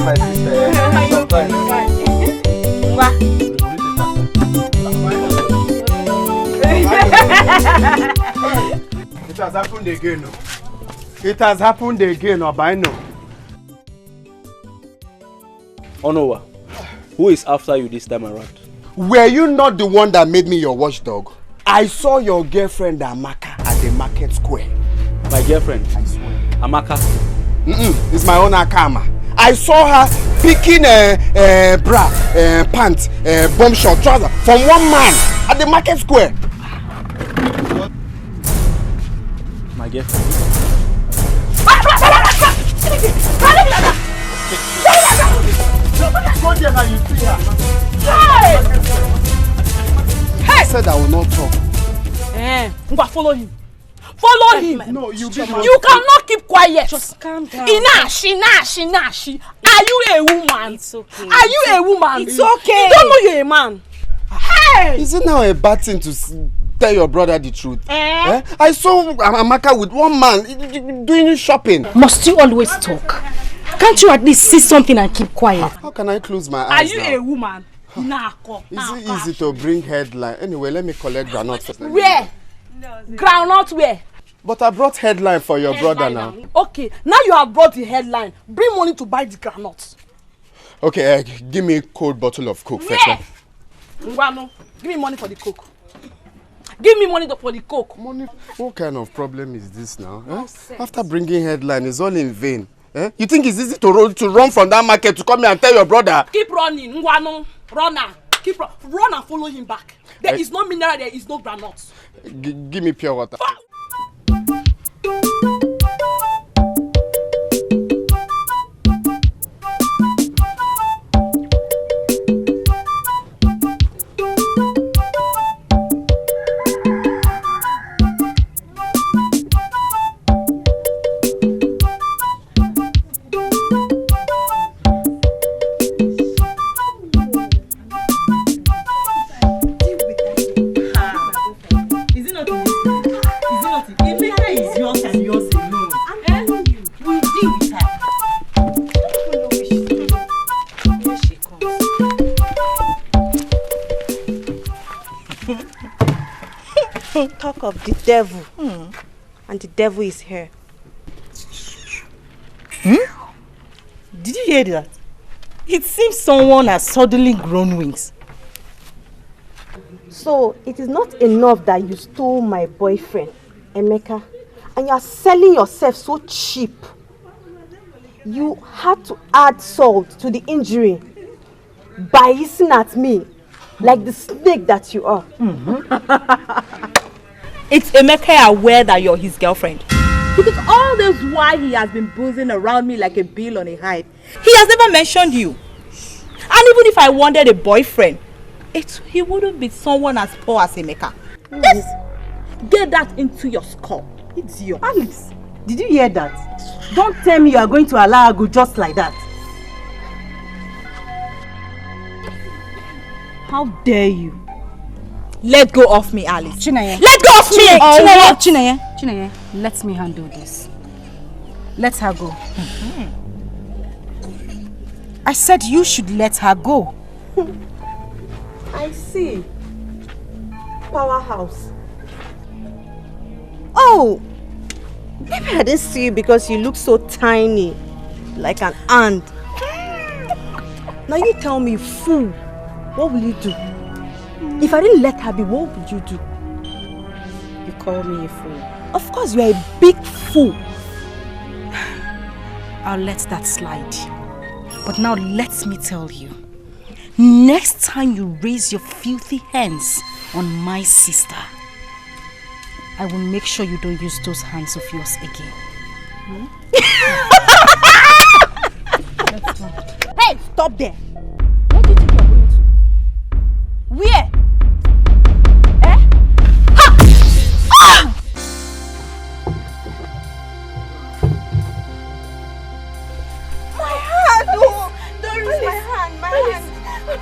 my sister. Sometimes. It has happened again. It has happened again, Obina. Onowa, who is after you this time around? Were you not the one that made me your watchdog? I saw your girlfriend Amaka at the market square. My girlfriend? I swear. Amaka? It's my own Akama. I saw her picking bra, pants, bomb short trouser from one man at the market square. My girlfriend? Go there now, you see her. I said I will not talk. Follow him. Follow him. No, you cannot keep quiet. Just calm down. Inashi. Are you a woman? It's okay. Are you a woman? It's okay. You don't know you're a man. Hey! Is it now a bad thing to tell your brother the truth? I saw Amaka with one man doing shopping. Must you always talk? Can't you at least see something and keep quiet? How can I close my eyes? Are you now? a woman? Is it easy to bring headline? Anyway, let me collect groundnut first. Where? Groundnut where? But I brought headline for your brother now. Okay, now you have brought the headline. Bring money to buy the groundnuts. Okay, give me a cold bottle of Coke first. Ngwano, give me money for the Coke. Give me money for the Coke. Money? What kind of problem is this now? After bringing headline, it's all in vain. You think it's easy to run from that market to come here and tell your brother? Keep running, Ngwano. Runner. Run and follow him back. There is no mineral, there is no granules. Give me pure water. Talk of the devil, and the devil is here. Did you hear that? It seems someone has suddenly grown wings. So it is not enough that you stole my boyfriend, Emeka, and you are selling yourself so cheap. You had to add salt to the injury by hissing at me like the snake that you are. It's Emeka aware that you're his girlfriend? Because all this while he has been boozing around me like a bill on a hide. He has never mentioned you. And even if I wanted a boyfriend, he wouldn't be someone as poor as Emeka. Yes. Get that into your skull. It's yours. Alice, did you hear that? Don't tell me you are going to allow her go just like that. How dare you? Let go of me, Alice. Chinwe. Let go of me! Chinwe, let me handle this. Let her go. I said you should let her go. I see. Powerhouse. Oh! Maybe I didn't see you because you look so tiny. Like an ant. Now you tell me, fool, what will you do? If I didn't let her be, what would you do? You call me a fool. Of course, you are a big fool. I'll let that slide. But now let me tell you. Next time you raise your filthy hands on my sister, I will make sure you don't use those hands of yours again. Let's go. Hey, stop there. Where do you think you're going to? Where?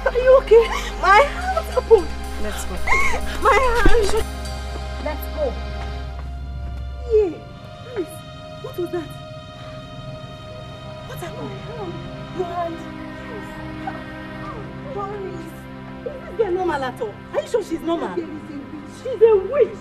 Are you okay? My hand, what's happened? Let's go. My hand. Let's go. Yeah. Alice, what was that? What happened? Your hand. Boris. Is this girl normal at all? Are you sure she's normal? She's a witch.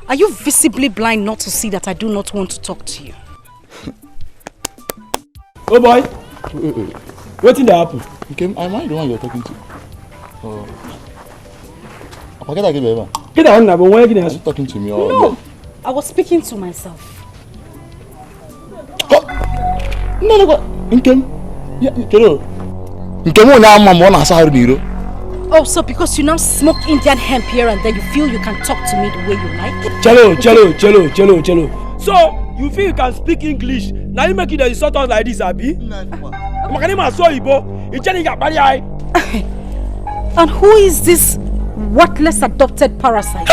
Are you visibly blind not to see that I do not want to talk to you? Oh boy! What did happen? Am I the one you're talking to? Get that one, but why are you talking to me? No, I was speaking to myself. No. Oh, so because you now smoke Indian hemp here and there, you feel you can talk to me the way you like? Chelo. So, you feel you can speak English? Now you make it the insult us like this, Abi? And who is this worthless adopted parasite?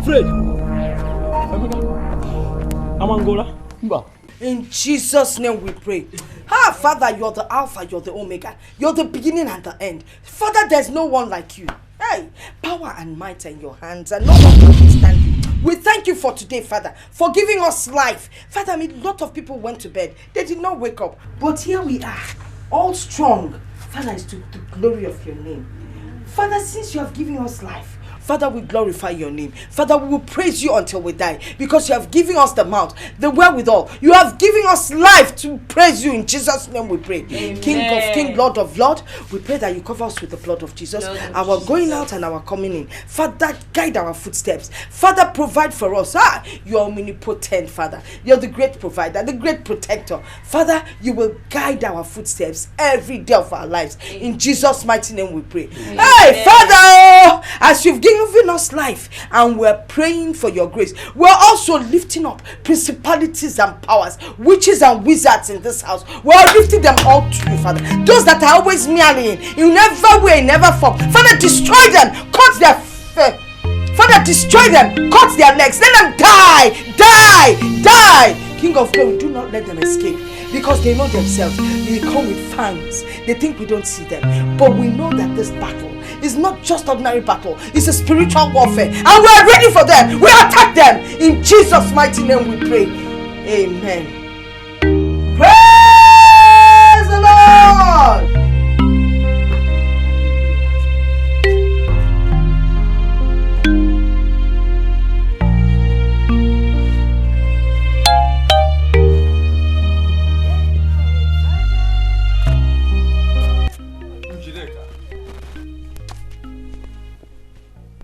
Fred. Amangola. In Jesus' name we pray. Ah, Father, you're the Alpha, you're the Omega. You're the beginning and the end. Father, there's no one like you. Hey, power and might in your hands, and no one can withstand you. We thank you for today, Father, for giving us life. Father, a lot of people went to bed. They did not wake up. But here we are, all strong. Father, it's to the glory of your name. Father, since you have given us life, Father, we glorify your name. Father, we will praise you until we die, because you have given us the mouth, the wherewithal. You have given us life to praise you. In Jesus' name we pray. Amen. King of King, Lord of Lord, we pray that you cover us with the blood of Jesus, our going out and our coming in. Father, guide our footsteps. Father, provide for us. You are omnipotent, Father. You're the great provider, the great protector. Father, you will guide our footsteps every day of our lives. In Jesus' mighty name we pray. Amen. Hey, Father, as you've given us life and we're praying for your grace, we're also lifting up principalities and powers, witches and wizards in this house. We're lifting them all to you, Father. Those that are always meddling in never way, never form, Father, destroy them, cut their Father, destroy them, cut their legs, let them die. King of glory, do not let them escape, because they know themselves. They come with fangs. They think we don't see them, but we know that this battle is not just ordinary battle. It's a spiritual warfare, and we are ready for them. We attack them. In Jesus' mighty name we pray. Amen. Praise the Lord.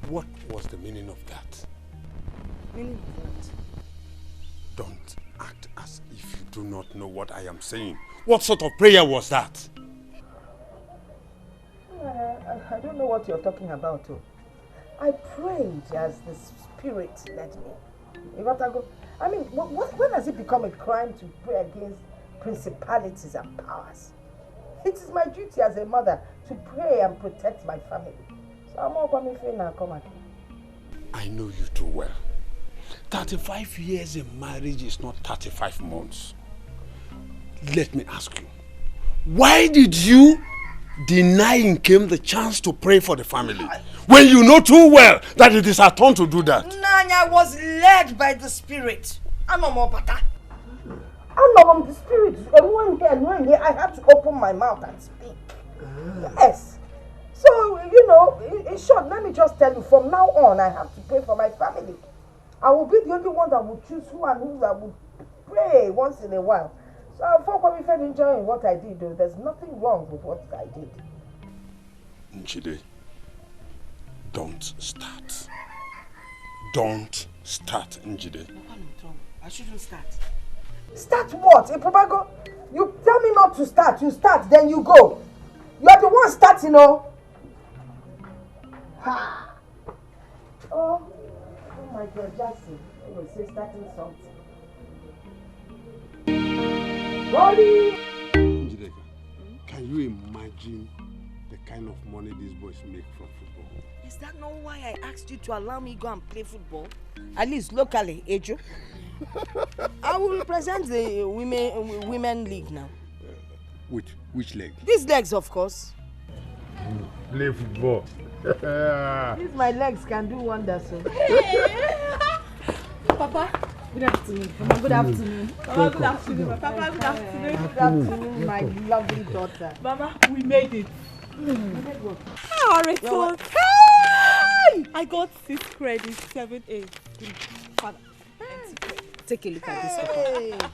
What was the meaning of that? Meaning of what? Don't act as if you do not know what I am saying. What sort of prayer was that? I don't know what you're talking about. I prayed as the Spirit led me. I mean, when has it become a crime to pray against principalities and powers? It is my duty as a mother to pray and protect my family. I know you too well. 35 years in marriage is not 35 months. Let me ask you, why did you deny Nkem the chance to pray for the family when you know too well that it is our turn to do that? Nanya was led by the Spirit. I'm not the Spirit. I had to open my mouth and speak. Yes. So, in short, let me just tell you, from now on, I have to pray for my family. I will be the only one that will choose who and who I will pray once in a while. So, I'm probably enjoying what I did, though. There's nothing wrong with what I did. Njide, don't start. Don't start, Njide. I shouldn't start. Start what? Ipobago, you tell me not to start. You start, then you go. You're the one starting, Ha! Oh my God, Jackson. I will say starting something. Njideka, can you imagine the kind of money these boys make from football? Is that not why I asked you to allow me go and play football? At least locally, Ejo. I will represent the women league now. Which leg? These legs, of course. Play football. These my legs can do wonders. So. Papa, good afternoon. Mama, good afternoon. Mama, good afternoon. Papa, good afternoon. Good afternoon, my lovely daughter. Mama, we made it. Our result. I got 6 credits, 7 A's. Father, take a look at this, Papa.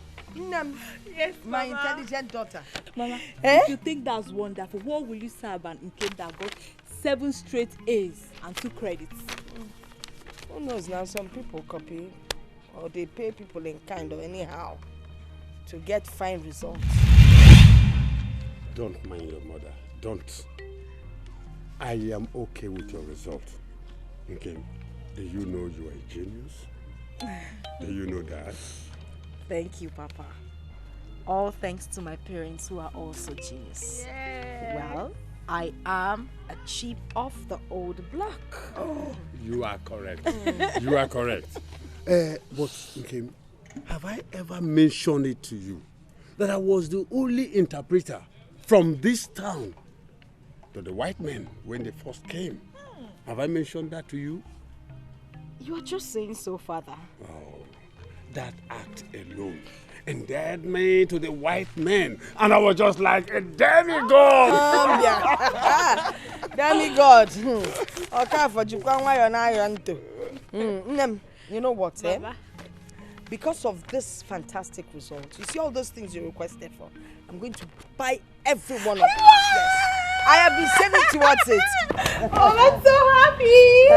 Yes, my Mama. intelligent daughter. Mama, if you think that's wonderful, what will you say about Nkem that got 7 straight A's and 2 credits? Who knows now? Some people copy or they pay people in kind or anyhow to get fine results. Don't mind your mother. Don't. I am okay with your result. Okay. Do you know you are a genius? Do you know that? Thank you, Papa. All thanks to my parents who are also genius. Yeah. Well, I am a chip off the old block. Oh, you are correct. You are correct. But, okay, have I ever mentioned it to you that I was the only interpreter from this town to the white men when they first came? Have I mentioned that to you? You are just saying so, Father. Oh, that act alone endeared me to the white men, and I was just like a demigod. Demigod. You know what, eh? Because of this fantastic result, you see all those things you requested for, I'm going to buy every one of them. Yes. I have been saving towards it. Oh, I'm so happy.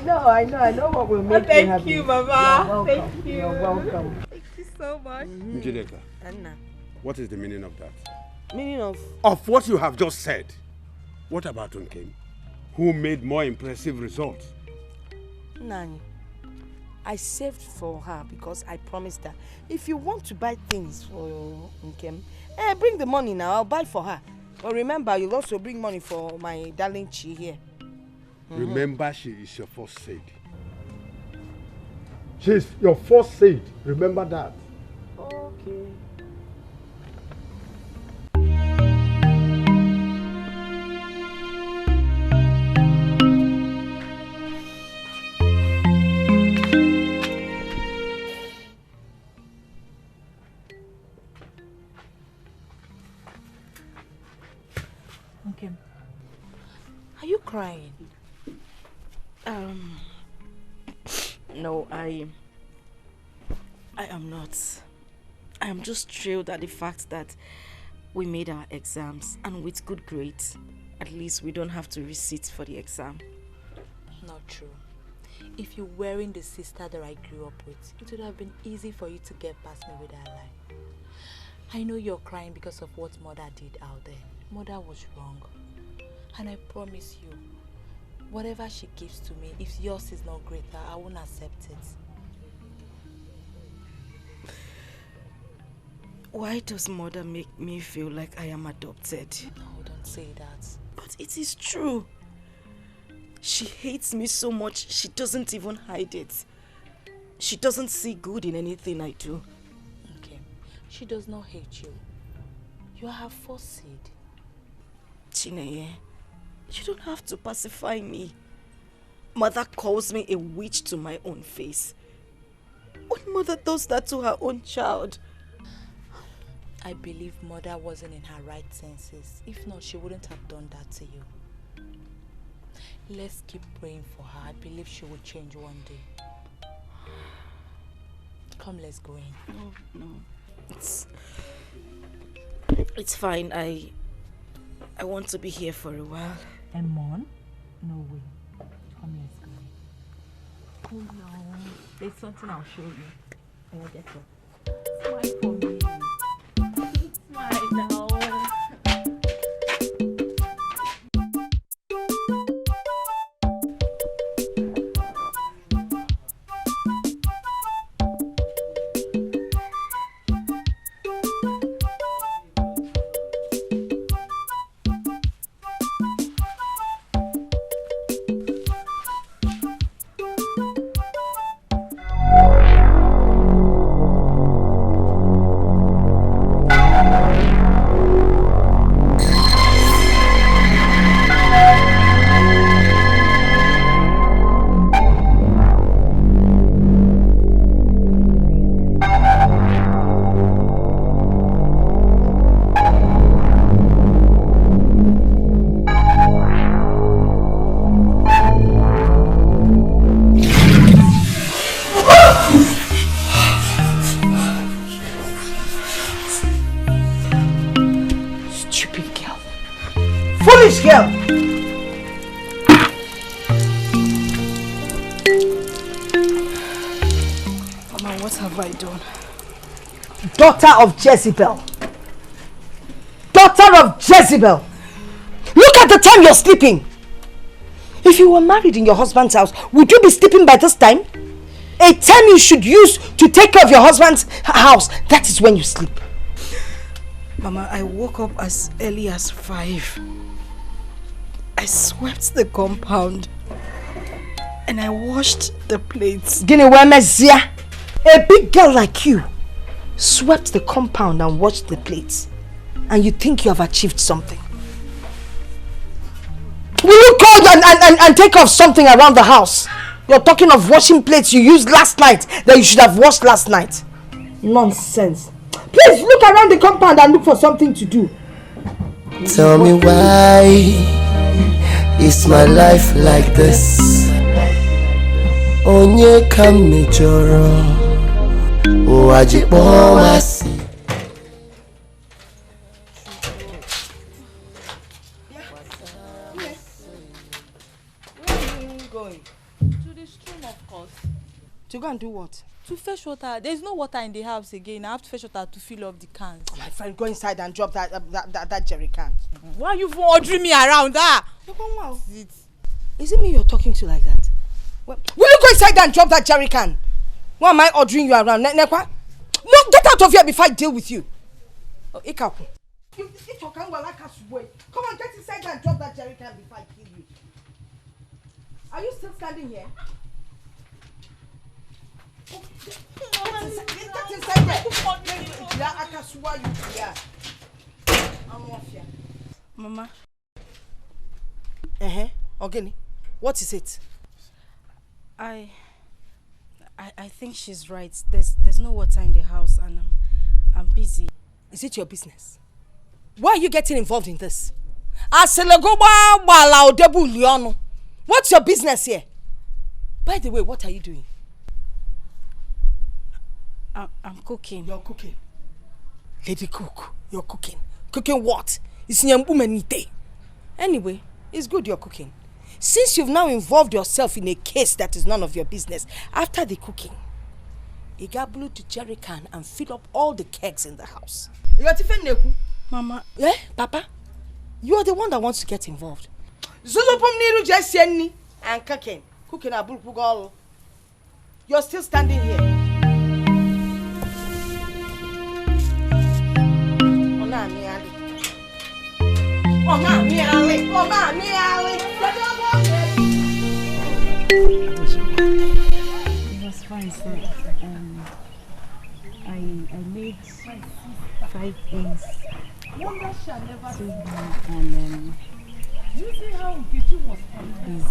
I know what will make you happy. Thank you, Mama. Thank you. You're welcome. Thank you so much. Njideka, Anna. what is the meaning of that? Meaning of? Of what you have just said. What about Nkem, who made more impressive results? Nani, I saved for her because I promised her, if you want to buy things for Nkem, bring the money now, I'll buy for her. But remember, you'll also bring money for my darling Chi here. Remember, she is your first seed. She's your first seed. Remember that. Okay. Okay. Are you crying? No, I am not. I am just thrilled at the fact that we made our exams, and with good grades, at least we don't have to resit for the exam. Not true. If you weren't the sister that I grew up with, it would have been easy for you to get past me with that lie. I know you're crying because of what Mother did out there. Mother was wrong. And I promise you, whatever she gives to me, if yours is not greater, I won't accept it. Why does Mother make me feel like I am adopted? No, don't say that. But it is true. She hates me so much, she doesn't even hide it. She doesn't see good in anything I do. Okay, she does not hate you. You are her first seed. Chinwe, you don't have to pacify me. Mother calls me a witch to my own face. What mother does that to her own child? I believe Mother wasn't in her right senses. If not, she wouldn't have done that to you. Let's keep praying for her. I believe she will change one day. Come, let's go in. No. It's fine. I want to be here for a while. Emon? No way. Come, let's go in. Oh no. There's something I'll show you. I'll get up. Smile for me. Smile now. girl. Mama, what have I done? Daughter of Jezebel. Daughter of Jezebel. Look at the time you're sleeping. If you were married in your husband's house, would you be sleeping by this time? A time you should use to take care of your husband's house, that is when you sleep. Mama, I woke up as early as 5. I swept the compound and I washed the plates. A big girl like you swept the compound and washed the plates, and you think you have achieved something. Will you go and take off something around the house? You're talking of washing plates you used last night that you should have washed last night. Nonsense. Please look around the compound and look for something to do. Tell me why is my life like this? Onye kamejoro o ajipo masi. To go and do what? To fetch water. There's no water in the house again. I have to fetch water to fill up the cans. My friend, go inside and drop that jerry can. Why are you ordering me around? Is it me you're talking to like that? Well, will you go inside and drop that jerry can? Why am I ordering you around? No, get out of here before I deal with you. Come on, get inside and drop that jerry can before I kill you. Are you still standing here? Get inside there. Mama. Ogini, what is it? I think she's right. There's no water in the house and I'm busy. Is it your business? Why are you getting involved in this? What's your business here? By the way, what are you doing? I'm cooking. You're cooking. Lady cook, you're cooking. Cooking what? It's nyambumenite. Anyway, it's good you're cooking. Since you've now involved yourself in a case that is none of your business, after the cooking, you got blue to jerry can and fill up all the kegs in the house. Mama. Papa? You are the one that wants to get involved. And cooking. Cooking a bull. You're still standing here. It was fine, sir. I made 5 eggs. And you see how Nkechi was please,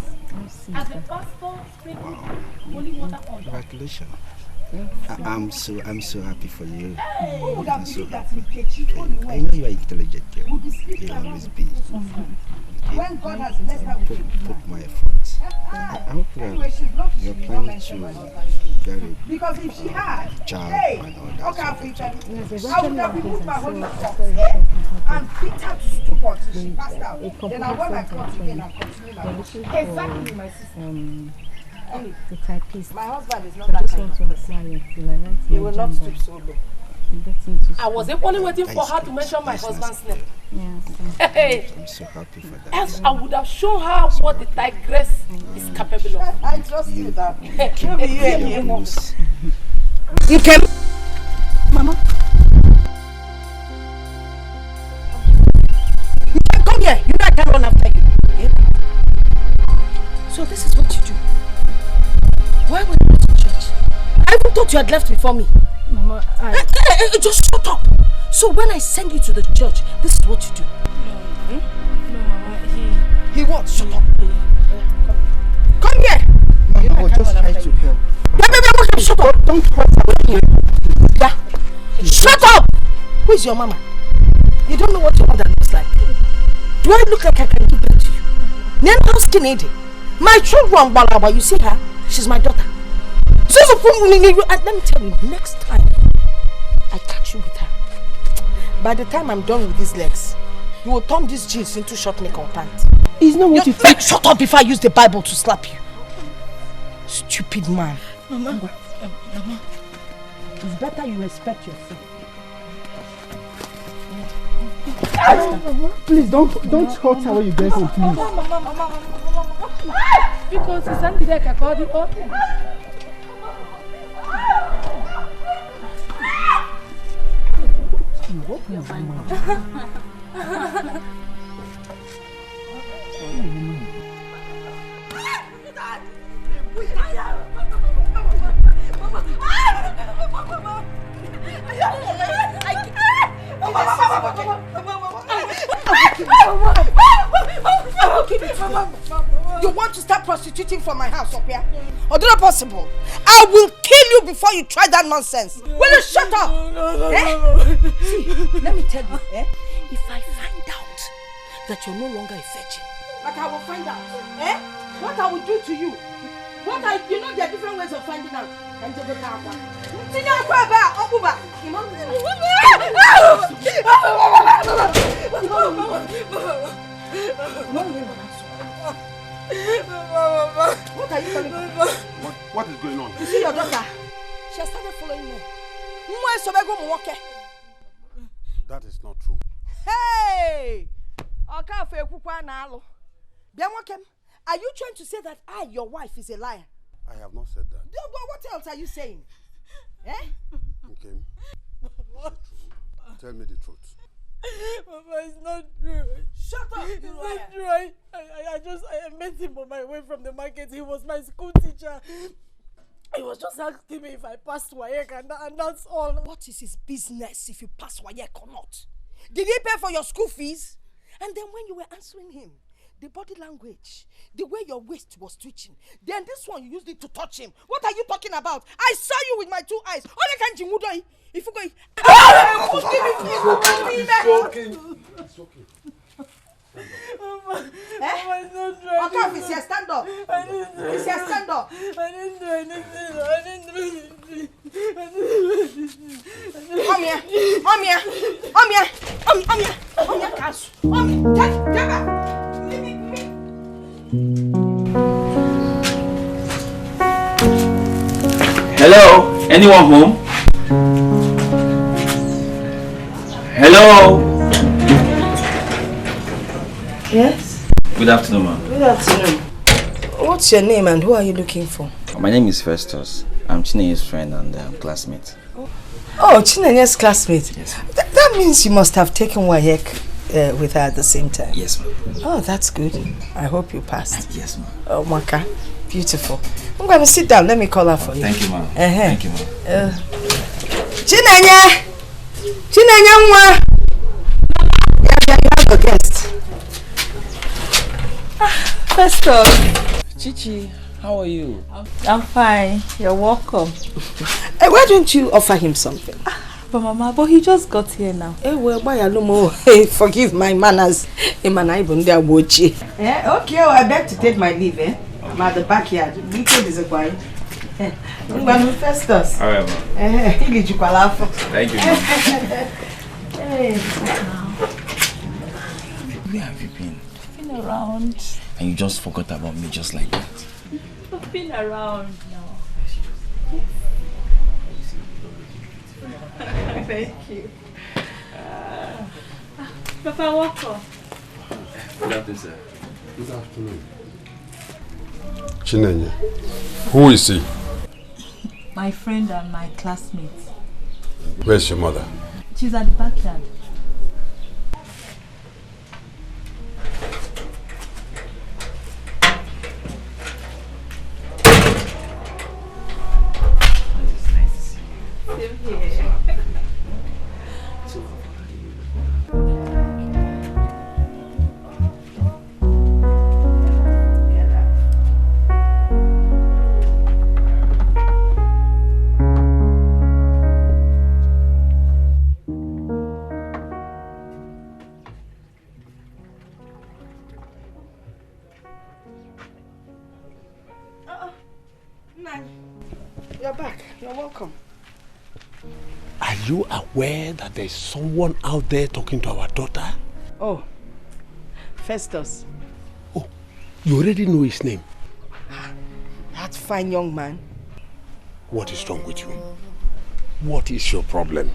as the pastor sprinkled holy water on. Congratulations. I'm so happy for you. Who would have so believed that Nkechi I know you are intelligent girl. You always be. When God has blessed her with put my efforts. I hope you're planning to very because if she had, job hey, and all that. I would have removed my holy cross and beat her to stupor till she passed out. Then I want my cross again and continue my work. Exactly, my sister. the typist. My husband is not that kind of person. He will not stoop so low. I was equally waiting for her to mention my husband's name. Yes, I'm so happy for that. Else I would have shown her what the tigress is capable of. I trust you that. You came, Mama. You can come here. You know I can't run after you. Okay? So this is what you do. Why were you not to church? I even thought you had left before me. Mama, just shut up. So when I send you to the church, this is what you do. No, Mama, he what? Shut up. Come here. Mama, I was just trying to help. Shut up. Don't hurt. Yeah. Shut up. Who is your mama? You don't know what your mother looks like. Do I look like I can give birth to you? Then how skinny? My children, you see her? She's my daughter. So let me tell you, next time I catch you with her, by the time I'm done with these legs, You will turn these jeans into short neck or pants. It's not what you think. Shut up before I use the Bible to slap you. Stupid man. Mama, Mama, it's better you respect yourself. Please don't hurt her when you get home, please. Because it's something that I call the You want to start prostituting from my house up here? Or not possible? I will kill you before you try that nonsense. Will you shut up? See, let me tell you, if I find out that you're no longer a virgin, like I will find out, what I will do to you. You know there are different ways of finding out. What are you telling me? What is going on? You see your daughter? She has started following me. That is not true. Hey! Are you trying to say that I, your wife, is a liar? I have not said that. What else are you saying? Okay. Tell me the truth. Mama, it's not true. Shut up, It's you not liar. true. I met him on my way from the market. He was my school teacher. He was just asking me if I passed WAEC and that's all. What is his business if you pass WAEC or not? Did he pay for your school fees? And then when you were answering him, the body language, the way your waist was twitching, then this one you used it to touch him. What are you talking about? I saw you with my 2 eyes. If you go, It's okay. Mama, it's not true. Okay, it's here, stand up. It's here, stand up. I didn't do anything. Come here. Cash. Get back. Hello? Anyone home? Hello? Yes? Good afternoon, ma'am. Good afternoon. What's your name and who are you looking for? My name is Festus. I'm Chinwe's friend and classmate. Oh, Chinenye's classmate? Yes. That means you must have taken WAEC with her at the same time. Yes, ma'am. Oh, that's good. I hope you passed. Yes, ma'am. Oh, Maka. Beautiful. I'm going to sit down. Let me call her for you. Thank you, ma'am. Thank you, ma'am. Chinenye! Nwa! You have a guest. Festus. Chichi, how are you? I'm fine. You're welcome. Why don't you offer him something? But he just got here now. Forgive my manners. Okay, I beg to take my leave. I'm at the backyard. Festus. All right, ma'am. Thank you, ma'am. Where have you been? Been around. And you just forgot about me just like that. I've been around now. Thank you. Papa, welcome. Good afternoon, sir. Good afternoon. Chinenye, who is he? My friend and my classmate. Where's your mother? She's at the backyard. It's nice to see you. Same here. You're back. You're welcome. Are you aware that there's someone out there talking to our daughter? Oh, Festus. Oh, you already know his name? That fine young man. What is wrong with you? What is your problem?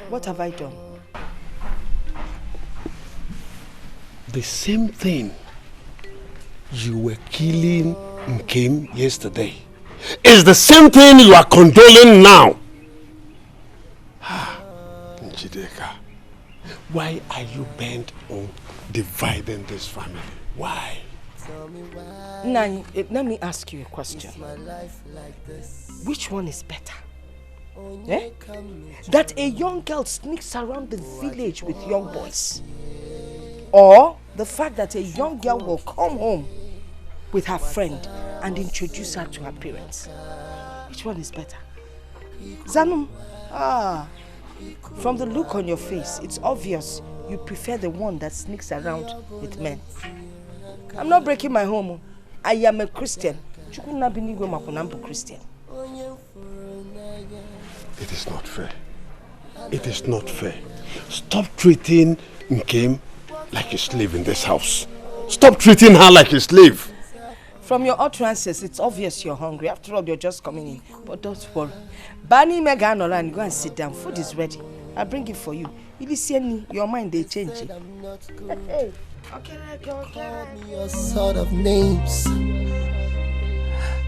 What have I done? The same thing you were killing Nkem yesterday is the same thing you are condoling now. Njideka, why are you bent on dividing this family? Why? Nani, let me ask you a question. Which one is better? Eh? That a young girl sneaks around the village with young boys? Or the fact that a young girl will come home with her friend and introduce her to her parents? Which one is better? Zanum, from the look on your face, it's obvious you prefer the one that sneaks around with men. I'm not breaking my home. I am a Christian. Christian. It is not fair. It is not fair. Stop treating Nkem like a slave in this house. Stop treating her like a slave. From your utterances, it's obvious you're hungry. After all, you're just coming in. But don't worry. Bani Meganola and go and sit down. Food is ready. I'll bring it for you. If you see me, your mind, they change it. Hey. Okay. Call me all sort of names.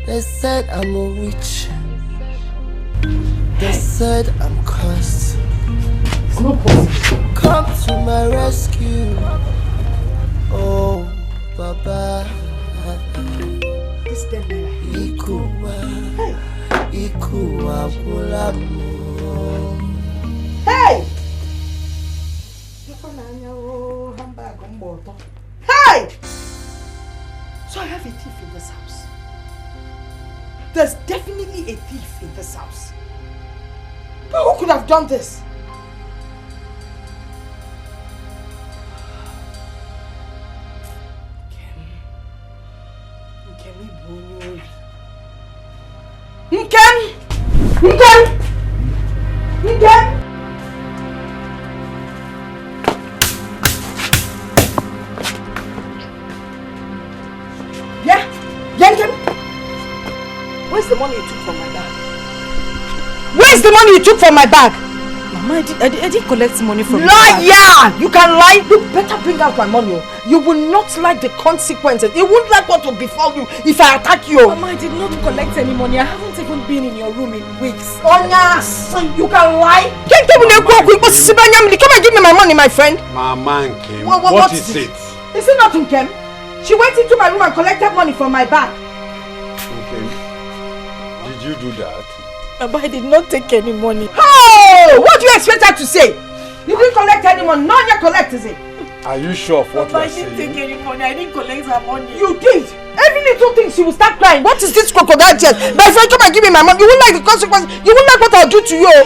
They said I'm a witch. They said I'm cursed. It's not possible. Come to my rescue. Oh, Baba. This Hey! Hey! So I have a thief in this house. There's definitely a thief in this house. But who could have done this? Where's the money you took from my bag? Where's the money you took from my bag? Mama, I didn't collect money from your bag. Liar! You can lie. You better bring out my money. You will not like the consequences. You won't like what will befall you if I attack you. Mama, I did not collect any money. I haven't even been in your room in weeks. Onya, you can lie. Come and give me my money, my friend. Mama Nkem, what is it? Is it not Nkem? She went into my room and collected money from my bag. Nkem, did you do that? Mama, I did not take any money. Oh! What do you expect her to say? You didn't collect any money. None you collect, is it? Are you sure of what you are saying? I didn't take any money. I didn't collect her money. You did. Every little thing she will start crying. What is this crocodile tears? My friend, come and give me my money. You won't like the consequences. You won't like what I'll do to you.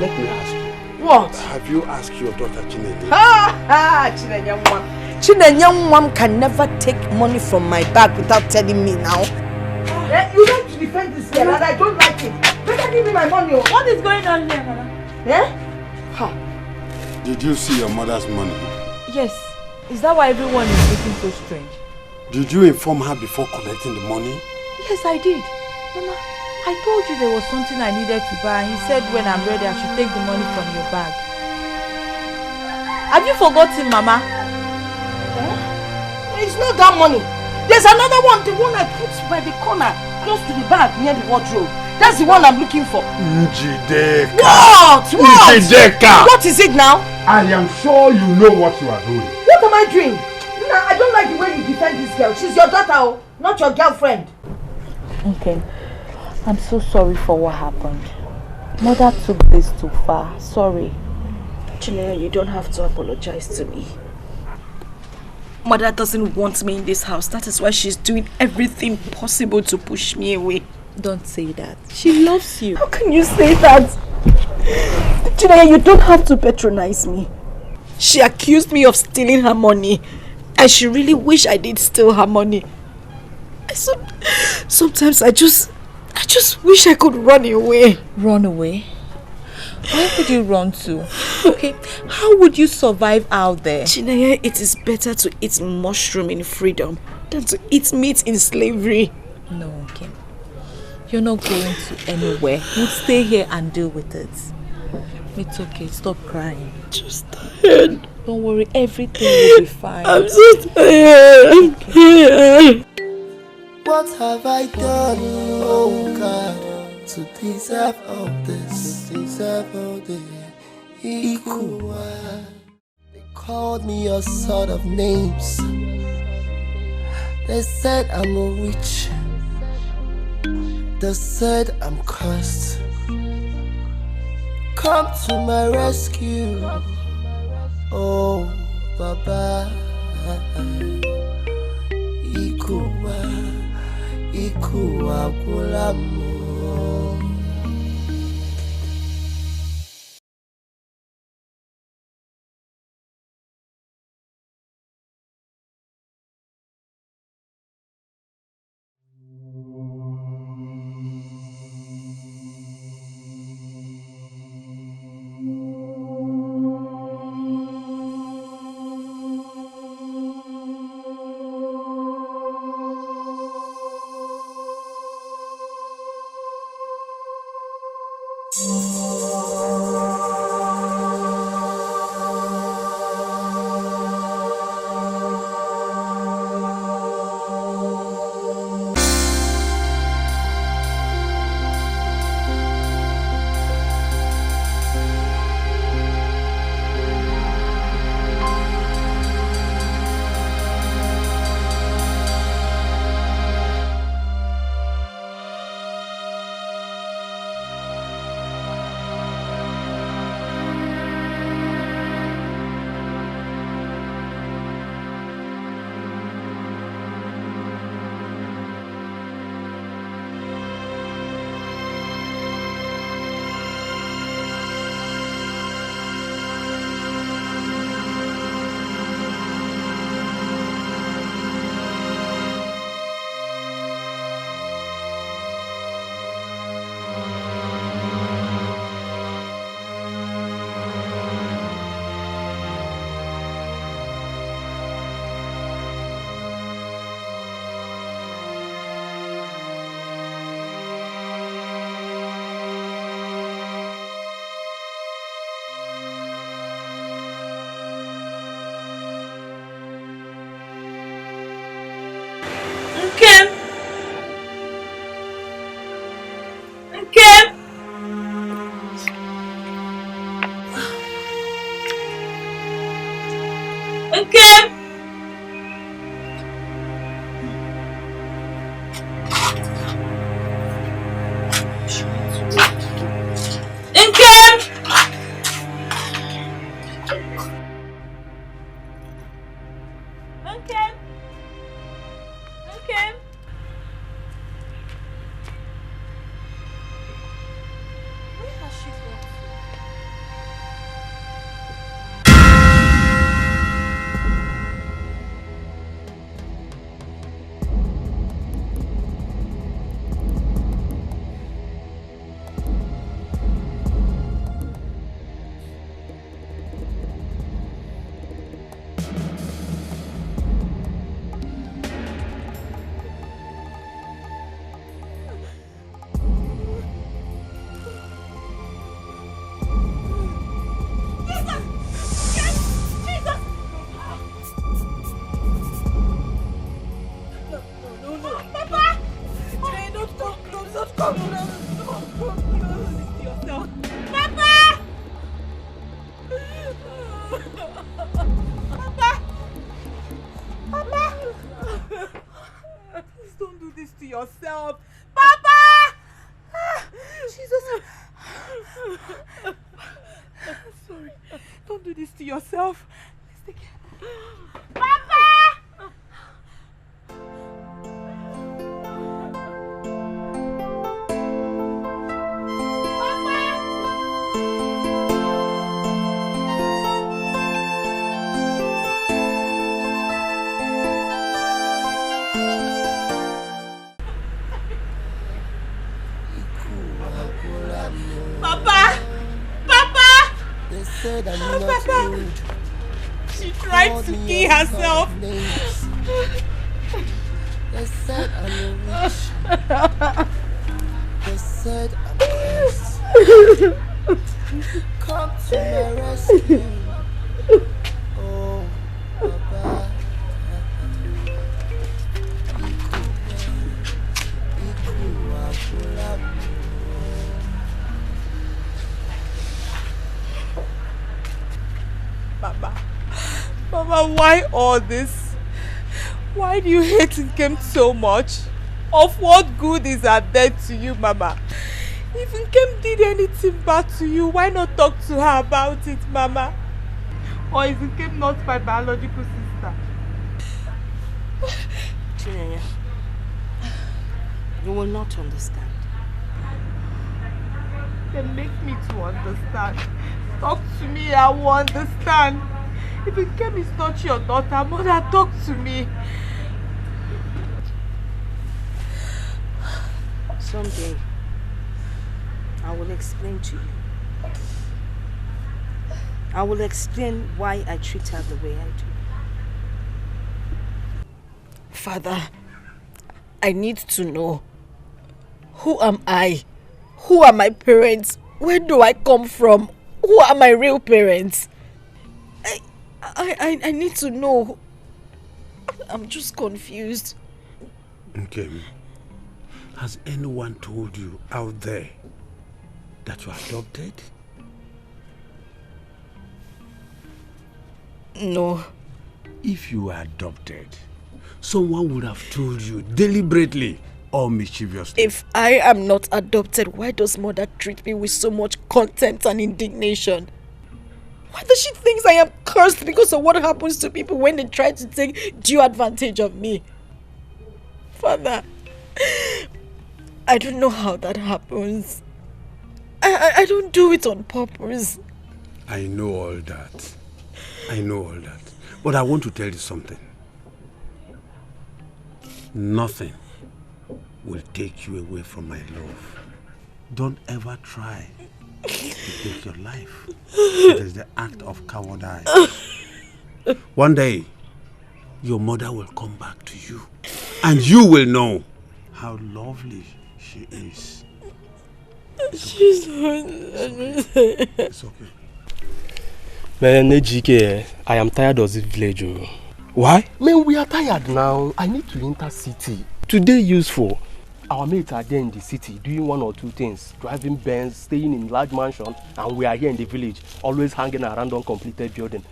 Let me ask you. What? Have you asked your daughter Chinwe? Chinwe can never take money from my bag without telling me now. You like to defend this girl and I don't like it. Better give me my money. What is going on here, Mama? Did you see your mother's money? Yes. Is that why everyone is looking so strange? Did you inform her before collecting the money? Yes, I did. Mama, I told you there was something I needed to buy and he said when I'm ready I should take the money from your bag. Have you forgotten, Mama? It's not that money. There's another one, the one I put by the corner, close to the bag near the wardrobe. That's the one I'm looking for. Njideka. What? Njideka. What is it now? I am sure you know what you are doing. What am I doing? I don't like the way you defend this girl. She's your daughter, not your girlfriend. Okay. I'm so sorry for what happened. Mother took this too far. Sorry. Chinwe, you don't have to apologize to me. Mother doesn't want me in this house. That is why she's doing everything possible to push me away. Don't say that. She loves you. How can you say that? Chinwe, you don't have to patronize me. She accused me of stealing her money. And she really wished I did steal her money. Sometimes I just wish I could run away. Run away? Where would you run to? Okay, how would you survive out there? Chinwe, it is better to eat mushroom in freedom than to eat meat in slavery. No, okay. You're not going to anywhere. We'll stay here and deal with it. It's okay, stop crying. Just tired. Don't worry, everything will be fine. I'm so tired. Okay. What have I done, oh God, to deserve all this? Deserve all this. Equal. They called me all sort of names. They said I'm a witch. They said I'm cursed. Come to my rescue, oh Baba. Ikuwa kulamo. Yourself, Papa! Jesus, sorry. Don't do this to yourself. Let's take it. Papa! Papa! They said I'm not good. She tried to kill herself. They said I'm a witch. They said I'm cursed. Come to my rescue. Oh, Baba. Mama, why all this? Why do you hate Nkem so much? Of what good is her death to you, Mama? If Nkem did anything bad to you, why not talk to her about it, Mama? Or is Nkem not my biological sister? Chinwe, you will not understand. Then make me to understand. Talk to me, I will understand. If Nkem is not your daughter, Mother, talk to me. Someday, I will explain to you. I will explain why I treat her the way I do. Father, I need to know. Who am I? Who are my parents? Where do I come from? Who are my real parents? I need to know. I'm just confused. Okay. Has anyone told you out there that you are adopted? No. If you were adopted, someone would have told you deliberately or mischievously. If I am not adopted, why does Mother treat me with so much contempt and indignation? Why does she think I am cursed because of what happens to people when they try to take due advantage of me? Father, I don't know how that happens. I don't do it on purpose. I know all that. I know all that. But I want to tell you something. Nothing will take you away from my love. Don't ever try to take your life. It is the act of cowardice. One day, your mother will come back to you, and you will know how lovely she is. She's It's okay. Man, Ejike, I am tired of this village. Why? Man, we are tired now. I need to enter city. Today useful. Our mates are there in the city doing one or two things. Driving Benz, staying in large mansion, and we are here in the village, always hanging around uncompleted building.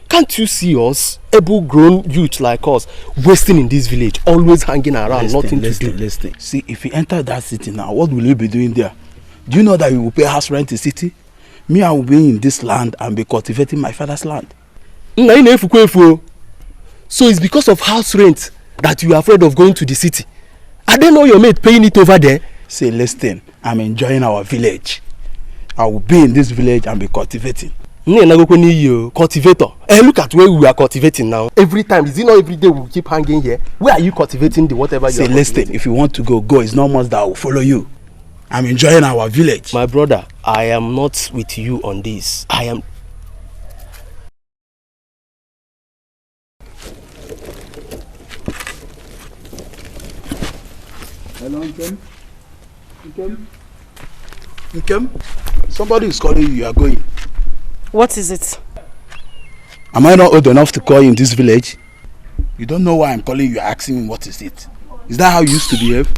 Can't you see us, able-grown youth like us, wasting in this village, always hanging around, nothing to do? Listen. See, if you enter that city now, what will you be doing there? Do you know that you will pay house rent in the city? Me, I will be in this land and be cultivating my father's land. So it's because of house rent that you are afraid of going to the city? I don't know your mate paying it over there. Say, listen, I'm enjoying our village. I will be in this village and be cultivating. Cultivator. Hey, look at where we are cultivating now. Every time, is it not every day we keep hanging here? Where are you cultivating the whatever you are cultivating? Say, listen, if you want to go, go. It's not much that I will follow you. I'm enjoying our village. My brother, I am not with you on this. I am... Hello, Nkem? Somebody is calling you. You are going. What is it? Am I not old enough to call you in this village? You don't know why I'm calling you. You're asking me what is it. Is that how you used to behave?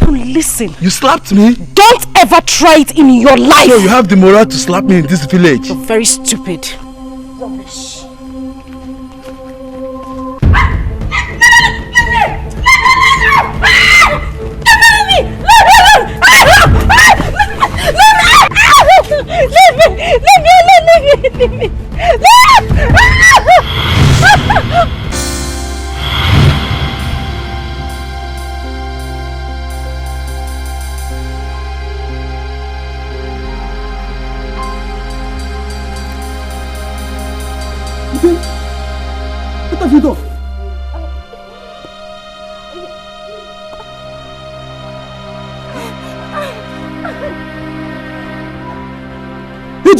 Listen. You slapped me? Don't ever try it in your life. So you have the moral to slap me in this village? You're very stupid. Rubbish. Leave me! What have you done?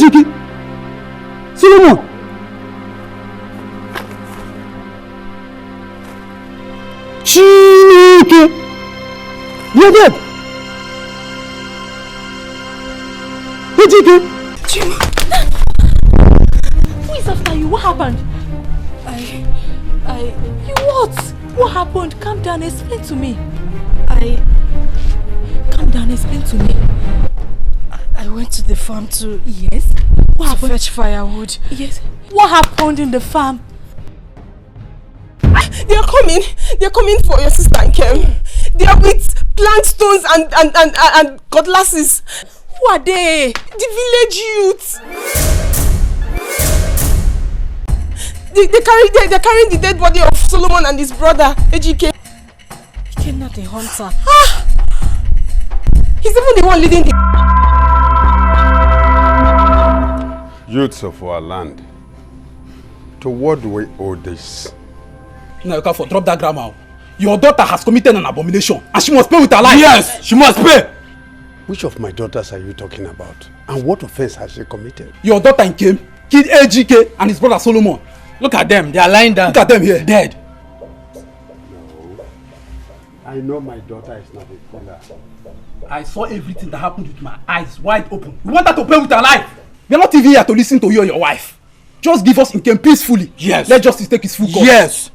Ejike! Solomon! Chineke! You're dead! Ejike! Chima! Who is after you? What happened? You what? What happened? Calm down, explain to me. Calm down, explain to me. I went to the farm to... Yes? What happened? Fetch firewood. Yes. What happened in the farm? They are coming. They are coming for your sister and Kem. They are with plant stones and cutlasses. Who are they? The village youth. They're carrying the dead body of Solomon and his brother, Ejike. He came not a hunter. He's even the one leading the... Youths of our land, to what do we owe this? Now you can't drop that grammar. Your daughter has committed an abomination and she must pay with her life. Yes, she must pay. Which of my daughters are you talking about? And what offense has she committed? Your daughter came, killed Ejike and his brother Solomon. Look at them, they are lying down. Look at them here, dead. No, I know my daughter is not a killer. I saw everything that happened with my eyes wide open. You want her to pay with her life? We are not even here to listen to you or your wife. Just give us Nkem peacefully. Yes. Let justice take its full course. Yes.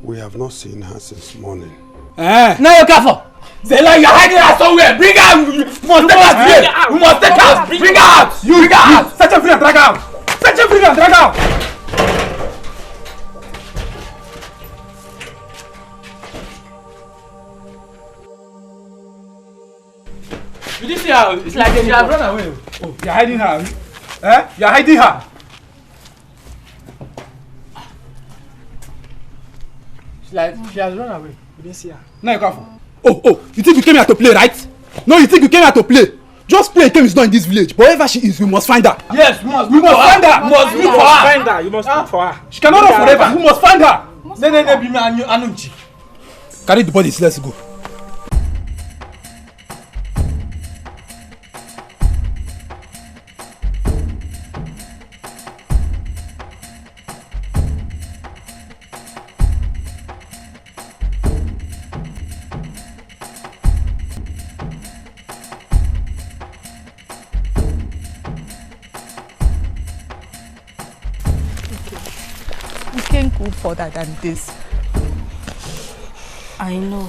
We have not seen her since morning. Now you're careful. Zela, you're hiding her somewhere. Bring her out. We must take her here. We must take her. Bring her out. Bring her out. Set her free and drag her out. Set her free and drag her out. You didn't see her. It's like she has run away. Oh, you're hiding her. Eh? You're hiding her. It's like she has run away. You didn't see her. Now you're careful. Oh, you think you came here to play, right? No, you think you came here to play? Just play Nkem is not in this village. But wherever she is, we must find her. Yes, we must find her. We must look for her. Find her. You must look for her. She cannot run forever. We must find her. Carry the bodies. Let's go. Go further than this. I know.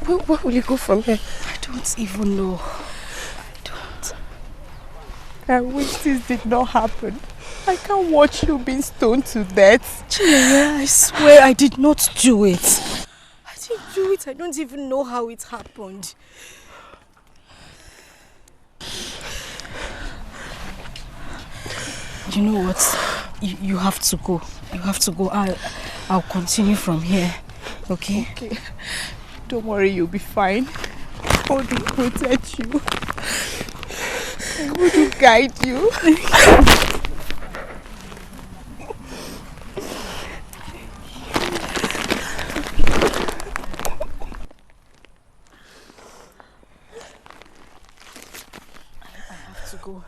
Where will you go from here? I don't even know. I wish this did not happen. I can't watch you being stoned to death. Chinwe, I swear I did not do it. I didn't do it. I don't even know how it happened. You know what? You have to go. You have to go. I'll continue from here. Okay? Okay. Don't worry, you'll be fine. God will protect you. God will guide you. I have to go.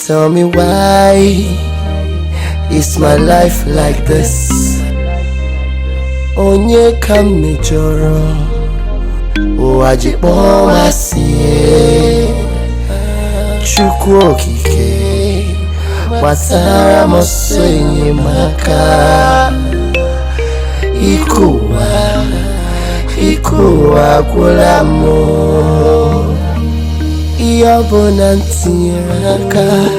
Tell me why is my life like this? Onye kame joro Owajibo masie Chukwu okike Wasara mosenye maka Ikuwa kulamo Iyobona ntiraka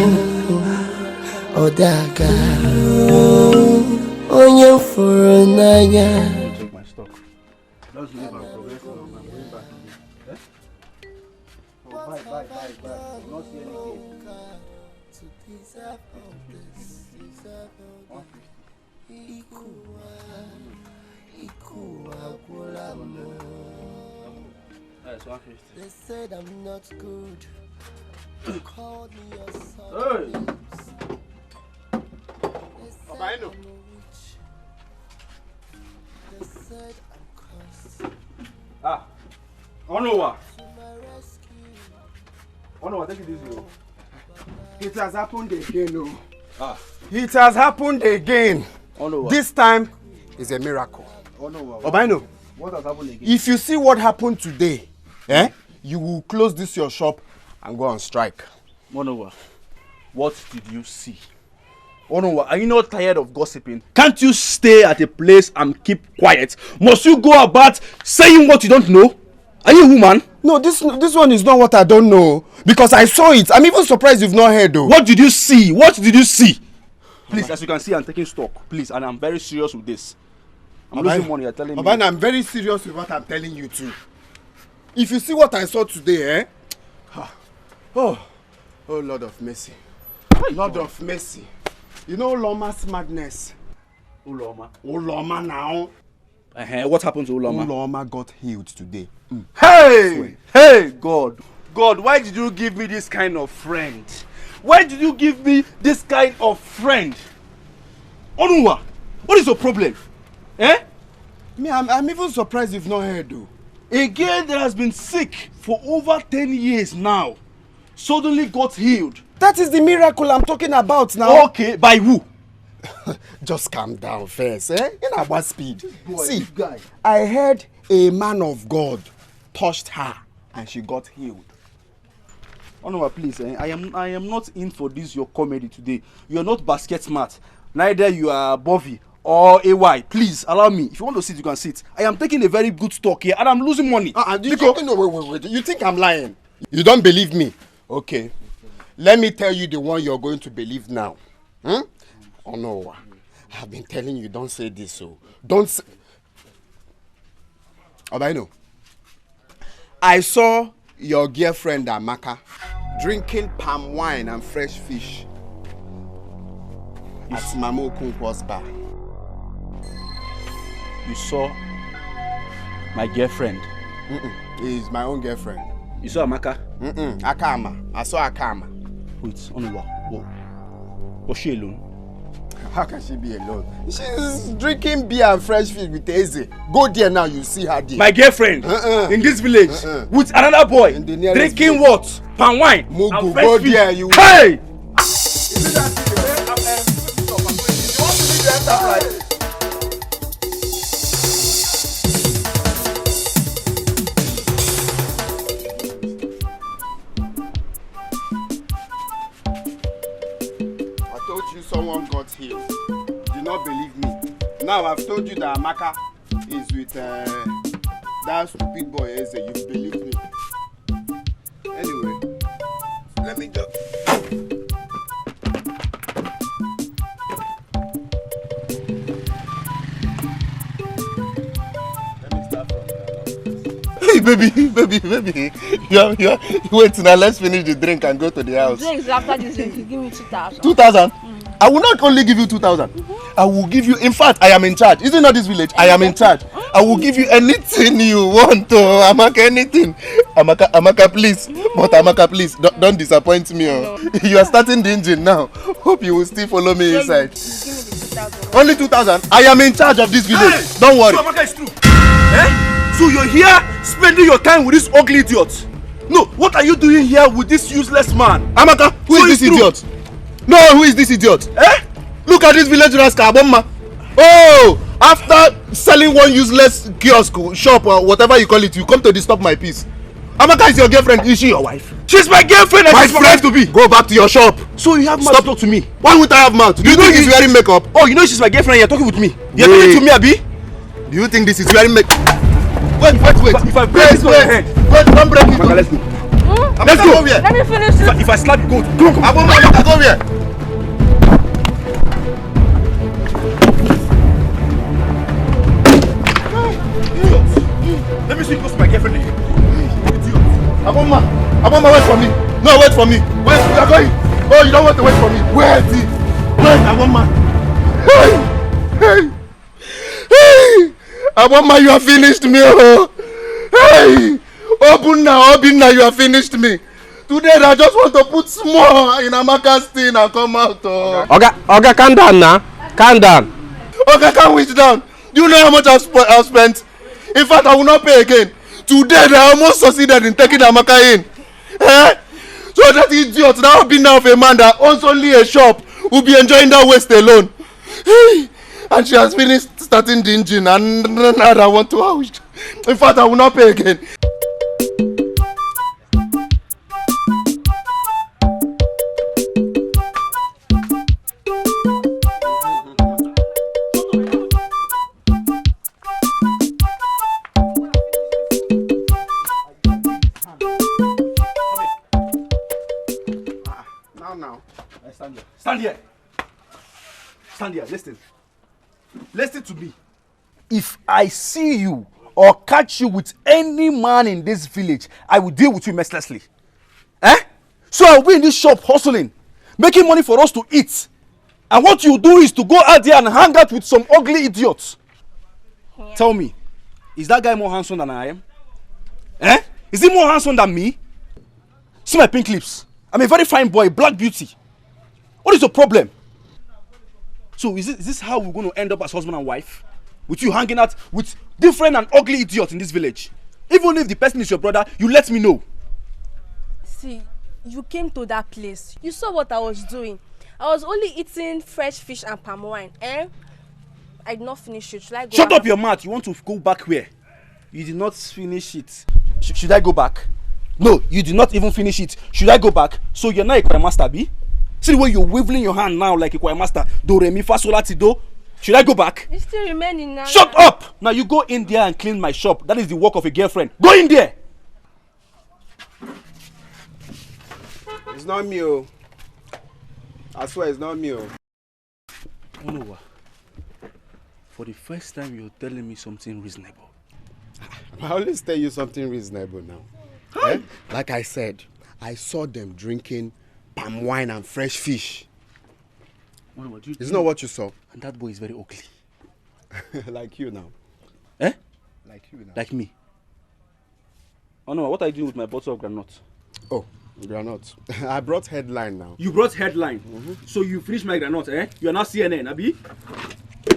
Odaga Onye furu n'anya. Take my stock. Just leave and progress now. I'm going back again. Eh? Oh, bye. I will not see any game. That's 150. They said I'm not good. They called me a son. Hey! Obina. They said I'm cursed. Ah! Onowa! Onowa, take it easy. It has happened again, oh. Ah. It has happened again. Onowa. This time is a miracle. Onowa. Obina, What has happened again? if you see what happened today, you will close this your shop and go on strike. Onowa, what did you see? Onowa, are you not tired of gossiping? Can't you stay at a place and keep quiet? Must you go about saying what you don't know? Are you a woman? No, this one is not what I don't know. Because I saw it. I'm even surprised you've not heard though. What did you see? What did you see? Please, as you can see, I'm taking stock. Please, and I'm very serious with this. I'm losing money, you're telling me. Obina, I'm very serious with what I'm telling you too. If you see what I saw today, Oh Lord of mercy. Lord of mercy. You know Loma's madness? Uloma now. What happened to Uloma? Uloma got healed today. Hey, God, why did you give me this kind of friend? Why did you give me this kind of friend? Onuwa, what is your problem? Me, I'm even surprised you've not heard though. A girl that has been sick for over 10 years now suddenly got healed. That is the miracle I'm talking about now. Okay, by who? Just calm down first, In our speed. See, I heard a man of God touched her and she got healed. Onuwa, please, I am not in for this your comedy today. You are not basket smart. Neither you are Bovy or AY. Please allow me. If you want to sit, you can sit. I am taking a very good stock here and I'm losing money. Wait. You think I'm lying? You don't believe me? Okay. Let me tell you the one you're going to believe now. Oh no. I've been telling you, don't say this, so don't say. Obina, I saw your girlfriend Amaka drinking palm wine and fresh fish at Mama Okonkwo's bar. You saw my girlfriend? It's my own girlfriend. You saw Amaka? Akama. I saw Akama. Wait, Onuwa. Was she alone? How can she be alone? She's drinking beer and fresh fish with Eze. Go there now, you see her there. My girlfriend in this village with another boy drinking what? Palm wine and fresh go fish. There, you Hey! Someone got healed. Do not believe me. Now I've told you that Amaka is with that stupid boy Eze. You believe me. Anyway, let me just. Hey, baby. You wait now. Let's finish the drink and go to the house. Drinks after this drink, you give me 2,000. 2,000? I will not only give you 2,000. I will give you. In fact, I am in charge. Is it not this village? I am in charge. I will give you anything you want. Amaka, anything. Amaka, please. But Amaka, please, don't disappoint me. You are starting the engine now. Hope you will still follow me inside. Only 2,000. I am in charge of this village. Hey, don't worry. So Amaka is true. So you're here spending your time with this ugly idiot? No, what are you doing here with this useless man? Amaka, who is this idiot? No, who is this idiot? Eh? Look at this village rascal, Aboma. Oh, after selling one useless kiosk, shop, or whatever you call it, you come to disturb my peace. Amaka is your girlfriend. Is she your wife? She's my girlfriend. My friend to be. Go back to your shop. So you have mouth to talk to me? Why would I have mouth? Do you think he's wearing makeup? Oh, you know she's my girlfriend and you're talking with me. You're talking to me, Abi? Do you think this is wearing makeup? Wait. If I break this on your head. Wait, don't break it. Amaka, let's go. Let's go. Let me finish it. If I slap you, go. Amaka, go here. Let me see you close to my girlfriend again. Aboma, wait for me. No, wait for me. Wait, you are going. Oh, you don't want to wait for me. Wait, Aboma. Hey, Aboma, you have finished me. Oh. Hey, Obina, you have finished me. Today, I just want to put small in Amaka's thing and come out. Oh. Oga, calm down now. Calm down. Okay, calm it down. Do you know how much I've spent? In fact, I will not pay again. Today, they almost succeeded in taking Amaka in. Eh? So that idiot, that will be now of a man that owns only a shop, will be enjoying that waste alone. Hey. And she has finished starting the engine, and now I want to. In fact, I will not pay again. Stand here, listen. Listen to me. If I see you or catch you with any man in this village, I will deal with you mercilessly. Eh? So I'll be in this shop hustling, making money for us to eat. And what you do is to go out there and hang out with some ugly idiots. Yeah. Tell me, is that guy more handsome than I am? Eh? Is he more handsome than me? See my pink lips. I'm a very fine boy, black beauty. What is your problem? So is this how we're going to end up as husband and wife? With you hanging out with different and ugly idiots in this village? Even if the person is your brother, you let me know. See, you came to that place. You saw what I was doing. I was only eating fresh fish and palm wine. I did not finish it. Should I go Shut up your mouth. You want to go back where? You did not finish it. Should I go back? No, you did not even finish it. Should I go back? So you're not a choir master, B? See the way you're wiggling your hand now like a choir master. Do, re, mi, fa, sol, la, ti, do. Should I go back? You still remain in now. Shut up! Now you go in there and clean my shop. That is the work of a girlfriend. Go in there! It's not me, oh. I swear it's not me, oh. Onowa, for the first time you're telling me something reasonable. I always tell you something reasonable now. Eh? Like I said, I saw them drinking palm wine and fresh fish. It's not what you saw. And that boy is very ugly. Like you now. Eh? Like you now. Like me. Oh no, what are you doing with my bottle of granite? Oh, granite. I brought headline now. You brought headline? So you finished my granite, eh? You are not CNN, Abi?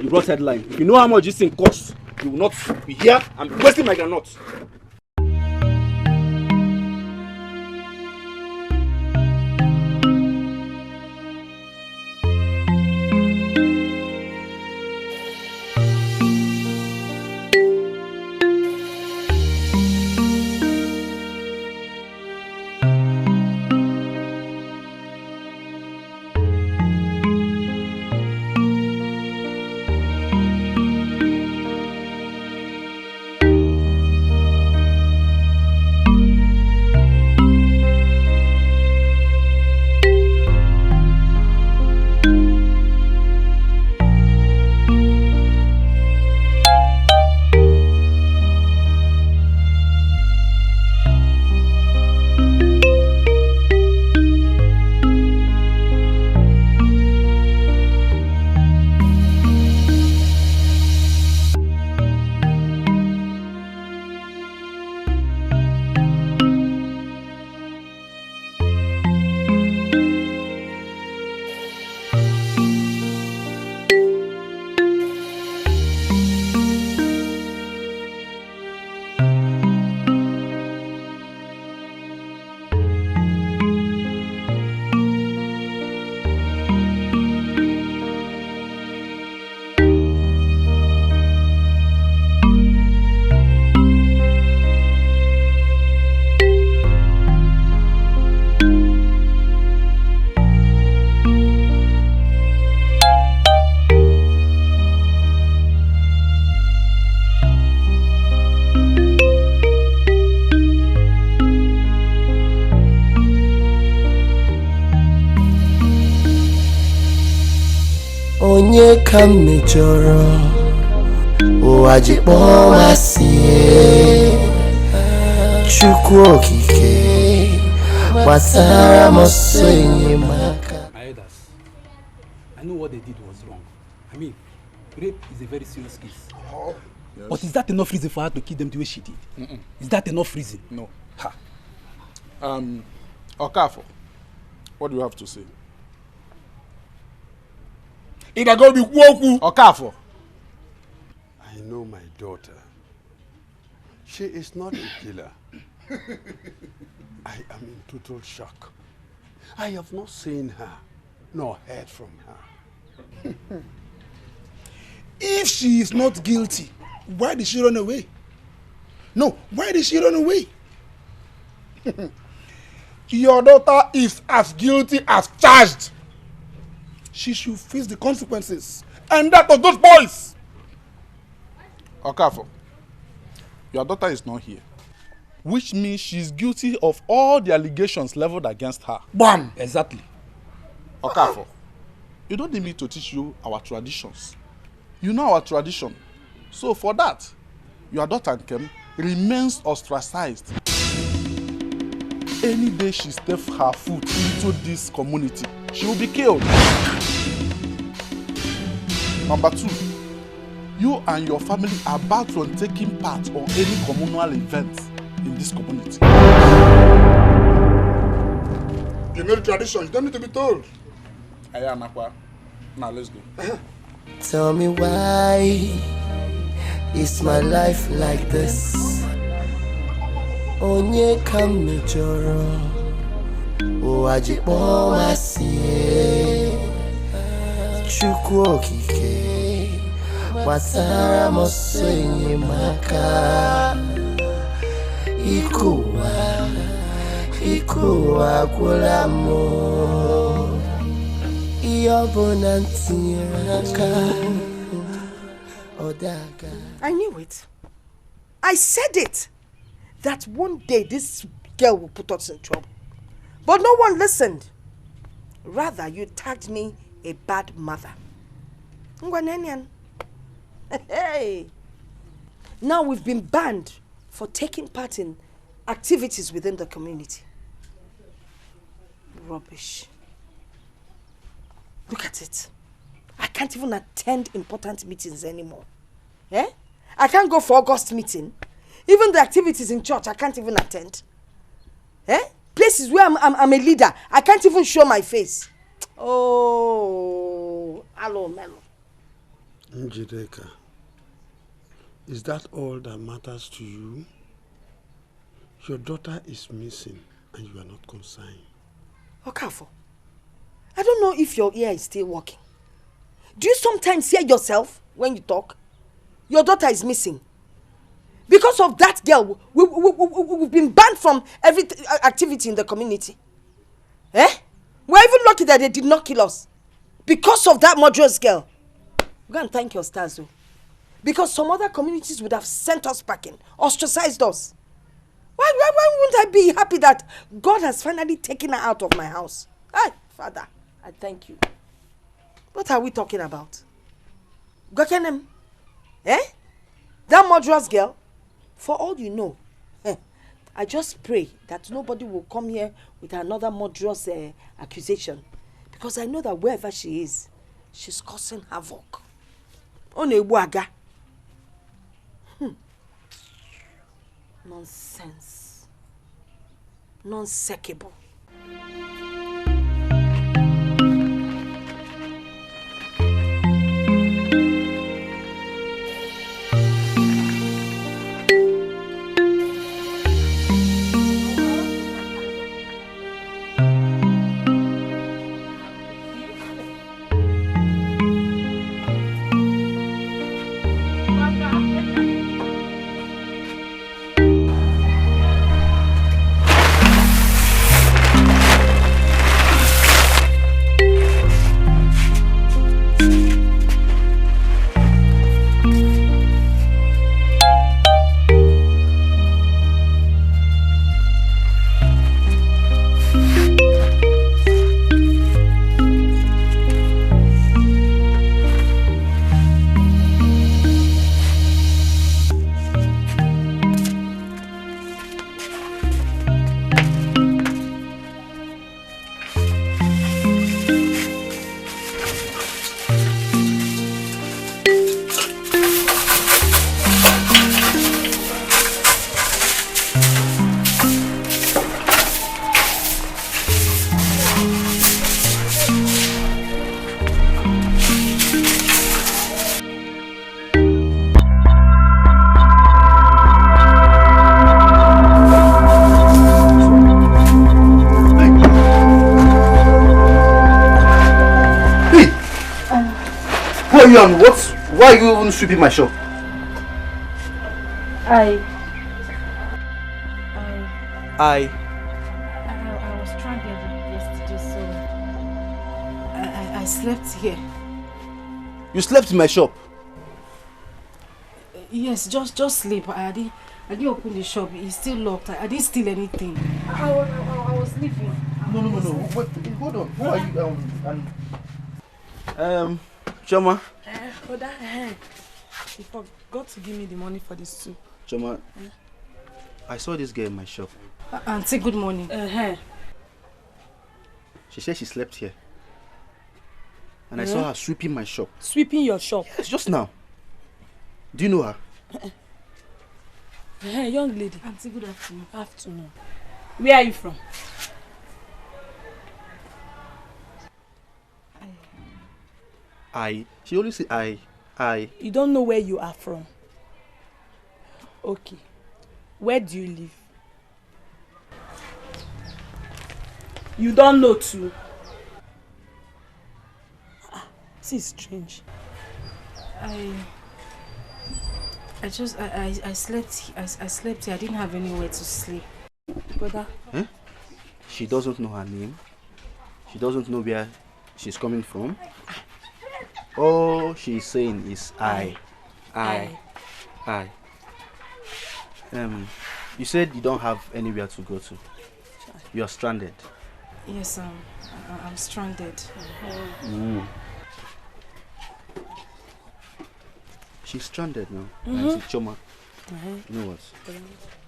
You brought headline. If you know how much this thing costs, you will not be here and wasting my granite. onye ka m mejọrọ ụwa masie Chukwu okike gbasara m ọsọ enyemaka. My elders, I know what they did was wrong. I mean, rape is a very serious case. Oh, yes. But is that enough reason for her to kill them the way she did? Is that enough reason? No. Ha. Okafo, what do you have to say? Okafo. I know my daughter. She is not a killer. I am in total shock. I have not seen her, nor heard from her. If she is not guilty, why did she run away? No, why did she run away? Your daughter is as guilty as charged. She should face the consequences. And that of those boys. Okafo, your daughter is not here. Which means she's guilty of all the allegations leveled against her. Bam! Exactly. Okafo, you don't need me to teach you our traditions. You know our tradition. So for that, your daughter Nkem remains ostracized. Any day she steps her foot into this community, she will be killed. Number 2, you and your family are barred from taking part on any communal events in this community. You know the tradition, you don't need to be told. Ayanakwa, now let's go. Tell me why is my life like this? Onye ka m mejọrọ ụwa masie Chukwu okike gbasara m ọsọ enyemaka. Ikuwa gwụla m ihe ọbụla m tinyere aka ọdaga. I knew it. I said it. That one day this girl will put us in trouble. But no one listened. Rather, you tagged me a bad mother. Hey. Now we've been banned for taking part in activities within the community. Rubbish. Look at it. I can't even attend important meetings anymore. Eh? I can't go for August meeting. Even the activities in church, I can't even attend. Eh? Places where I'm a leader, I can't even show my face. Oh, hello, Melo. Njideka, is that all that matters to you? Your daughter is missing and you are not concerned. Okafo, I don't know if your ear is still working. Do you sometimes hear yourself when you talk? Your daughter is missing. Because of that girl, we've been banned from every activity in the community. Eh? We're even lucky that they did not kill us. Because of that murderous girl. Go and thank your stars, though. Because some other communities would have sent us packing, ostracized us. Why wouldn't I be happy that God has finally taken her out of my house? Hey, Father, I thank you. What are we talking about? Gokenem? Eh? That murderous girl? For all you know, I just pray that nobody will come here with another murderous accusation. Because I know that wherever she is, she's causing havoc. Onebuaga. Nonsense. Nonsensible. Who are you and why are you even sweeping my shop? I was stranded yesterday, so I slept here. You slept in my shop? Yes, just sleep. I didn't open the shop. It's still locked. I didn't steal anything. I was leaving. No. Wait, hold on. Who are you? Choma. You forgot to give me the money for this too. Choma, I saw this girl in my shop. Auntie, good morning. She said she slept here. And I saw her sweeping my shop. Sweeping your shop? Yes, just now. Do you know her? Young lady. Auntie, good afternoon. Afternoon. Where are you from? She only said I. You don't know where you are from? Okay. Where do you live? You don't know too? This is strange. I slept here. I didn't have anywhere to sleep. Brother? She doesn't know her name. She doesn't know where she's coming from. All she's saying is I. You said you don't have anywhere to go to. You're stranded. Yes, I'm stranded. She's stranded now. She's Choma. You know what?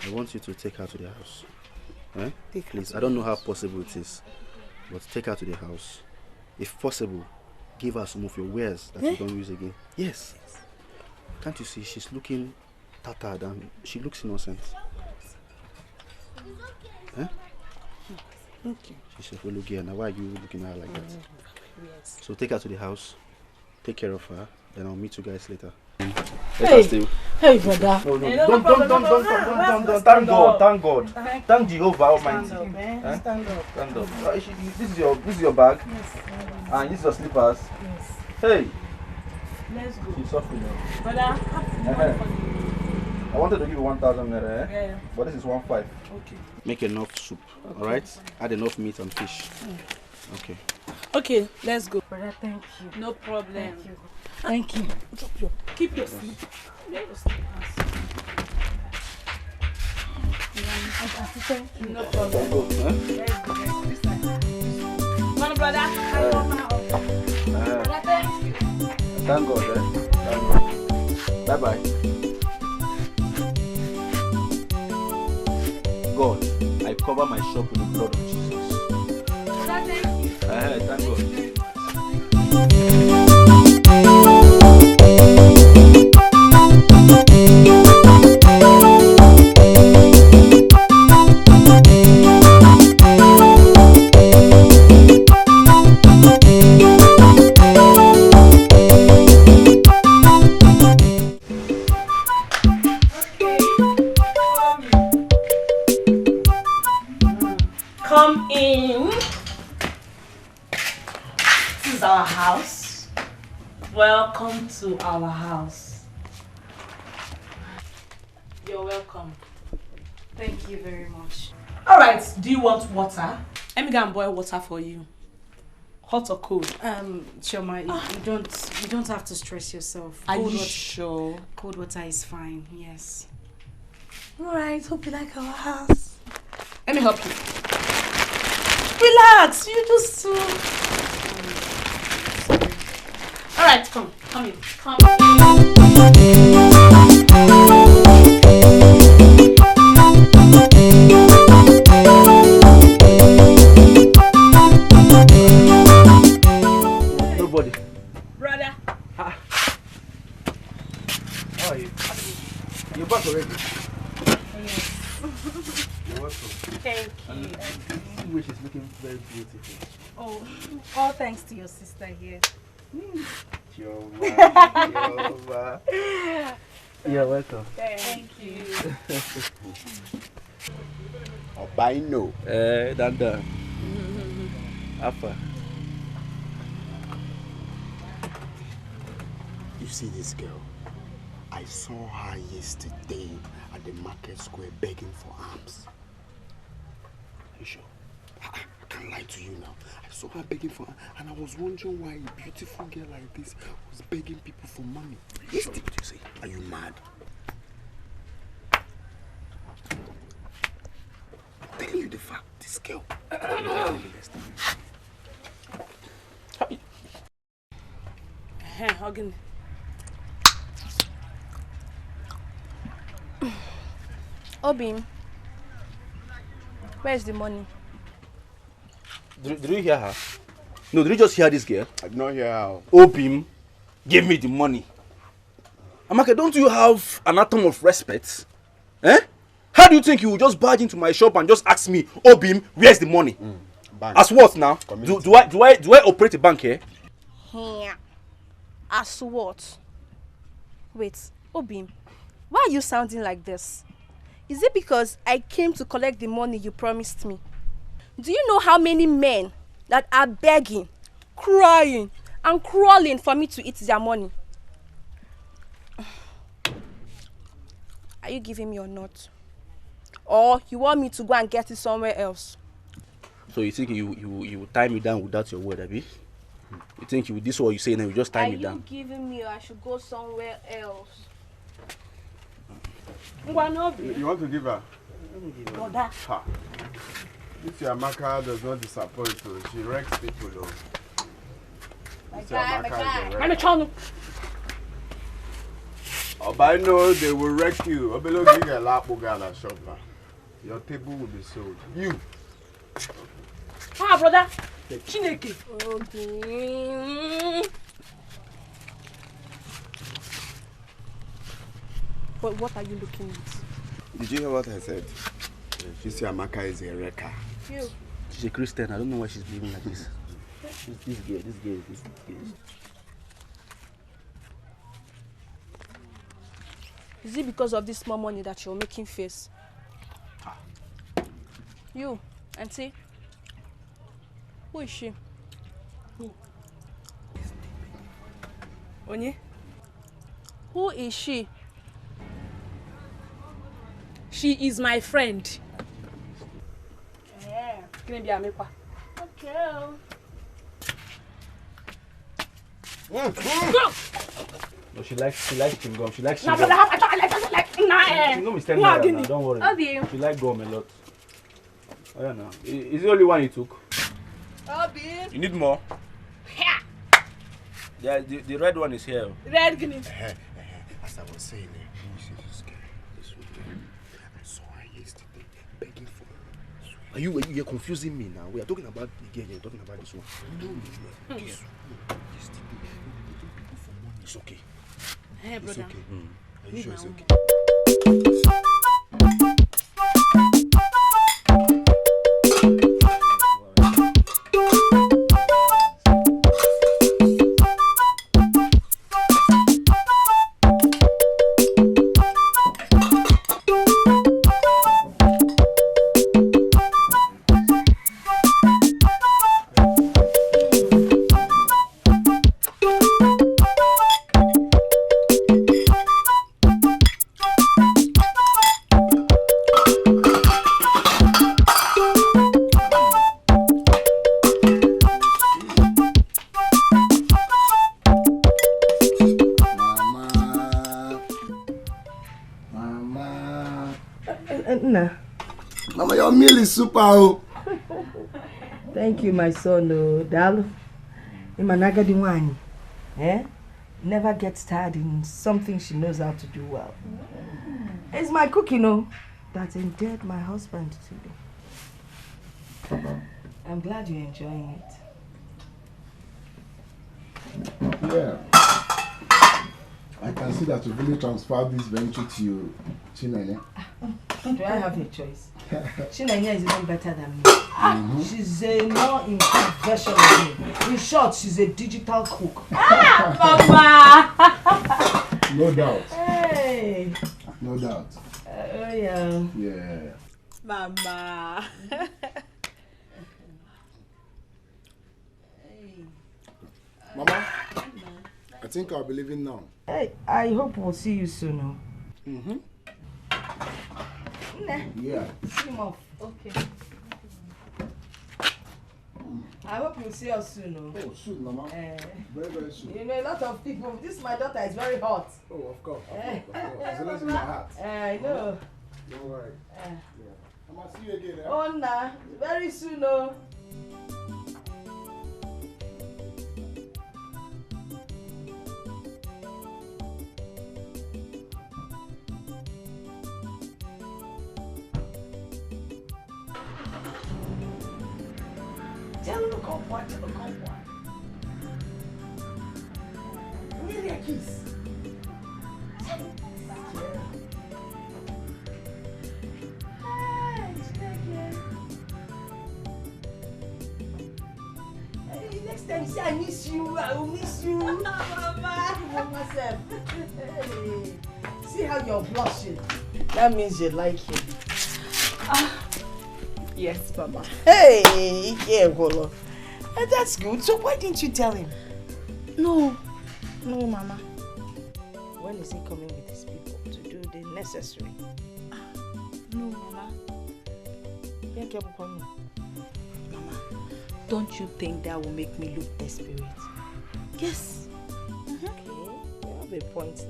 I want you to take her to the house. Please, I don't know how possible it is, but take her to the house. If possible, give her some of your wares that you don't use again. Yes. Can't you see she's looking tattered and she looks innocent? Okay. She said, well, look here, now why are you looking at her like that? Yes. So take her to the house, take care of her, then I'll meet you guys later. Hey, brother. No. Don't. Thank God. Thank Jehovah Almighty. Stand up. Stand up. This is your bag. Yes. And this is your slippers. Yes. Hey. Let's go. She's suffering now. Brother, I wanted to give you 1,000 naira, Yeah. but this is 1,500. Okay. Make enough soup, alright? Add enough meat and fish. Okay. Okay, let's go. Brother, thank you. No problem. Thank you. Keep your sleep. Thank you. No problem. Let's go. Come on, brother. Brother, thank you. Thank God, Thank God. Bye-bye. God, I cover my shop with the blood of Jesus. Brother, thank you. Thank God. Come in. This is our house. Welcome to our house. You're welcome. Thank you very much. Alright, do you want water? Let me go and boil water for you. Hot or cold? Choma, you don't have to stress yourself. Are you sure? Cold water is fine, yes. Alright, hope you like our house. Let me help you. Relax, you just Alright, come in. Come. Nobody. Brother. Oh, all thanks to your sister here. Jehovah. You're welcome. Thank you. Obina. Danda. Alpha. You see this girl? I saw her yesterday at the market square begging for alms. Are you sure? I can't lie to you now. I saw her begging for alms, and I was wondering why a beautiful girl like this was begging people for money. Are you sure what you say? Are you mad? I'm telling you the fact. This girl. Hugging. Obin, where's the money? Did you hear her? No, did you just hear this girl? I did not hear her. Obim, give me the money. Amaka, don't you have an atom of respect? Eh? How do you think you will just barge into my shop and just ask me, Obim, where's the money? As what now? Do I operate a bank here? Yeah. As what? Wait, Obim, why are you sounding like this? Is it because I came to collect the money you promised me? Do you know how many men that are begging, crying, and crawling for me to eat their money? Are you giving me or not? Or you want me to go and get it somewhere else? So you think you will tie me down without your word, Abi? You think you this is what you say and you just tie me down? Are you giving me or I should go somewhere else? You want to give her? Brother. Ha. This your Amaka does not disappoint you. She wrecks people though. This your Amaka is a wreck. Obina, they will wreck you. Obina, give a lap and shop now. Your table will be sold. You. Ah, brother. Chineke. Okay. But what are you looking at? Did you hear what I said? This your Amaka is a wrecker. You. She's a Christian. I don't know why she's behaving like this. This girl. Is it because of this small money that you're making face? You, auntie. Who is she? Who? Onye? Who is she? She is my friend. Yeah. Okay. No, she likes chewing gum. She likes No, chewing brother, gum. I like. Chewing gum is 10 naira now. Don't worry. Obi. She likes gum a lot. Oh yeah, now. Is the only one you took? Obi. You need more? Yeah, the red one is here. Red guinea. As I was saying, you see this girl, this woman. I saw her yesterday begging for. You're confusing me now. We are talking about the girl. You're talking about this one. No, this one. Yesterday, begging people for money. It's okay. Hey, brother. It's okay. Are you sure it's okay? Mama, your meal is super. Oh. Thank you, my son. Dalo. Imanaga Diwani. Never gets tired in something she knows how to do well. It's my cooking, that endeared my husband to me. I'm glad you're enjoying it. Yeah. I can see that you really transferred this venture to Chinwe. Do I have a choice? Chinwe is even better than me. She's a more improved version of me. In short, she's a digital cook. Mama! No doubt. Hey! No doubt. Oh, yeah. Yeah. Mama! Mama, I think I'll be leaving now. Hey, I hope we'll see you soon. Yeah. See him off. Okay. I hope you'll see us soon. Oh, soon, Mama. Very, very soon. You know, a lot of people. This my daughter is very hot. Oh, of course. It's always in my heart. I know. Don't worry. I'm going to see you again. Oh, nah. Very soon. Tell him to come what? Tell him to come what? Give me a kiss. Hey, next time say I miss you, I will miss you. Mama, myself. Hey, see how you're blushing. That means you like him. Yes, Mama. Hey, yeah, Golo. That's good. So why didn't you tell him? No, Mama. When is he coming with his people to do the necessary? No, Mama. Mama, don't you think that will make me look desperate? Yes. Okay, you have a point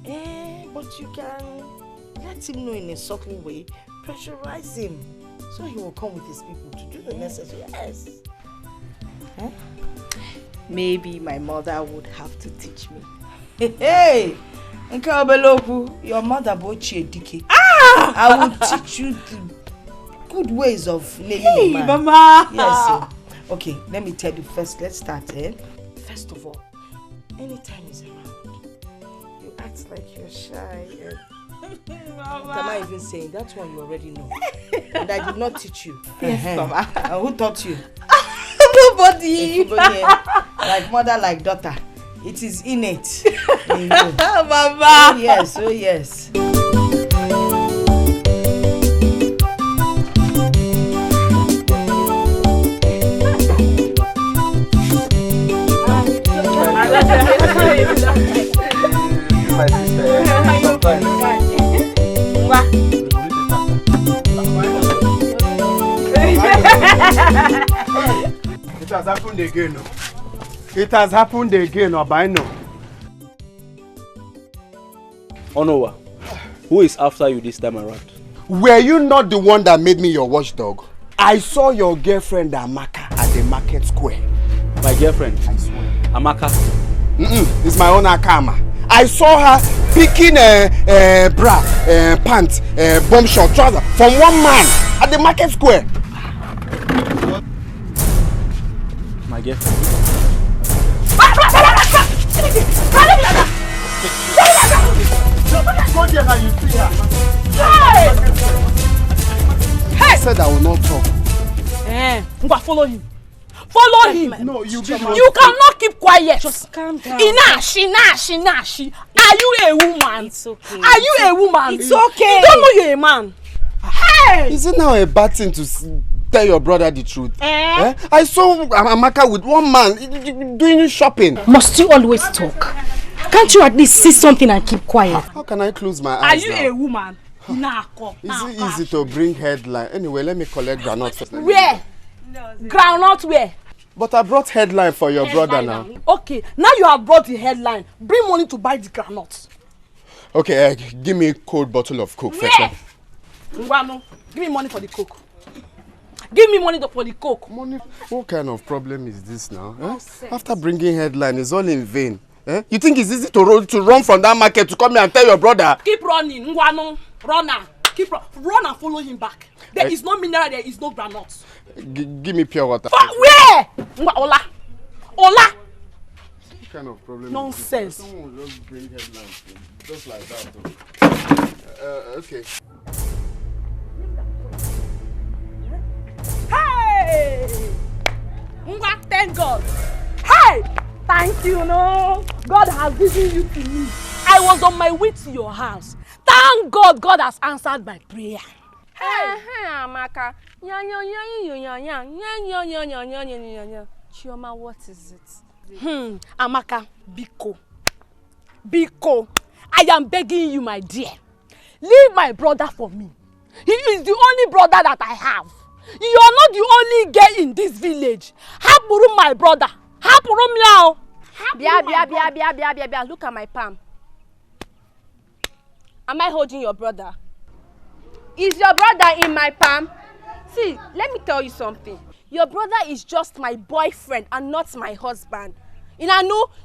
there. But you can let him know in a subtle way. Pressurize him so he will come with his people to do the necessary. Yes. Huh? Maybe my mother would have to teach me. Hey! Your mother bought you a dike. I will teach you the good ways of naming a man. Mama! Yes. Okay, let me tell you first. Let's start. First of all, anytime he's around, you act like you're shy. What am I even saying? That's one you already know. And I did not teach you. Yes, Mama. Who taught you? Nobody. Like mother, like daughter. It is innate. In you. Mama. Oh yes, oh yes. It has happened again. It has happened again, Obina. Onowa, who is after you this time around? Were you not the one that made me your watchdog? I saw your girlfriend Amaka at the market square. My girlfriend? I swear. Amaka? It's my own Akama. I saw her picking a bra, pants, bomb short trouser from one man at the market square. My girlfriend? I said I will not talk. Follow him. Follow him. No, you cannot keep quiet. Just calm down. Inashi. Are you a woman? It's okay. Are you a woman? It's okay. You don't know you're a man. Hey! Is it now a bad thing to tell your brother the truth? I saw Amaka with one man doing shopping. Must you always talk? Can't you at least see something and keep quiet? How can I close my Are eyes you now? a woman? Is it easy to bring headline? Anyway, let me collect groundnut first. Where? Groundnut where? But I brought headline for your brother now. Okay, now you have brought the headline. Bring money to buy the groundnuts. Okay, give me a cold bottle of Coke first. Ngwano, give me money for the Coke. Give me money for the Coke. Money? What kind of problem is this now? After bringing headline, it's all in vain. You think it's easy to run from that market to come here and tell your brother? Keep running, Ngwano. Runner. Run and follow him back. There is no mineral, there is no groundnuts. Give me pure water. Where? Ola. Which kind of problem? Nonsense. Someone will just bring headlines just like that. Okay. Hey! Thank God. Hey! Thank you, no. God has given you to me. I was on my way to your house. Thank God, God has answered my prayer. Hey, Amaka. Chioma, what is it? Amaka, Biko, I am begging you, my dear. Leave my brother for me. He is the only brother that I have. You are not the only girl in this village. Hapuru my brother. Hapuru meow. Bia. Look at my palm. Am I holding your brother? Is your brother in my palm? See, let me tell you something. Your brother is just my boyfriend and not my husband.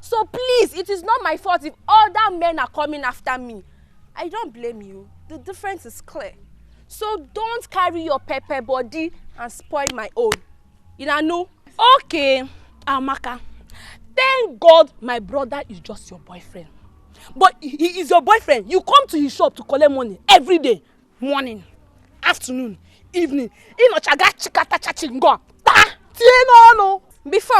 So please, it is not my fault if other men are coming after me. I don't blame you. The difference is clear. So don't carry your pepper body and spoil my own. Okay, Amaka. Thank God my brother is just your boyfriend. But he is your boyfriend. You come to his shop to collect money every day. Morning, afternoon, evening. Before,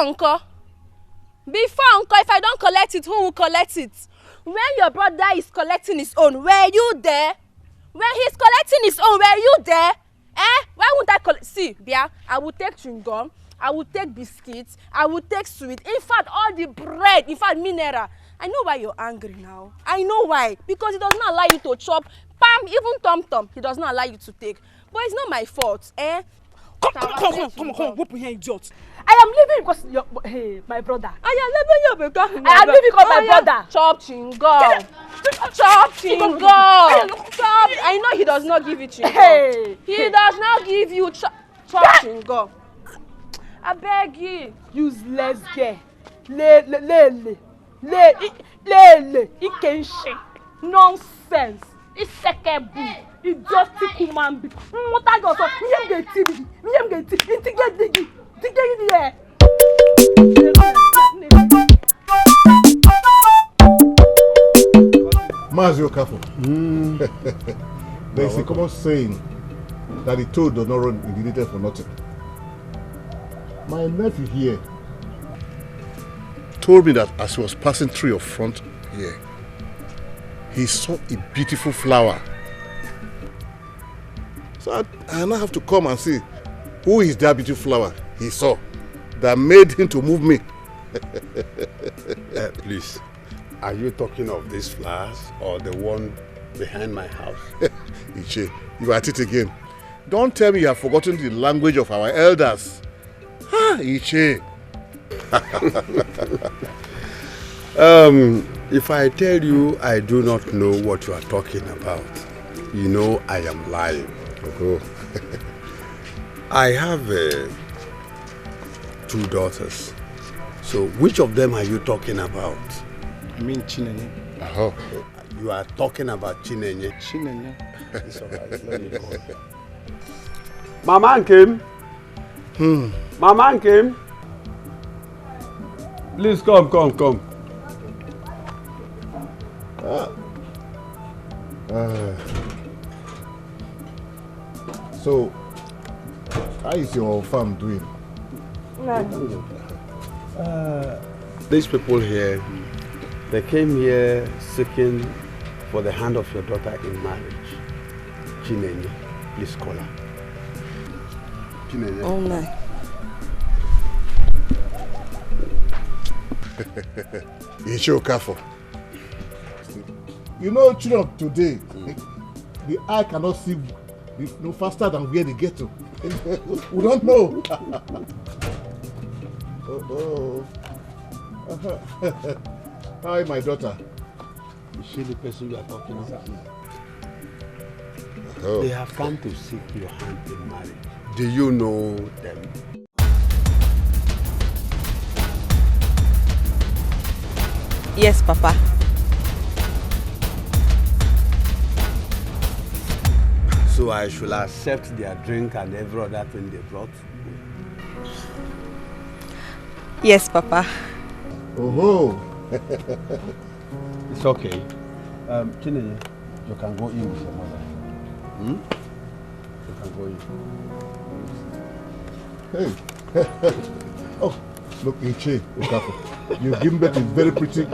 Uncle, if I don't collect it, who will collect it? When your brother is collecting his own, were you there? When he's collecting his own, were you there? Why won't I collect? See, Bia, I will take chewing gum, I will take biscuits, I will take sweet. In fact, all the bread, mineral. I know why you're angry now. I know why. Because he does not allow you to chop. Pam, even tom-tom, he does not allow you to take. But it's not my fault, Come on, whoop here, idiot. I am leaving because my brother. I am leaving you because my brother. Chop chewing-gum. Chop chewing-gum. Chop. I know he does not give you chewing-gum. He does not give you chop chewing-gum. I beg you. Useless girl. Lele. Ikenshi. Nonsense. Isekebu. Idiotic human being. What I got? Mazio Kafo. There is a common saying that the toad does not run in the needle for nothing. My nephew here told me that as he was passing through your front here, he saw a beautiful flower. So I now have to come and see who is that beautiful flower he saw that made him to move me. Please, are you talking of these flowers or the one behind my house? Iche, you are at it again. Don't tell me you have forgotten the language of our elders. Iche. If I tell you I do not know what you are talking about, you know I am lying. Oh. I have 2 daughters. So which of them are you talking about? I mean Chinenye. Oh. You are talking about Chinenye. Chinenye. It's alright. Let me go. Mama came. Mama came. Please come. So, how is your farm doing? These people here, they came here seeking for the hand of your daughter in marriage. Chinenye, please call her. Chinenye. Oh my. Ichio Kafo. You know, children of today, the eye cannot see no faster than where they get to. We don't know. Hi, my daughter. Is she the person you are talking about? Oh. They have come to seek your hand in marriage. Do you know them? Yes, Papa. So I should accept their drink and every other thing they brought? Yes, Papa. Oh, It's okay. Chinwe, you can go in with your mother. Hmm? You can go in. Hey. Oh, look, Iche, Okafor. You've given birth to a very pretty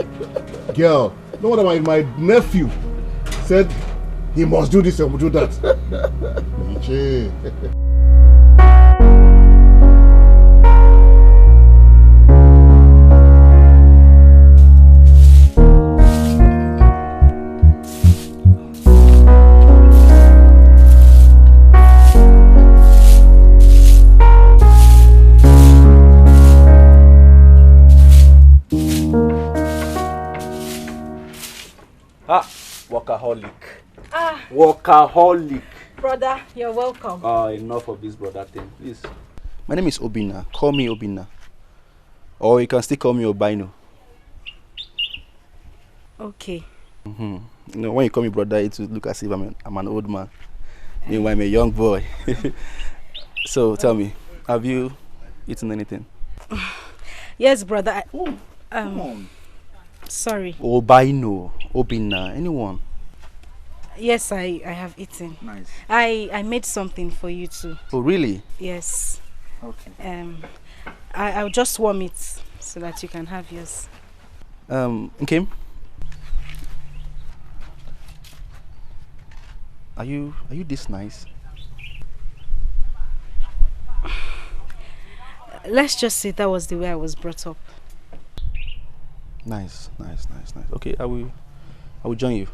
girl. No wonder my nephew said he must do this and do that. Iche. Workaholic. Workaholic. Brother, you're welcome. Enough of this brother thing, please. My name is Obina. Call me Obina. Or you can still call me Obino. Okay. You know, when you call me brother, it will look as if I'm an old man. Meanwhile, I'm a young boy. So tell me, have you eaten anything? Yes, brother. Come on. Sorry. Obino, Obina, anyone? Yes, I have eaten. Nice. I made something for you too. Oh, really? Yes. Okay. I'll just warm it so that you can have yours. Okay. Are you this nice? Let's just say that was the way I was brought up. Nice. Okay, I will join you.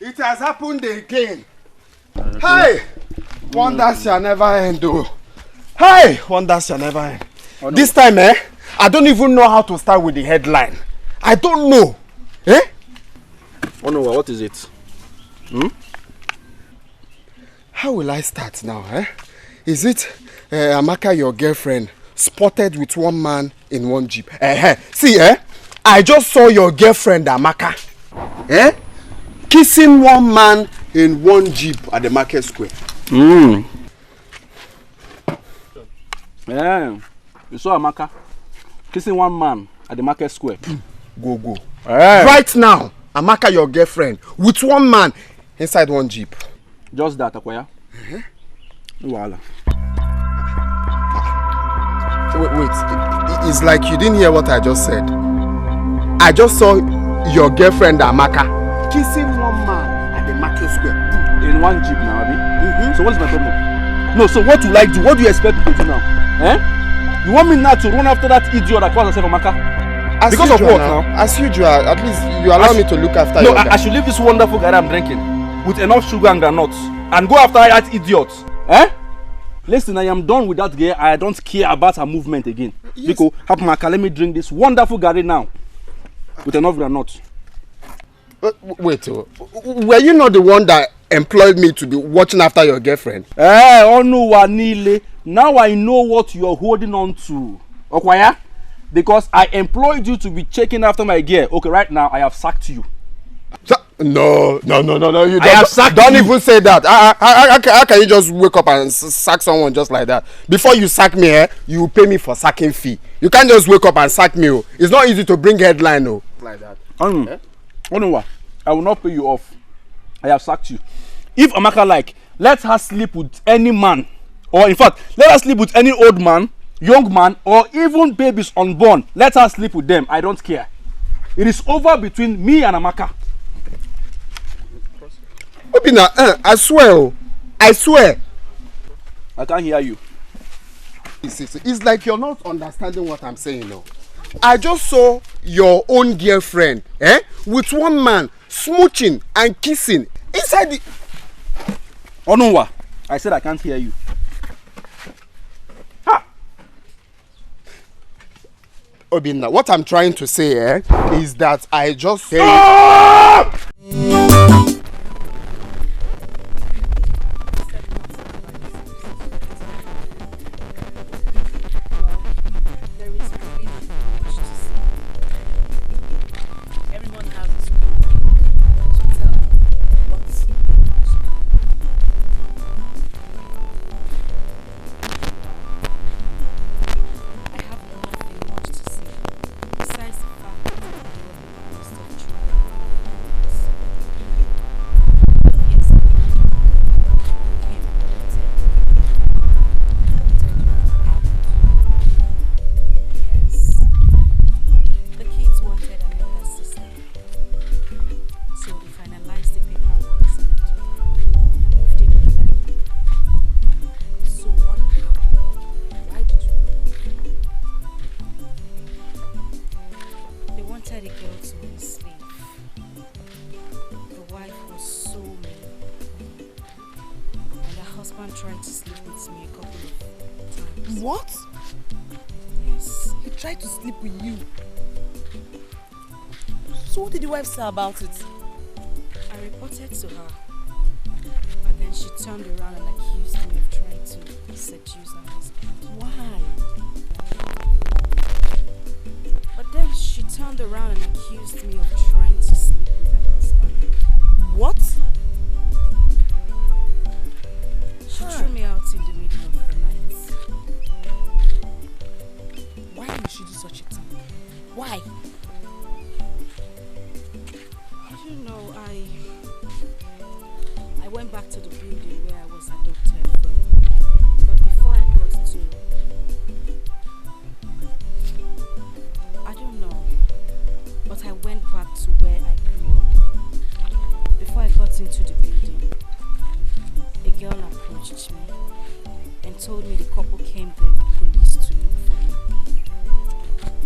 It has happened again. Hey! Wonders shall never end, though. Hey! Wonders shall never end. Oh, no. This time, I don't even know how to start with the headline. I don't know. Eh? Oh no, what is it? How will I start now, eh? Is it Amaka, your girlfriend, spotted with one man in one jeep? See, I just saw your girlfriend, Amaka, kissing one man in one jeep at the market square. Yeah, you saw Amaka kissing one man at the market square. Go. Right now, Amaka, your girlfriend, with one man inside one jeep. Just that, Akwaya. Wait, it's like you didn't hear what I just said. I just saw your girlfriend, Amaka, kissing one man at the market square. In one jeep now, Abi? So what's my problem? No, so what will I do? What do you expect me to do now? You want me now to run after that idiot that calls herself Amaka? Because of what now? As usual, at least you allow me to look after you. No, I should leave this wonderful guy I'm drinking with enough sugar and granuts and go after that idiot. Listen, I am done with that girl. I don't care about her movement again. Yes. Because Amaka, let me drink this wonderful Gary now with enough granuts. Wait, were you not the one that employed me to be watching after your girlfriend? Oh no, Wanile. Now I know what you're holding on to. Okwaya? Because I employed you to be checking after my girl. Okay, right now I have sacked you. No. You I have sacked don't you. even say that. How can you just wake up and sack someone just like that? Before you sack me, you pay me for sacking fee. You can't just wake up and sack me. It's not easy to bring headline like that. I will not pay you off. I have sacked you. If Amaka let her sleep with any man, or in fact, let her sleep with any old man, young man, or even babies unborn. Let her sleep with them. I don't care. It is over between me and Amaka. Obina, I swear. I can't hear you. It's like you're not understanding what I'm saying now. I just saw your own girlfriend, with one man smooching and kissing inside the... Onunwa, I said I can't hear you. Obina, what I'm trying to say is that I just... husband tried to sleep with me a couple of times. What? Yes. He tried to sleep with you. So what did the wife say about it? I reported to her, but then she turned around and accused me of trying to seduce her husband. Why? But then she turned around and accused me of trying to sleep with her husband. What? She threw me out in the middle of the night. Why did she do such a thing? Why? I don't know. I went back to the building where I was adopted from. But before I got to... I don't know. But I went back to where I grew up. Before I got into the building, a girl approached me and told me the couple came there with police to look for me.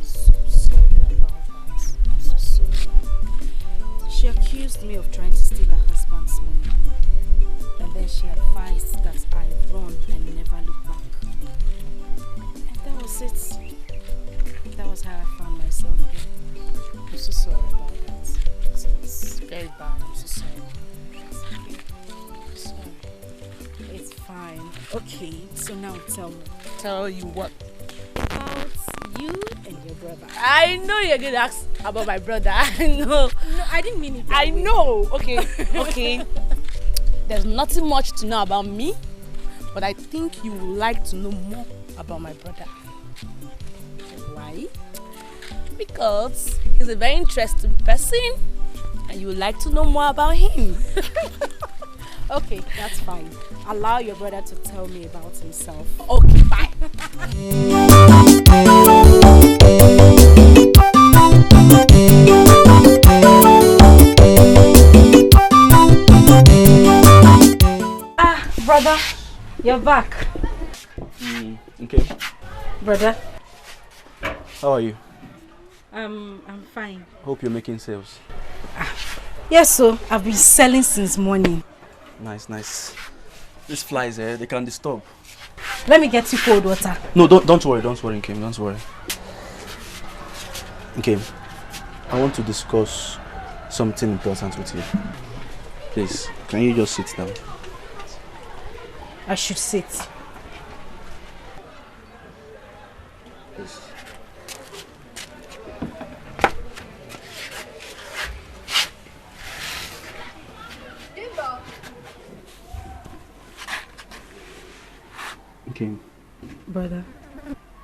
So sorry about that. So sorry. She accused me of trying to steal her husband's money. And then she advised that I run and never look back. And that was it. That was how I found myself here. I'm so sorry about that. It's very bad. I'm so sorry. It's okay. I'm sorry. It's fine. Okay, so now tell me. Tell you what? About you and your brother. I know you're going to ask about my brother. I know. No, I didn't mean it. I know. Okay, okay. There's nothing much to know about me, but I think you would like to know more about my brother. Why? Because he's a very interesting person and you would like to know more about him. Okay, that's fine. Allow your brother to tell me about himself. Okay, bye. Brother, you're back. Okay. Brother. How are you? I'm fine. Hope you're making sales. Yes, so I've been selling since morning. Nice, nice. These flies, they can disturb. Let me get you cold water. No, don't worry, Kim, don't worry. Okay, I want to discuss something important with you. Please, can you just sit down? I should sit. Please. Okay. Brother.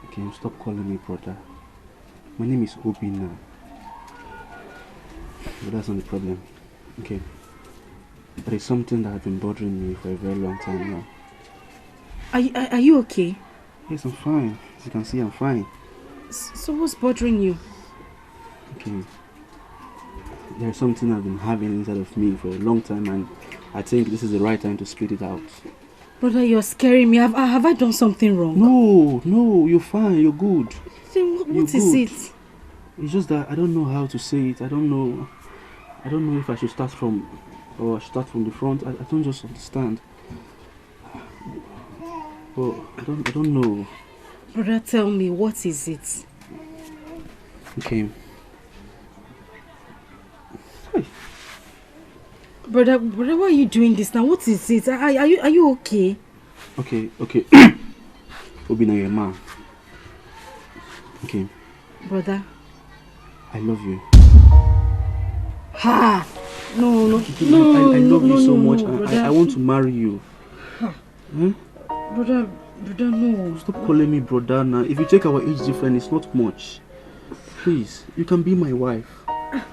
Okay, stop calling me brother. My name is Obina. But that's not the problem. Okay. There is something that has been bothering me for a very long time now. Are you okay? Yes, I'm fine. As you can see, I'm fine. So what's bothering you? Okay. There's something I've been having inside of me for a long time, and I think this is the right time to spit it out. Brother, you're scaring me. Have I done something wrong? No, you're fine, you're good. Then what is it? It's just that I don't know how to say it. I don't know if I should start from or I should start from the front. I don't just understand. Well, I don't know. Brother, tell me, what is it? Okay. Brother, why are you doing this now? What is it? Are you okay? Okay. Obina, you're a man. Okay. Brother. I love you. Ha! No. I love you so much. Brother. I want to marry you. Ha. Huh? Brother, no. Stop calling me brother now. If you take our age difference, it's not much. Please, you can be my wife.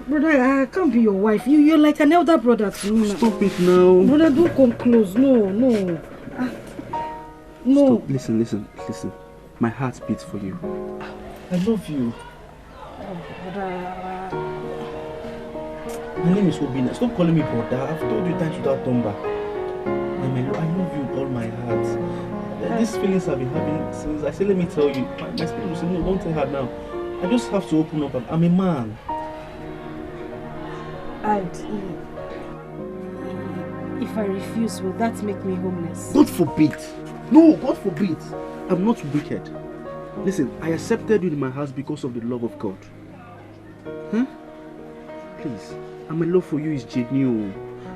Brother, I can't be your wife. You're like an elder brother to me now. Stop it now. Brother, don't come close. No. No. Stop. Listen. My heart beats for you. I love you. Brother. My name is Obina. Stop calling me brother. I've told you times without number. I love you with all my heart. These feelings I've been having since I said, let me tell you. My spirit will say, no, don't tell her now. I just have to open up. I'm a man. If I refuse, will that make me homeless? God forbid. No, God forbid. I'm not wicked. Listen, I accepted you in my house because of the love of God. Huh? Please, and my love for you is genuine.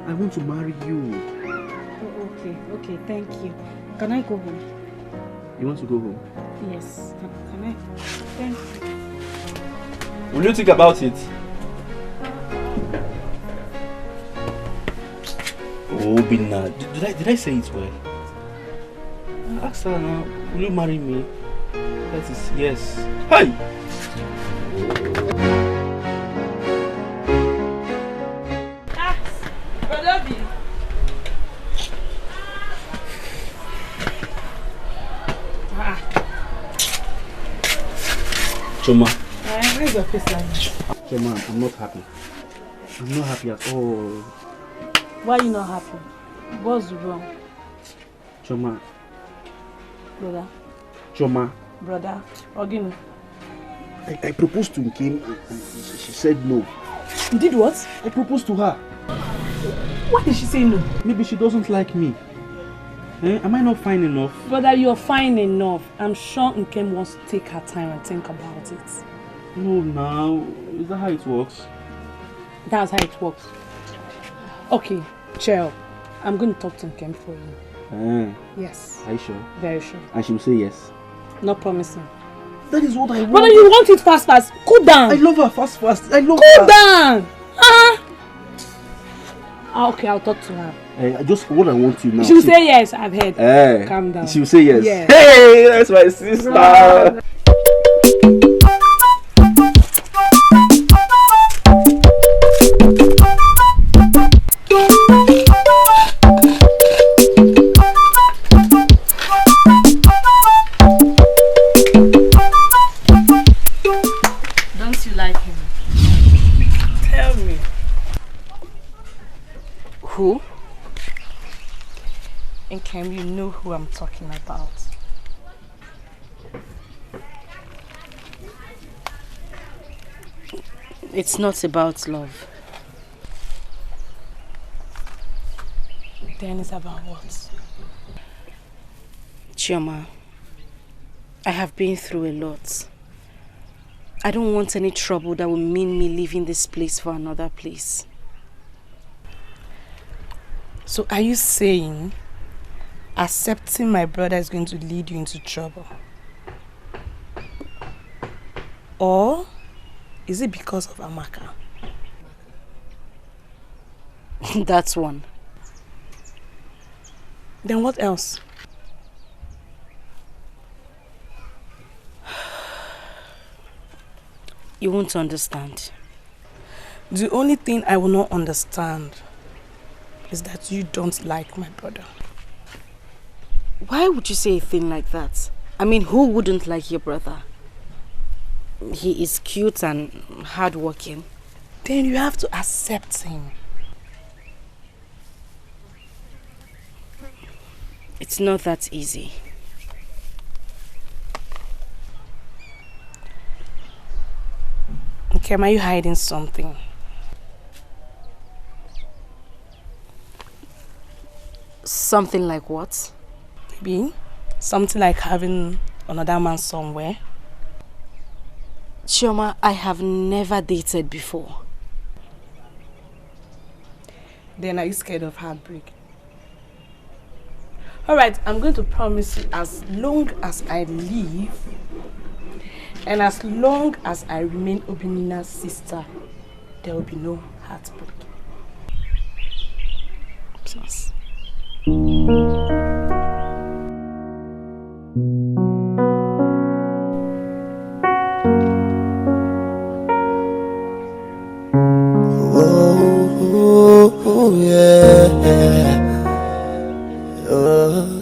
I want to marry you. Oh, okay, thank you. Can I go home? You want to go home? Yes. Can I? Thank you. Will you think about it? Oh, Obina, did I say it well? Ask her now, will you marry me? That is yes. Hey! Brother B. Choma. Where's your face like this? Choma, I'm not happy. I'm not happy at all. Why are you not happy? What's wrong? Choma. Brother. Choma. Brother. Ogini. I proposed to Kim and she said no. You did what? I proposed to her. Why did she say no? Maybe she doesn't like me. Am I not fine enough? Brother, you're fine enough. I'm sure Nkem wants to take her time and think about it. No, now. Is that how it works? That's how it works. Okay, cheer up. I'm going to talk to Nkem for you. Yes. Are you sure? Very sure. And she will say yes? Not promising. That is what I want. Brother, you want it fast. Cool down. I love her fast. I love her. Cool down. Okay, I'll talk to her. Just what I want you now. She will say yes, I've heard. Calm down. She will say yes. Yeah. Hey, that's my sister. Don't you like him? Tell me. Who? And can you know who I'm talking about? It's not about love. Then it's about what? Chioma, I have been through a lot. I don't want any trouble that will mean me leaving this place for another place. So are you saying accepting my brother is going to lead you into trouble? Or is it because of Amaka? That's one. Then what else? You won't understand. The only thing I will not understand is that you don't like my brother. Why would you say a thing like that? I mean, who wouldn't like your brother? He is cute and hardworking. Then you have to accept him. It's not that easy. Okay, are you hiding something? Something like what? Maybe something like having another man somewhere. Chioma, I have never dated before. Then are you scared of heartbreak? Alright, I'm going to promise you, as long as I live and as long as I remain Obina's sister, there will be no heartbreak. Please. Oh, yeah. Oh.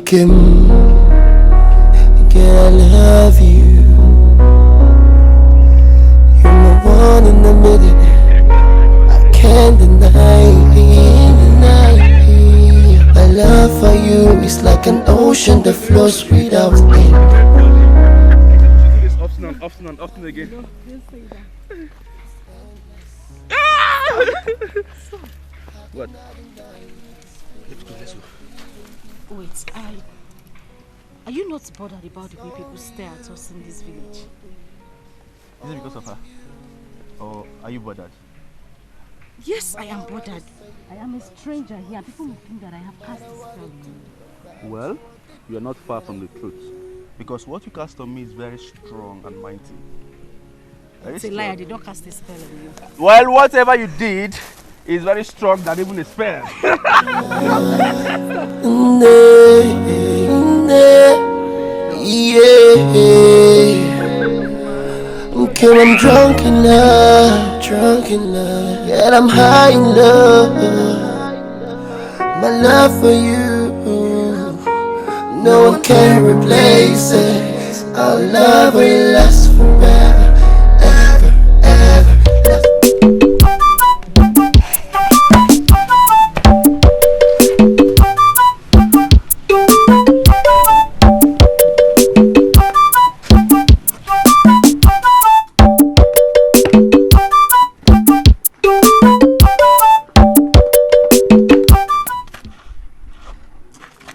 Kim, girl, I love you. You're my one in a million. I can't deny. My love for you is like an ocean that flows without end. often and often again. No, don't say that. What? Let's go. Wait, are you not bothered about the way people stare at us in this village? Is it because of her? Or are you bothered? Yes, I am bothered. I am a stranger here. People will think that I have cast a spell on you. Well, you are not far from the truth. Because what you cast on me is very strong and mighty. It's a lie, I did not cast a spell on you. Well, whatever you did is very strong than even a spell. Okay, I'm drunk enough, yet I'm high enough. My love for you, no one can replace it. Our love will last forever, ever, ever.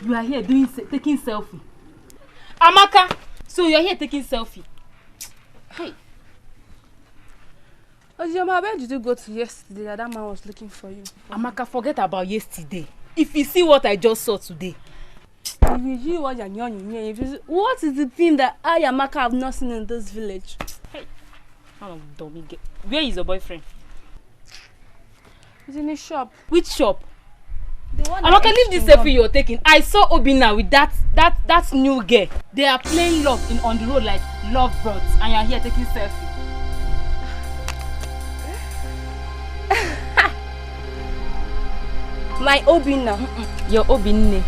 You are here taking selfie. Amaka, so you are here taking selfie. Hey. Ojima, where did you go to yesterday that man was looking for you? Amaka, forget about yesterday. If you see what I just saw today. What is the thing that I, Amaka, have not seen in this village? Hey, where is your boyfriend? He's in a shop. Which shop? Amaka, leave this selfie you're taking. I saw Obina with that new girl. They are playing love on the road like love birds, and you're here taking selfie. My Obina. Your Obina.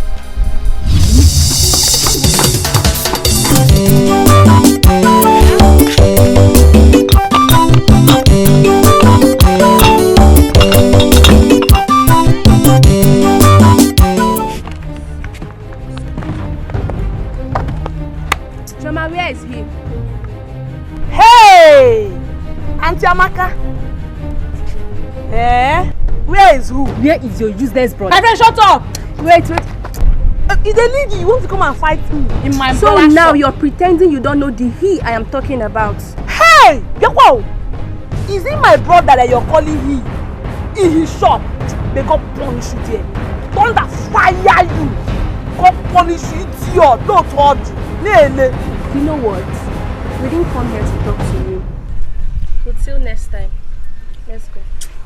Joma, where is he? Hey! Auntie Amaka. Eh? Where is who? Where is your useless brother? My friend, shut up! Wait. Is a lady, you want to come and fight me? In my So now you're pretending you don't know the he I am talking about. Hey! Yoko! Is it my brother that you're calling he? In his shop? They got punish you there. Thunder fire you! God punish you, idiot! Don't hold you. Lele. You know what? We didn't come here to talk to you. Until next time. Let's go.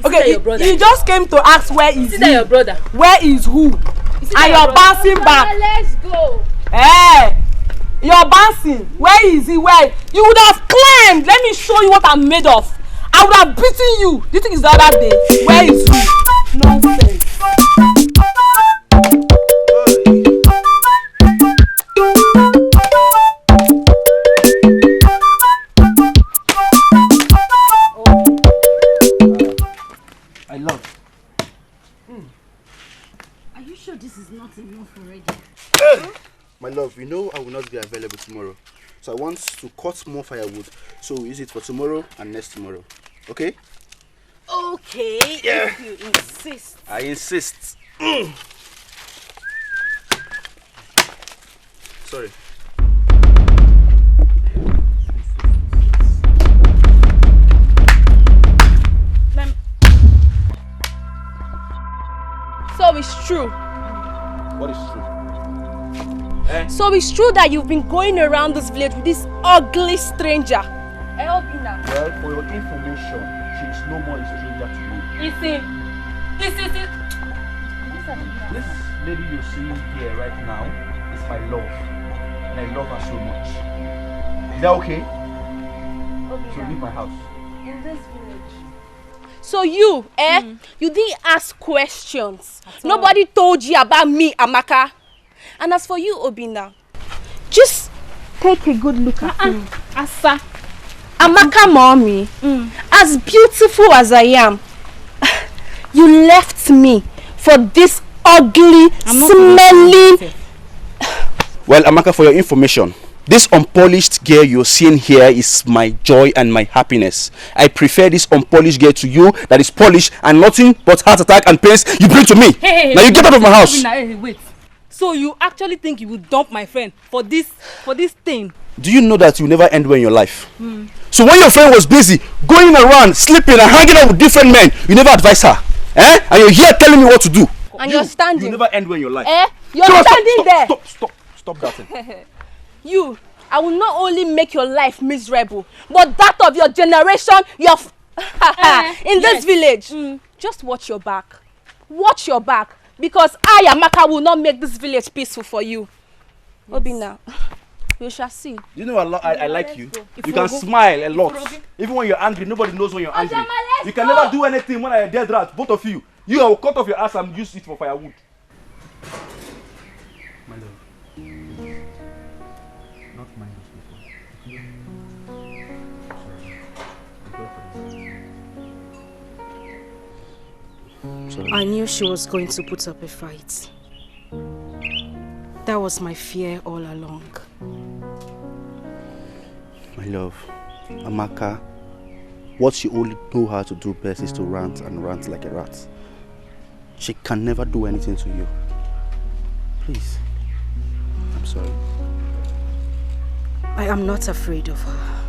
Okay, you just came to ask where is he? Your brother? Where is who? And you're bouncing back. Let's go. Hey! You're bouncing. Where is he? Where? You would have climbed. Let me show you what I'm made of. I would have beaten you. Do you think it's the other day? Where is he? Nonsense. I love. Are you sure this is not enough already? My love, you know I will not be available tomorrow. So I want to cut more firewood. So we'll use it for tomorrow and next tomorrow. Okay? Okay, Yeah. if you insist. I insist. Sorry. So it's true. What is true? So it's true that you've been going around this village with this ugly stranger. Obina. Well, for your information, she is no more a stranger to you. This This lady you're seeing here right now is my love. And I love her so much. Is that okay? So leave my house. In this village. So you, you didn't ask questions. Nobody told you about me, Amaka. And as for you, Obina, just take a good look at me. Asa. Amaka mommy, as beautiful as I am, you left me for this ugly, smelling... Well, Amaka, for your information, This unpolished girl you're seeing here is my joy and my happiness. I prefer this unpolished girl to you that is polished and nothing but heart attack and pains you bring to me. Hey, now you get out of my house. Hey, wait. So you actually think you will dump my friend for this thing? Do you know that you never end well in your life? So when your friend was busy going around, sleeping and hanging out with different men, you never advise her. And you're here telling me what to do. And you're standing. You never end well in your life. You're standing there. Stop that thing. You, I will not only make your life miserable, but that of your generation, in this village. Just watch your back. Watch your back. Because I, Amaka, will not make this village peaceful for you. Yes. Obina, we shall see. You know I like you. You can smile a lot. Even when you're angry, nobody knows when you're angry. You can never do anything when I'm a dead rat, both of you. You will cut off your ass and use it for firewood. My love. Not mind those people. Sorry. I knew she was going to put up a fight. That was my fear all along. My love, Amaka, what she only know how to do best is to rant and rant like a rat. She can never do anything to you. Please, I'm sorry. I am not afraid of her.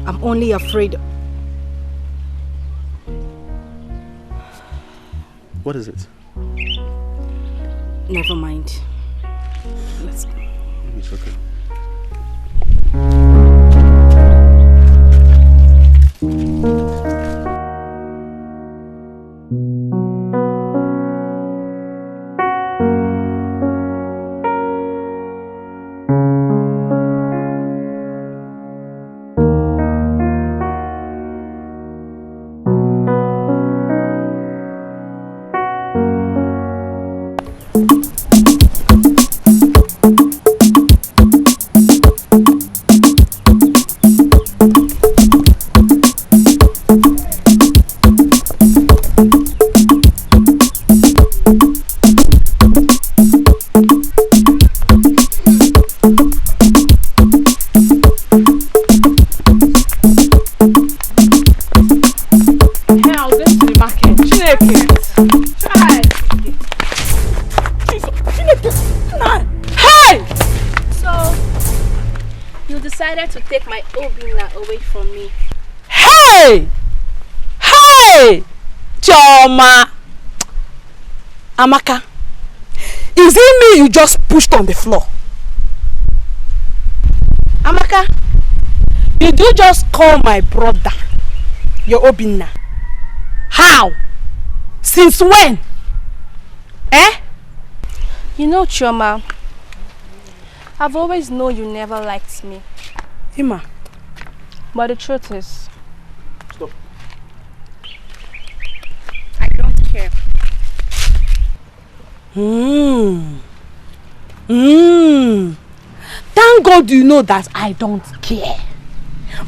I'm only afraid. What is it? Never mind. Let's go. It's okay. To take my Obina away from me. Hey! Hey! Choma! Amaka, is it me you just pushed on the floor? Amaka, did you just call my brother your Obina? How? Since when? You know, Choma, I've always known you never liked me. Ima. But the truth is... Stop. I don't care. Thank God you know that I don't care.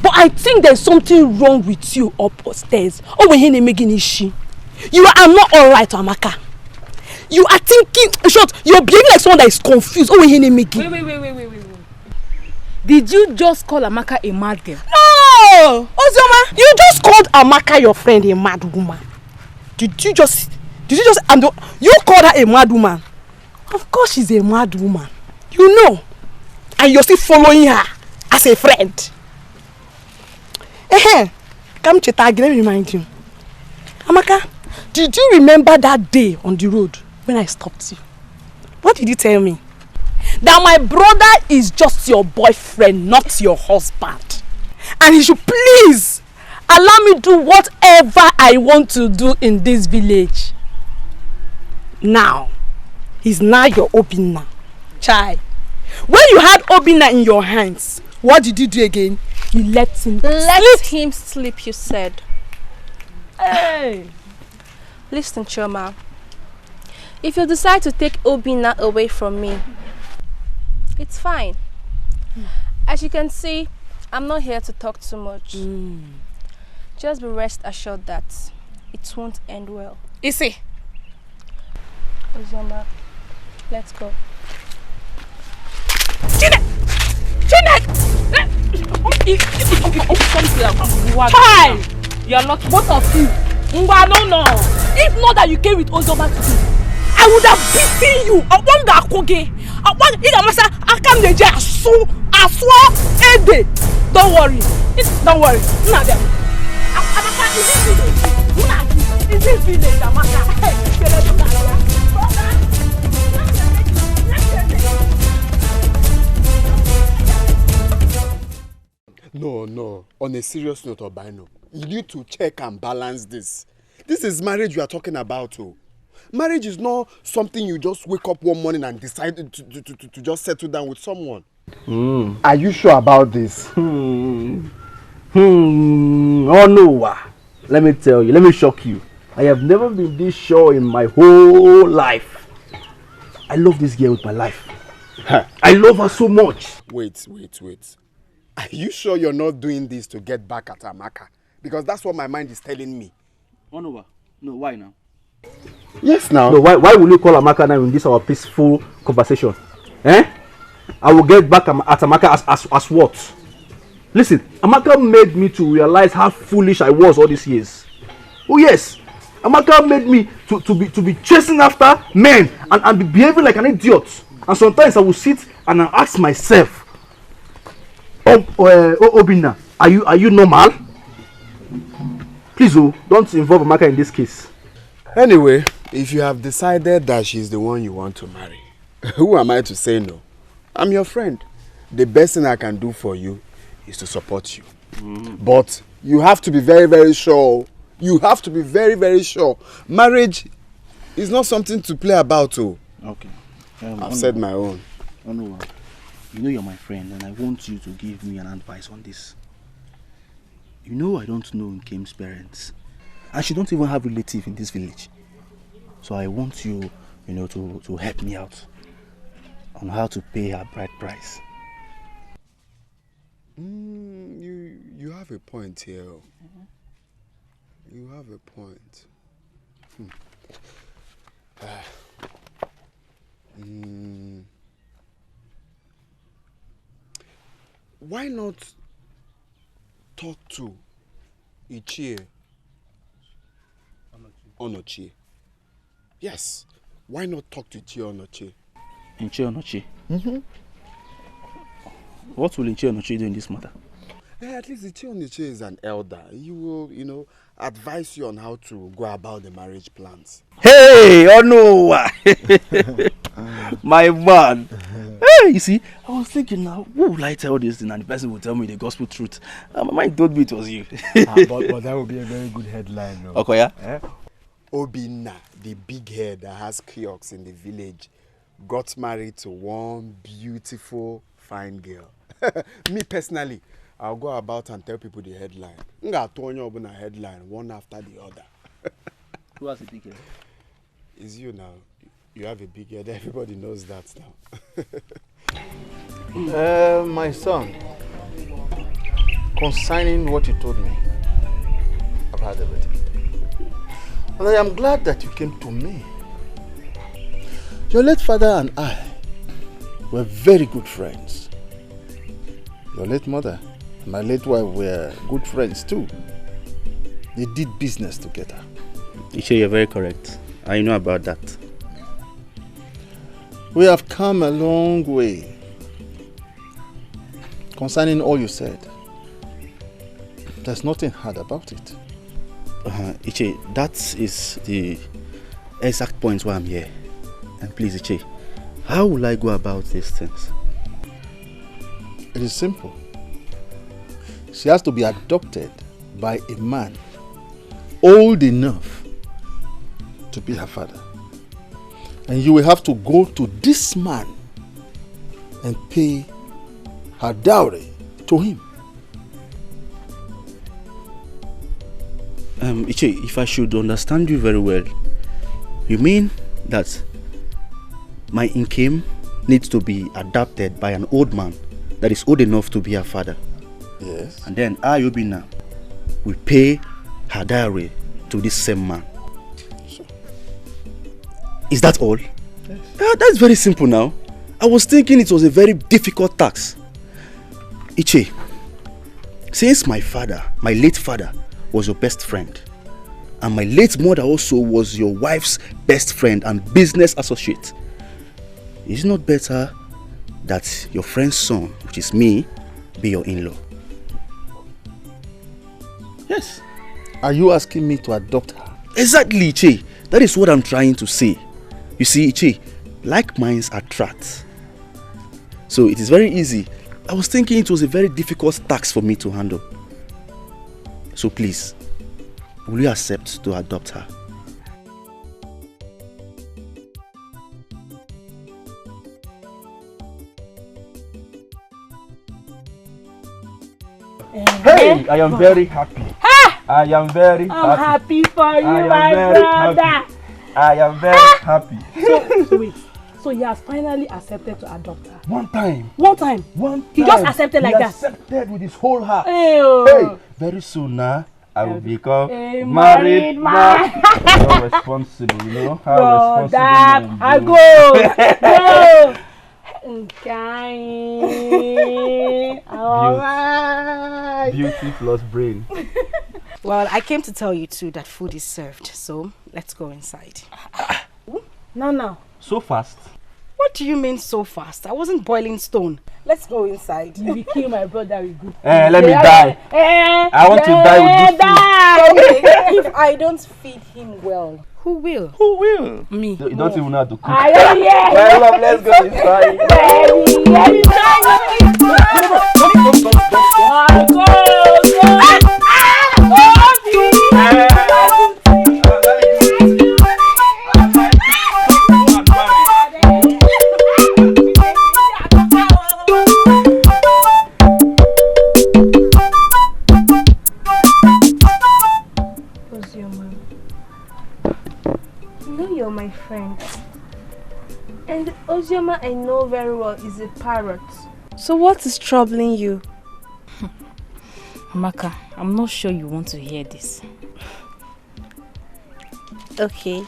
But I think there's something wrong with you upstairs. You are not alright, Amaka. You are thinking, in short, you're behaving like someone that is confused. Wait. Did you just call Amaka a mad girl? No! Ozoma, you just called Amaka your friend a mad woman. Did you just, and you called her a mad woman? Of course she's a mad woman. You know. And you're still following her as a friend. Come Chetagi, let me remind you. Amaka, did you remember that day on the road when I stopped you? What did you tell me? That my brother is just your boyfriend, not your husband. And he should please allow me do whatever I want to do in this village. Now, he's now your Obina. Chai. When you had Obina in your hands, what did you do again? You let him sleep, you said. Hey! Listen, Choma. If you decide to take Obina away from me, it's fine. As you can see, I'm not here to talk too much. Just be rest assured that it won't end well. Isi. Ozoma, let's go. Child! You're not both of you. No. If not that you came with Ozoma today, I would have beaten you. I want that koge. I want it. Don't worry. Don't worry. Amaka, is this village? Amaka. No. On a serious note, Obina, you need to check and balance this. This is marriage we are talking about. Oh. Marriage is not something you just wake up one morning and decide to just settle down with someone. Are you sure about this? Oh no. Let me tell you, let me shock you. I have never been this sure in my whole life. I love this girl with my life. I love her so much. Wait. Are you sure you're not doing this to get back at Amaka? Because that's what my mind is telling me. No, why now? Yes, now. No, why will you call Amaka now in this our peaceful conversation? I will get back at Amaka as what? Listen, Amaka made me to realize how foolish I was all these years. Oh yes, Amaka made me to be chasing after men and be behaving like an idiot. And sometimes I will sit and I ask myself, Obina, are you normal? Please, don't involve Amaka in this case. Anyway, if you have decided that she's the one you want to marry, who am I to say no? I'm your friend. The best thing I can do for you is to support you. But you have to be very, very sure. You have to be very, very sure. Marriage is not something to play about. Okay. I've said my own. You know you're my friend and I want you to give me an advice on this. You know I don't know Nkem's parents. And she don't even have relatives in this village. So I want you, to help me out on how to pay her bride price. You have a point here. You have a point. Why not talk to Ichie Onochie? Yes. Why not talk to Ichie Onochie? Ichie Onochie? What will Ichie Onochie do in this matter? At least Ichie Onochie is an elder. He will, advise you on how to go about the marriage plans. Hey, Onowa! My man! Hey, you see, I was thinking now, who will I tell this thing and the person will tell me the gospel truth? My mind told me it was you. but that would be a very good headline. No? Okay, yeah? Obina, the big head that has kiosks in the village, got married to one beautiful, fine girl. Me personally, I'll go about and tell people the headline. Obina headline, one after the other. Who has a big head? It's you now. You have a big head. Everybody knows that now. My son, concerning what you told me, I've heard everything. And I am glad that you came to me. Your late father and I were very good friends. Your late mother and my late wife were good friends too. They did business together. Ichie, you're very correct. I know about that. We have come a long way. Concerning all you said, there's nothing hard about it. Ichie, that is the exact point why I'm here. And please, Ichie, how will I go about these things? It is simple. She has to be adopted by a man old enough to be her father. And you will have to go to this man and pay her dowry to him. Ichie, if I should understand you very well, you mean that my Nkem needs to be adopted by an old man that is old enough to be her father? Yes. And then I, Obina, will pay her dowry to this same man. Sure. Is that all? Yes. That's very simple now. I was thinking it was a very difficult task. Iche, since my late father was your best friend, and my late mother also was your wife's best friend and business associate, is it not better that your friend's son, which is me, be your in-law? Yes. Are you asking me to adopt her? Exactly, Iche. That is what I'm trying to say. You see, Iche, like minds attract. So it is very easy. I was thinking it was a very difficult task for me to handle. So please, will you accept to adopt her? Hey, I am very happy. I am very happy. I'm happy for you, my brother. I am very happy. So wait. So he has finally accepted to adopt her. One time. He just accepted like that. He accepted with his whole heart. Ew. Hey, very soon now, I will become a married man. How responsible, you know? How responsible. I go. Beauty plus brain. Well, I came to tell you too that food is served, so let's go inside. Now. So fast? What do you mean so fast? I wasn't boiling stone. Let's go inside. You will kill my brother with good food. Let me die. I want to die with good food. If I don't feed him well, who will? Who will? Me. You don't even know how to cook. Well, love, let's go inside. You're my friend. And Ozioma I know very well is a parrot. So what is troubling you? Amaka, I'm not sure you want to hear this. Okay.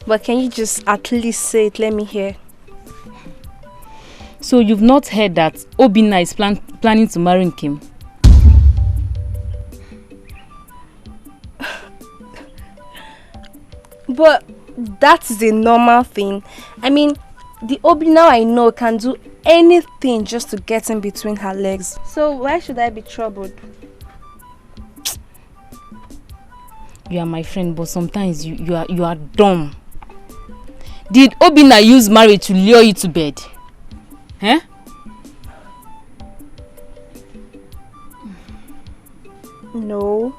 But can you just at least say it? Let me hear. So you've not heard that Obina is planning to marry Kim? But that is a normal thing. I mean, the Obina I know can do anything just to get in between her legs. So why should I be troubled? You are my friend, but sometimes you are dumb. Did Obina use marriage to lure you to bed? Eh? No.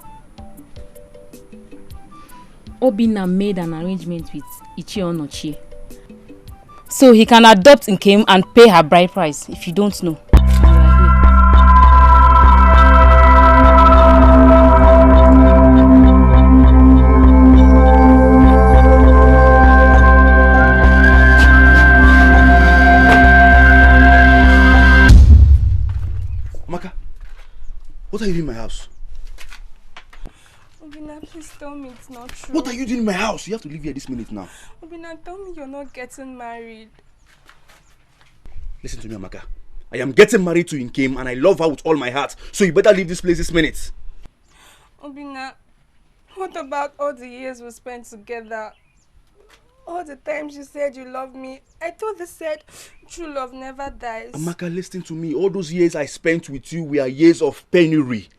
Obina made an arrangement with Ichi Onochie, so he can adopt Nkem and pay her bride price. If you don't know, Amaka, what are you doing in my house? Obina, please tell me it's not true. What are you doing in my house? You have to leave here this minute now. Obina, tell me you're not getting married. Listen to me, Amaka. I am getting married to Nkem and I love her with all my heart. So you better leave this place this minute. Obina, what about all the years we spent together? All the times you said you love me. I thought they said true love never dies. Amaka, listen to me. All those years I spent with you were years of penury.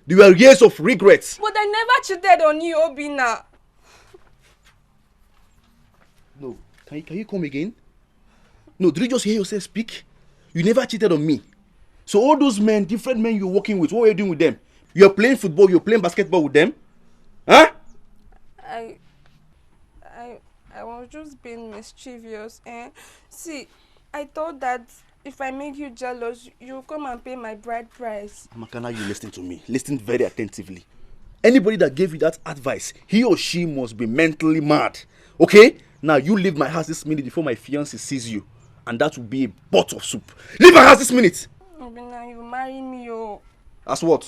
They were years of regrets. But I never cheated on you, Obina. No. Can you come again? No, did you just hear yourself speak? You never cheated on me. So all those men, different men you're working with, what were you doing with them? You're playing football, you're playing basketball with them? Huh? I was just being mischievous. See, I thought that if I make you jealous, you'll come and pay my bride price. Amaka, now you listen to me. Listen very attentively. Anybody that gave you that advice, he or she must be mentally mad. Okay? Now you leave my house this minute before my fiance sees you. And that will be a pot of soup. Leave my house this minute! Obina, you marry me, oh. As what?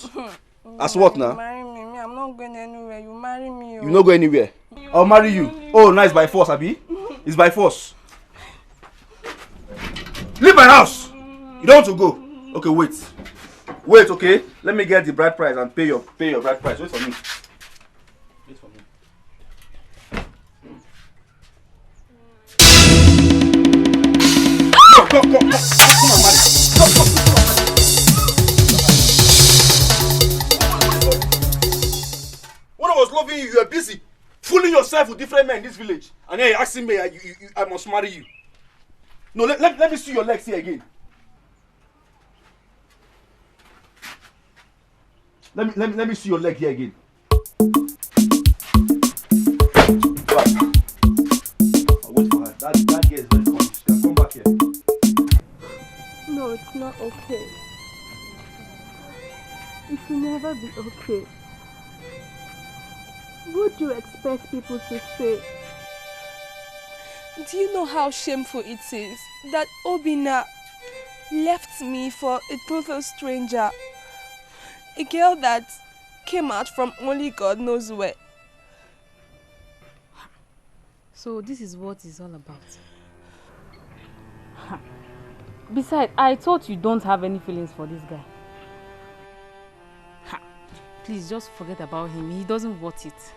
As what now? You marry me. I'm not going anywhere. You marry me, oh. You not go anywhere. I'll marry you. Oh, nice, by force, Abi. It's by force. Leave my house! You don't want to go? Okay, wait. Wait, okay? Let me get the bride price and pay your bride price. Wait for me. Wait for me. Come on, man. Come. When I was loving you, you were busy fooling yourself with different men in this village. And then you're asking me, I must marry you. No, let me see your legs here again. Let me see your leg here again. Right. I'll wait for her. That girl is very confused. She can come back here. No, it's not okay. It will never be okay. What do you expect people to say? Do you know how shameful it is that Obina left me for a total stranger? A girl that came out from only God knows where. So this is what it's all about. Besides, I thought you don't have any feelings for this guy. Please just forget about him. He doesn't want it.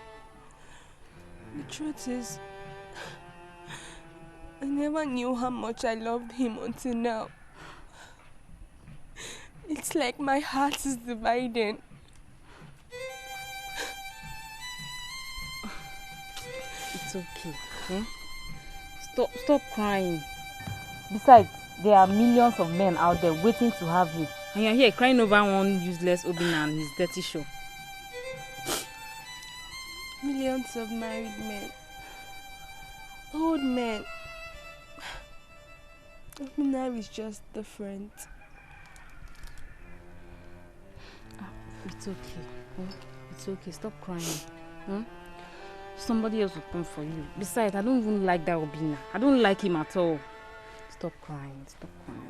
The truth is, I never knew how much I loved him until now. It's like my heart is dividing. It's okay. Eh? Stop crying. Besides, there are millions of men out there waiting to have you. And you're here crying over one useless Obina and his dirty show. Millions of married men. Old men. Obina is just different. It's okay. It's okay. Stop crying. Somebody else will come for you. Besides, I don't even like that Obina. I don't like him at all. Stop crying. Stop crying.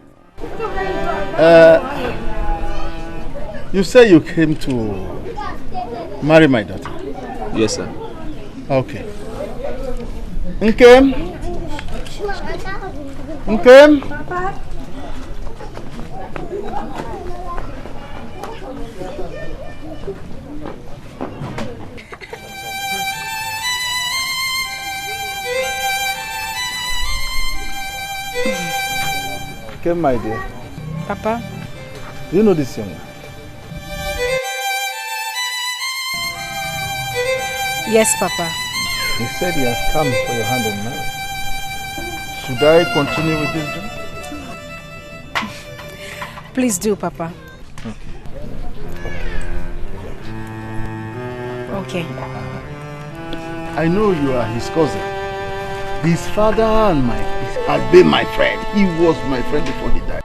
You say you came to marry my daughter? Yes, sir. Okay. Okay. Okay. Papa. Okay, my dear. Papa. Do you know this young man? Yes, Papa. He said he has come for your hand in marriage. Should I continue with this job? Please do, Papa. Okay. I know you are his cousin. His father has been my friend. He was my friend before he died.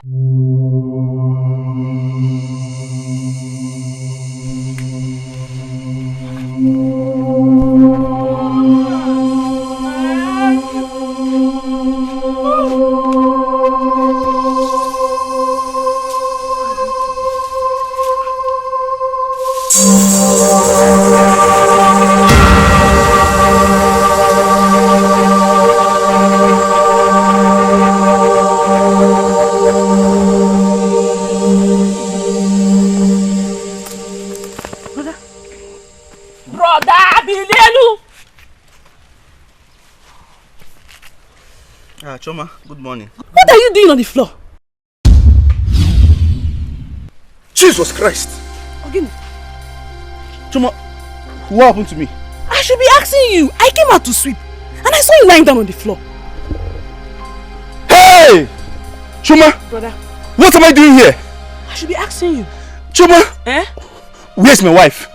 Choma, good morning. What are you doing on the floor? Jesus Christ! Again. Choma, what happened to me? I should be asking you. I came out to sweep and I saw you lying down on the floor. Hey! Choma! Brother. What am I doing here? I should be asking you. Choma! Eh? Where's my wife?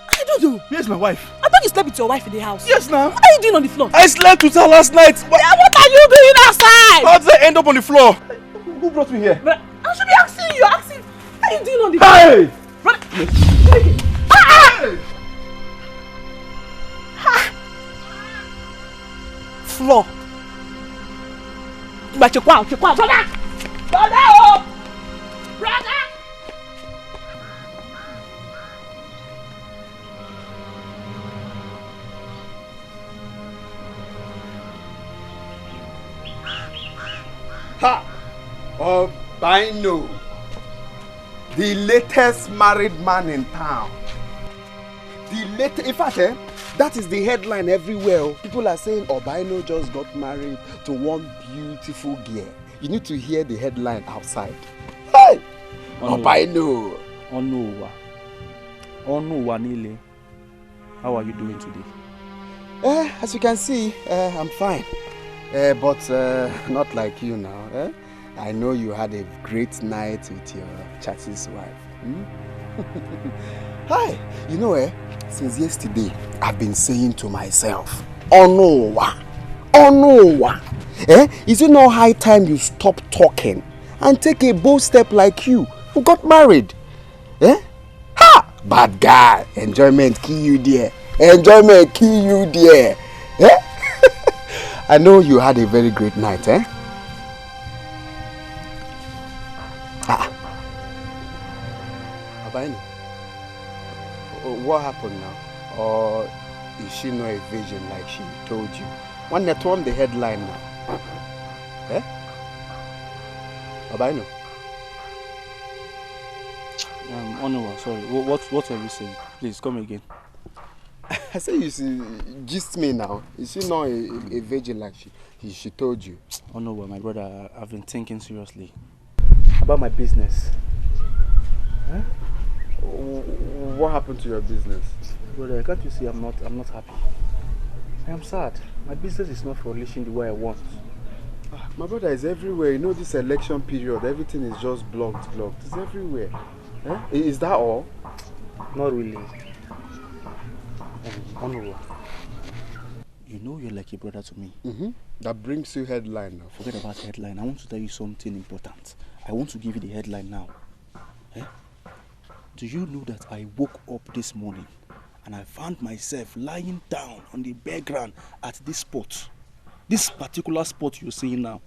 I don't know. Where's my wife? I thought you slept with your wife in the house. Yes, now. What are you doing on the floor? I slept with her last night. What are you doing outside? How did I end up on the floor? Who brought me here? But I should be asking you. Asking. What are you doing on the floor? Hey! Brother. Yes. Hey! Floor. Brother! Brother! Brother! Ha! Obina, the latest married man in town. In fact, that is the headline everywhere. People are saying Obina just got married to one beautiful girl. You need to hear the headline outside. Hey! Obina. Onuwa Nile. How are you doing today? As you can see, I'm fine. But not like you now. I know you had a great night with your chatty's wife. Hi, you know, since yesterday, I've been saying to myself, Onuwa. Is it not high time you stop talking and take a bold step like you who got married? Ha! Bad guy. Enjoyment kill you there. I know you had a very great night, Obina, what happened now? Or is she not a virgin like she told you? One that on the headline now. Obina. Onuwa, sorry. What have you said? Please come again. I say you see, gist me now. Is she not a virgin like she told you? Onuwa, my brother, I've been thinking seriously about my business. What happened to your business? Brother, can't you see I'm not happy? I am sad. My business is not flourishing the way I want. My brother is everywhere. You know this election period, everything is just blocked. It's everywhere. Is that all? Not really. Onuwa, you know you're like a brother to me. That brings you headline now. Forget about headline. I want to tell you something important. I want to give you the headline now. Do you know that I woke up this morning and I found myself lying down on the bare ground at this spot? This particular spot you're seeing now.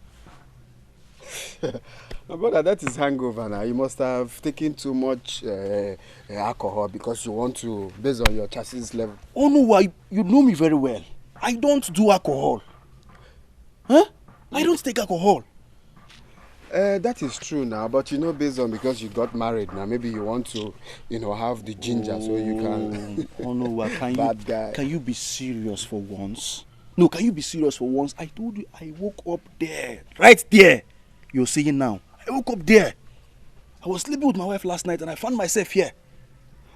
My brother, that is hangover now. You must have taken too much alcohol because you want to, based on your chassis level. Oh no, you know me very well. I don't do alcohol. I don't take alcohol. That is true now, but you know, based on because you got married now, maybe you want to, have the ginger so you can. Oh no, bad guy. Can you be serious for once? No, can you be serious for once? I told you I woke up there, right there. You're saying now. I woke up there. I was sleeping with my wife last night and I found myself here.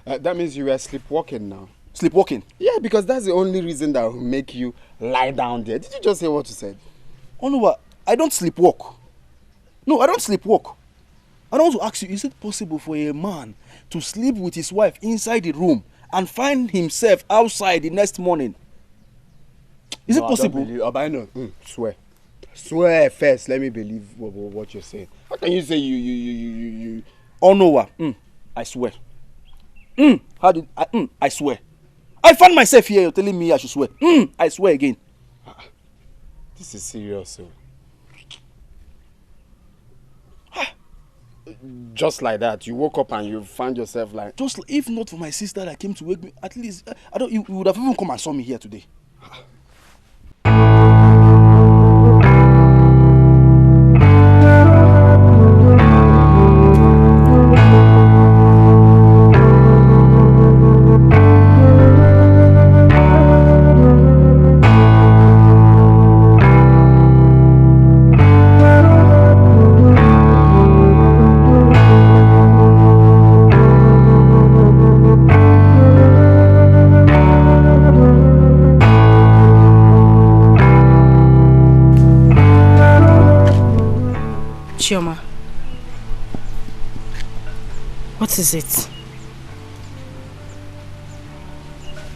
That means you were sleepwalking now. Sleepwalking? Yeah, because that's the only reason that will make you lie down there. Did you just say what you said? Oh no, I don't sleepwalk. No, I don't sleepwalk. I want to ask you, is it possible for a man to sleep with his wife inside the room and find himself outside the next morning? Is it possible? I don't believe. Obina, swear. Swear first, let me believe what you're saying. How can you say you? Oh no, I swear. I swear. I found myself here, you're telling me I should swear. I swear again. This is serious, so. Just like that, you woke up and you found yourself like. Just if not for my sister that came to wake me, at least you would have even come and saw me here today. Chioma, what is it?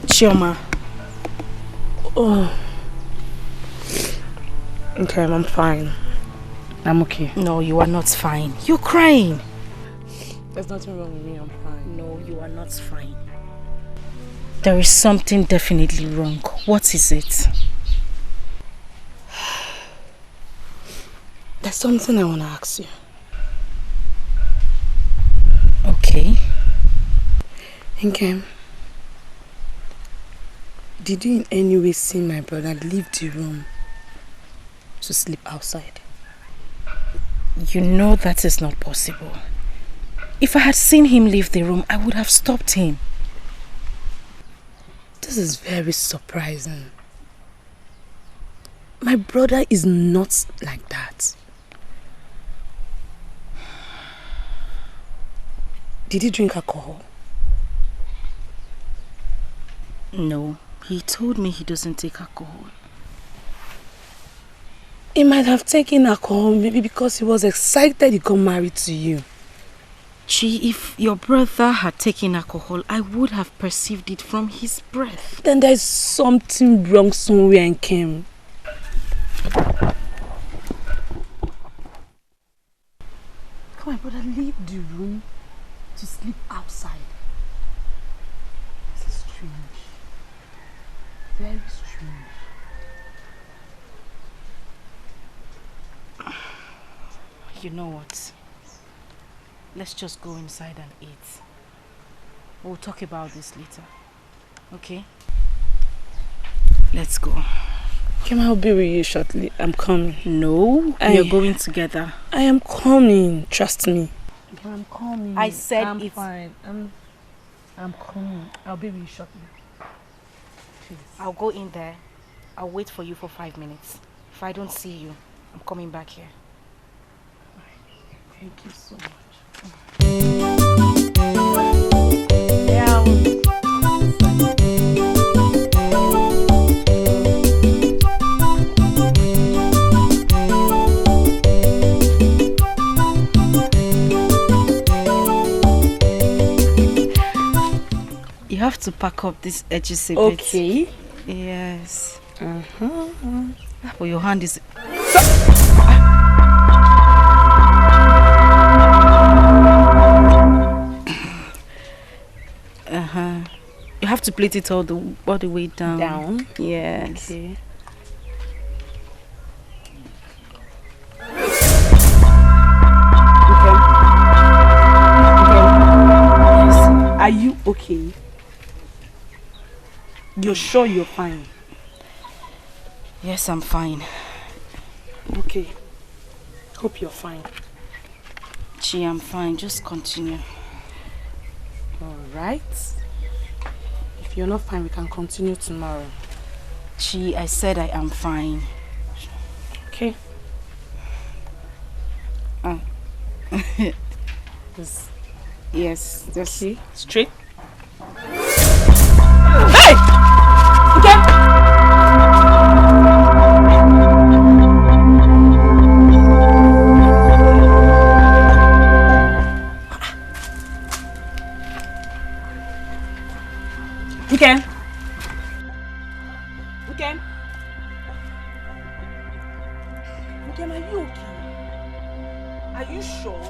Chioma. Oh. Okay, I'm fine. I'm okay. No, you are not fine. You're crying. There's nothing wrong with me, I'm fine. No, you are not fine. There is something definitely wrong. What is it? There's something I want to ask you. Okay. Nkem, did you in any way see my brother leave the room to sleep outside? You know that is not possible. If I had seen him leave the room, I would have stopped him. This is very surprising. My brother is not like that. Did he drink alcohol? No, he told me he doesn't take alcohol. He might have taken alcohol maybe because he was excited he got married to you. Gee, if your brother had taken alcohol, I would have perceived it from his breath. Then there's something wrong somewhere in Kim. Come on, brother, leave the room to sleep outside. This is strange. Very strange. You know what? Let's just go inside and eat. We'll talk about this later. Okay? Let's go. Kim, I'll be with you shortly. I'm coming. No, we are going together. I am coming. Trust me. I'm coming. I said I'm it's fine. I'm coming. I'll be with you shortly. Please. I'll go in there. I'll wait for you for 5 minutes. If I don't see you, I'm coming back here. Thank you so much. You have to pack up these edges a bit. Okay. Yes. But your hand is... You have to plait it all the way down. Down? Yes. Okay. Are you okay? You're sure you're fine? Yes, I'm fine. Okay. Hope you're fine. Chi, I'm fine. Just continue. Alright. If you're not fine, we can continue tomorrow. Chi, I said I am fine. Okay. Yes, just okay. Straight. Hey! Okay. Okay. Okay. Okay, are you okay? Are you sure?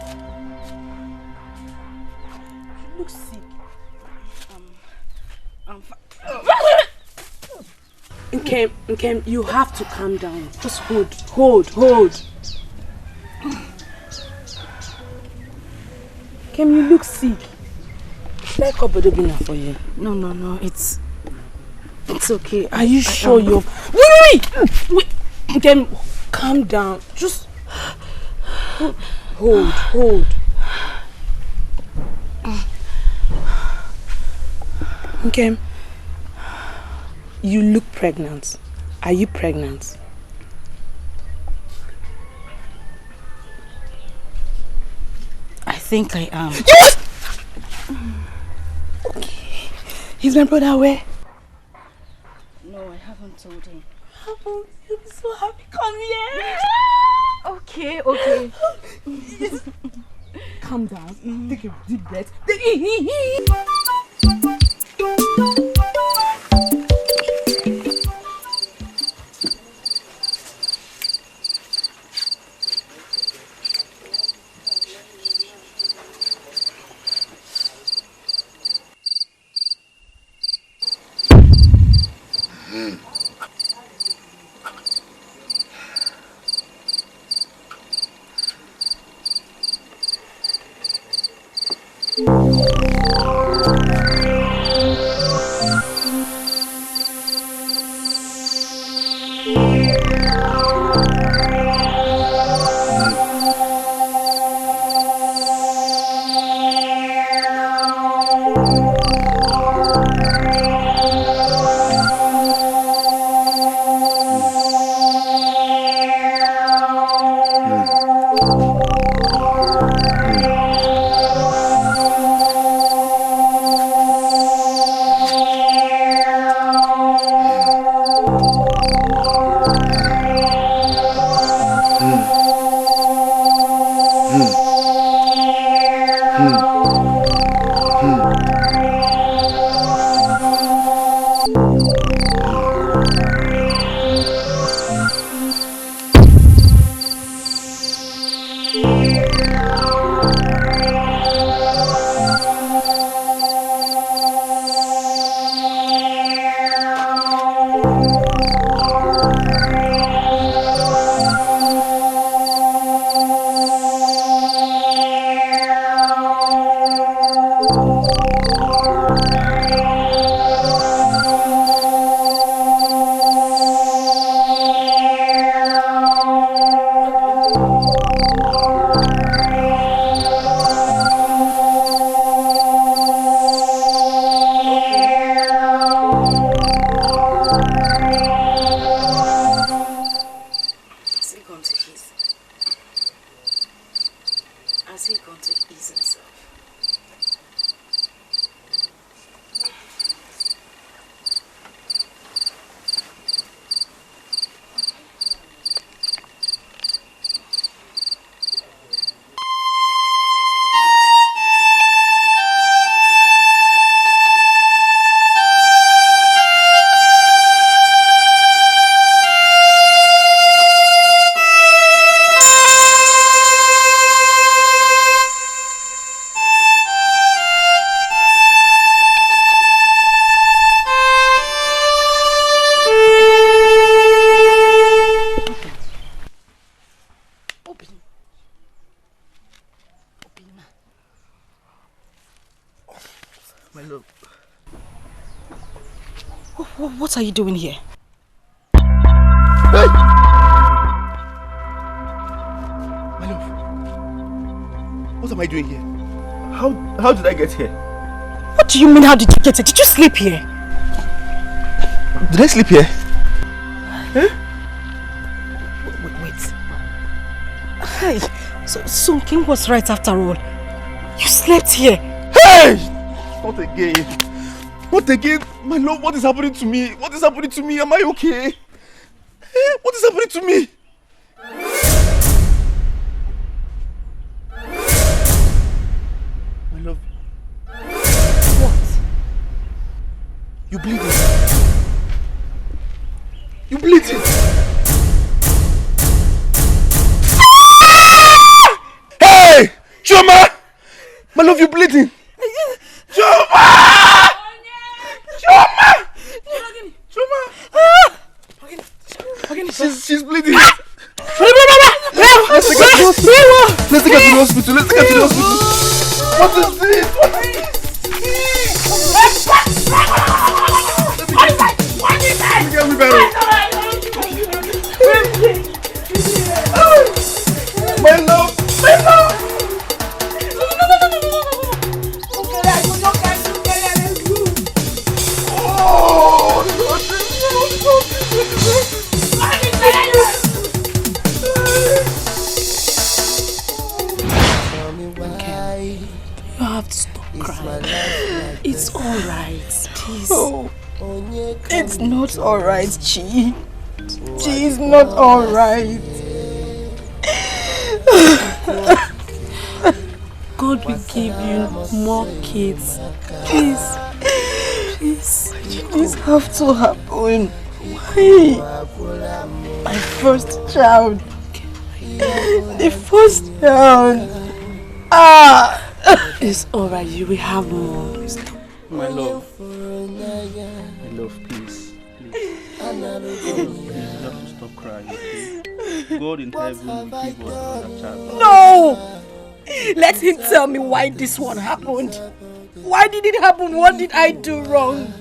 You look sick. I'm fine. Okay, you have to calm down. Just hold. Kim, you look sick. Let me call Obina for you. No, it's okay. Are you sure you're... Wait! Kim, calm down. Just hold. Okay. You look pregnant. Are you pregnant? I think I am. Yes! Okay. Is my brother aware? No, I haven't told him. Oh, you'll be so happy. Come here. Okay. Yes. Calm down. Take a deep breath. What are you doing here? Hey! My love. What am I doing here? How did I get here? What do you mean, how did you get here? Did you sleep here? Did I sleep here? Huh? Wait. Hey, so King was right after all. You slept here. Hey! Not again. What again? My love, what is happening to me? What is happening to me? Am I okay? What is happening to me? My love. What? You bleeding. You bleeding. Hey! Choma! My love, you bleeding. Choma! She's bleeding. Let's take her to the hospital. What is this? My love. You have to stop crying. It's alright, please. Oh, it's not alright, Chi. Chi is not alright. God will give you more kids. Please. This have to happen. Why? My first child. The first child. It's alright, you will have more. My love, please. Please, just stop crying, okay? God in heaven will give us another child. No! Let him tell me why this one happened. Why did it happen? What did I do wrong?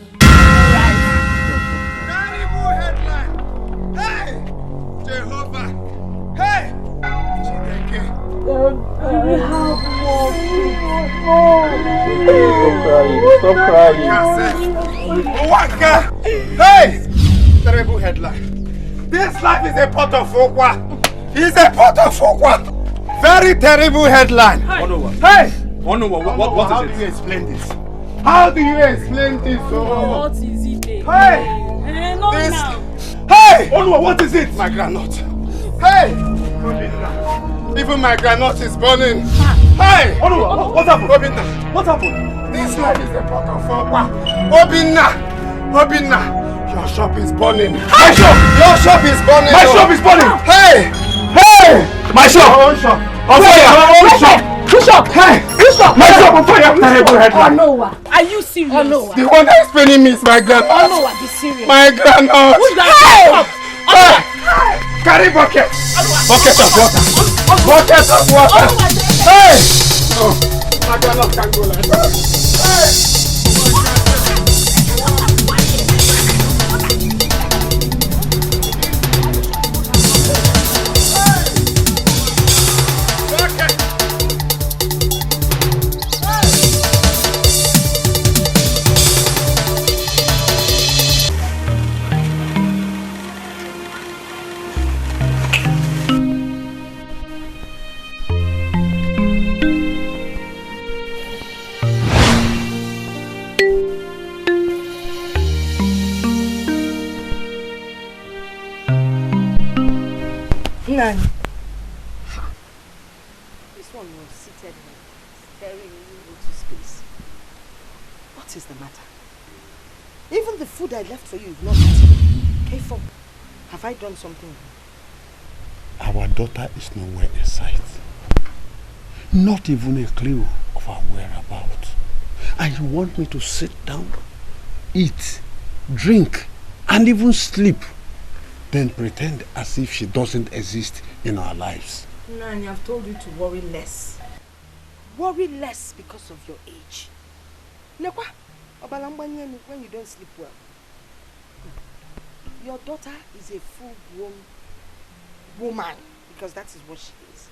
Hey! Jehovah! Hey! Stop crying. Hey! Terrible headline. This life is a pot of okwa. It's a pot of okwa. Very terrible headline. Hey! What is it? How do you explain this? How do you explain this? What is it? Hey! Not This... now. Hey! Onwa, what is it? My granite. Hey! Even my granite is burning. Hey! What happened? Obina. What happened? This life is a pot of fire. Obina! Obina! Your shop is burning. My shop! Your shop is burning. My shop is burning! Hey! Hey! My shop! Your own shop. On fire! Your own shop! Bishop! Hey! Bishop! My shop on fire! Terrible headline. Onowa, are you serious? Onowa. The one that is paying me is my grandma. Onowa, be serious. My grandma. Who's that? Hey! Carry bucket. Bucket of water. Bucket of water. Hey! No. My grandma can't go like that. Hey! Nani? This one was seated here, staring into space. What is the matter? Even the food I left for you is not eaten. K4, have I done something wrong? Our daughter is nowhere in sight. Not even a clue of her whereabouts. And you want me to sit down, eat, drink, and even sleep, then pretend as if she doesn't exist in our lives. Nani, I've told you to worry less. Worry less because of your age. Nekwa, when you don't sleep well. Your daughter is a full-grown woman, because that is what she is.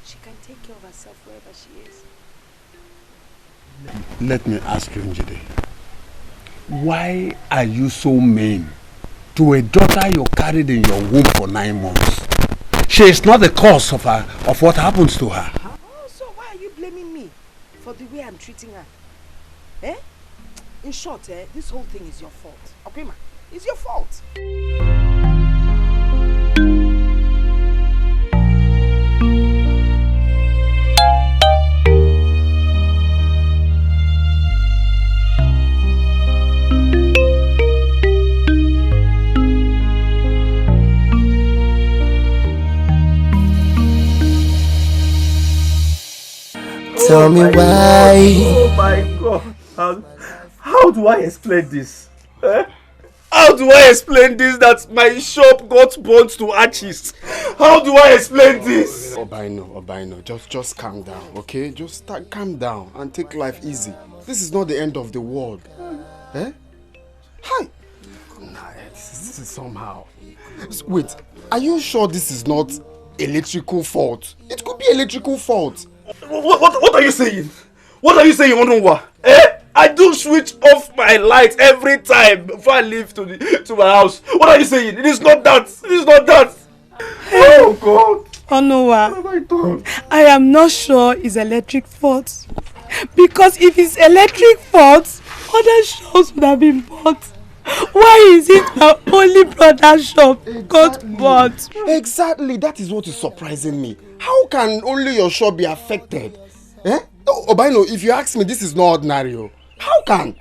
She can take care of herself wherever she is. Let me ask you, Njide. Why are you so mean to a daughter you carried in your womb for 9 months? She is not the cause of what happens to her. Oh, so why are you blaming me for the way I'm treating her? Eh? In short, this whole thing is your fault. Okay, ma? It's your fault. Tell me why. Oh my God. How do I explain this? How do I explain this that my shop got burnt to ashes? How do I explain this? Obino, just calm down, okay? Just calm down and take life easy. This is not the end of the world. Eh? Hi. Nah, this is somehow. Wait, are you sure this is not electrical fault? It could be electrical fault. What are you saying? What are you saying, Onunwa? I do switch off my lights every time before I leave to my house. What are you saying? It is not that. It is not that. Oh God. Onowa, I am not sure it's electric fault. Because if it's electric fault, other shops would have been bought. Why is it my only brother's shop got bought? Exactly, that is what is surprising me. How can only your shop be affected? Eh? Obino, if you ask me, this is not ordinary. How can?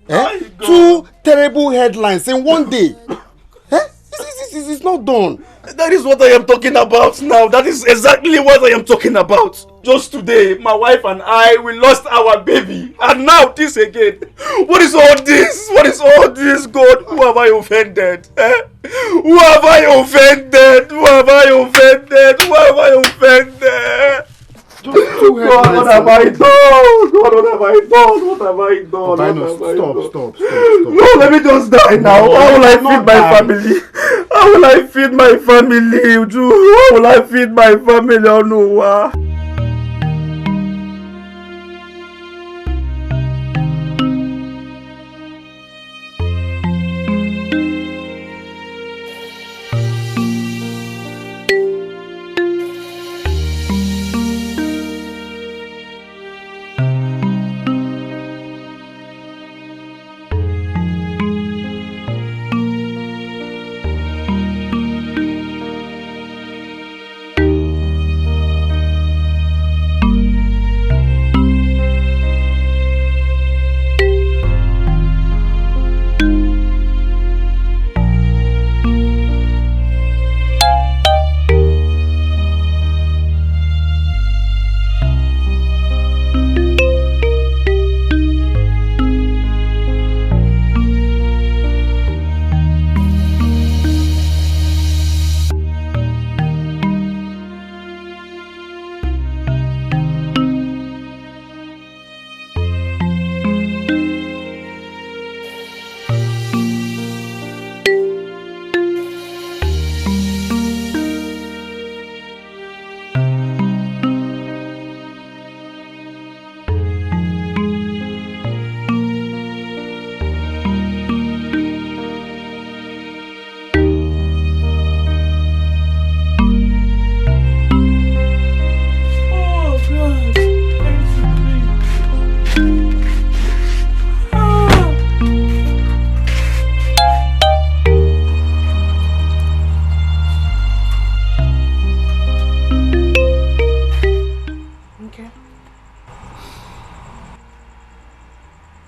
Eh? 2 terrible headlines in one day. Eh? This is not done. That is what I am talking about now. That is exactly what I am talking about. Just today, my wife and I, we lost our baby. And now this again. What is all this? What is all this, God? Who have I offended? Eh? Who have I offended? Who have I offended? Who have I offended? God, what have I done? God, what have I done? What have I done? Stop. No, let me just die now. How will I feed my family? How will I feed my family? How will I feed my family? Oh no.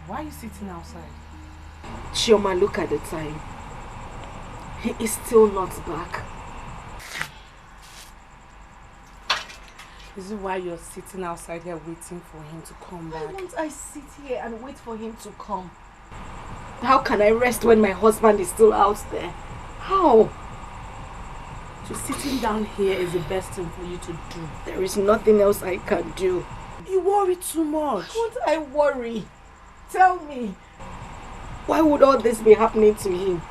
Why are you sitting outside? Chioma, look at the time. He is still not back. Is it why you're sitting outside here waiting for him to come back? Why won't I sit here and wait for him to come? How can I rest when my husband is still out there? How? So sitting down here is the best thing for you to do. There is nothing else I can do. You worry too much. Why won't I worry? Tell me. Why would all this be happening to him?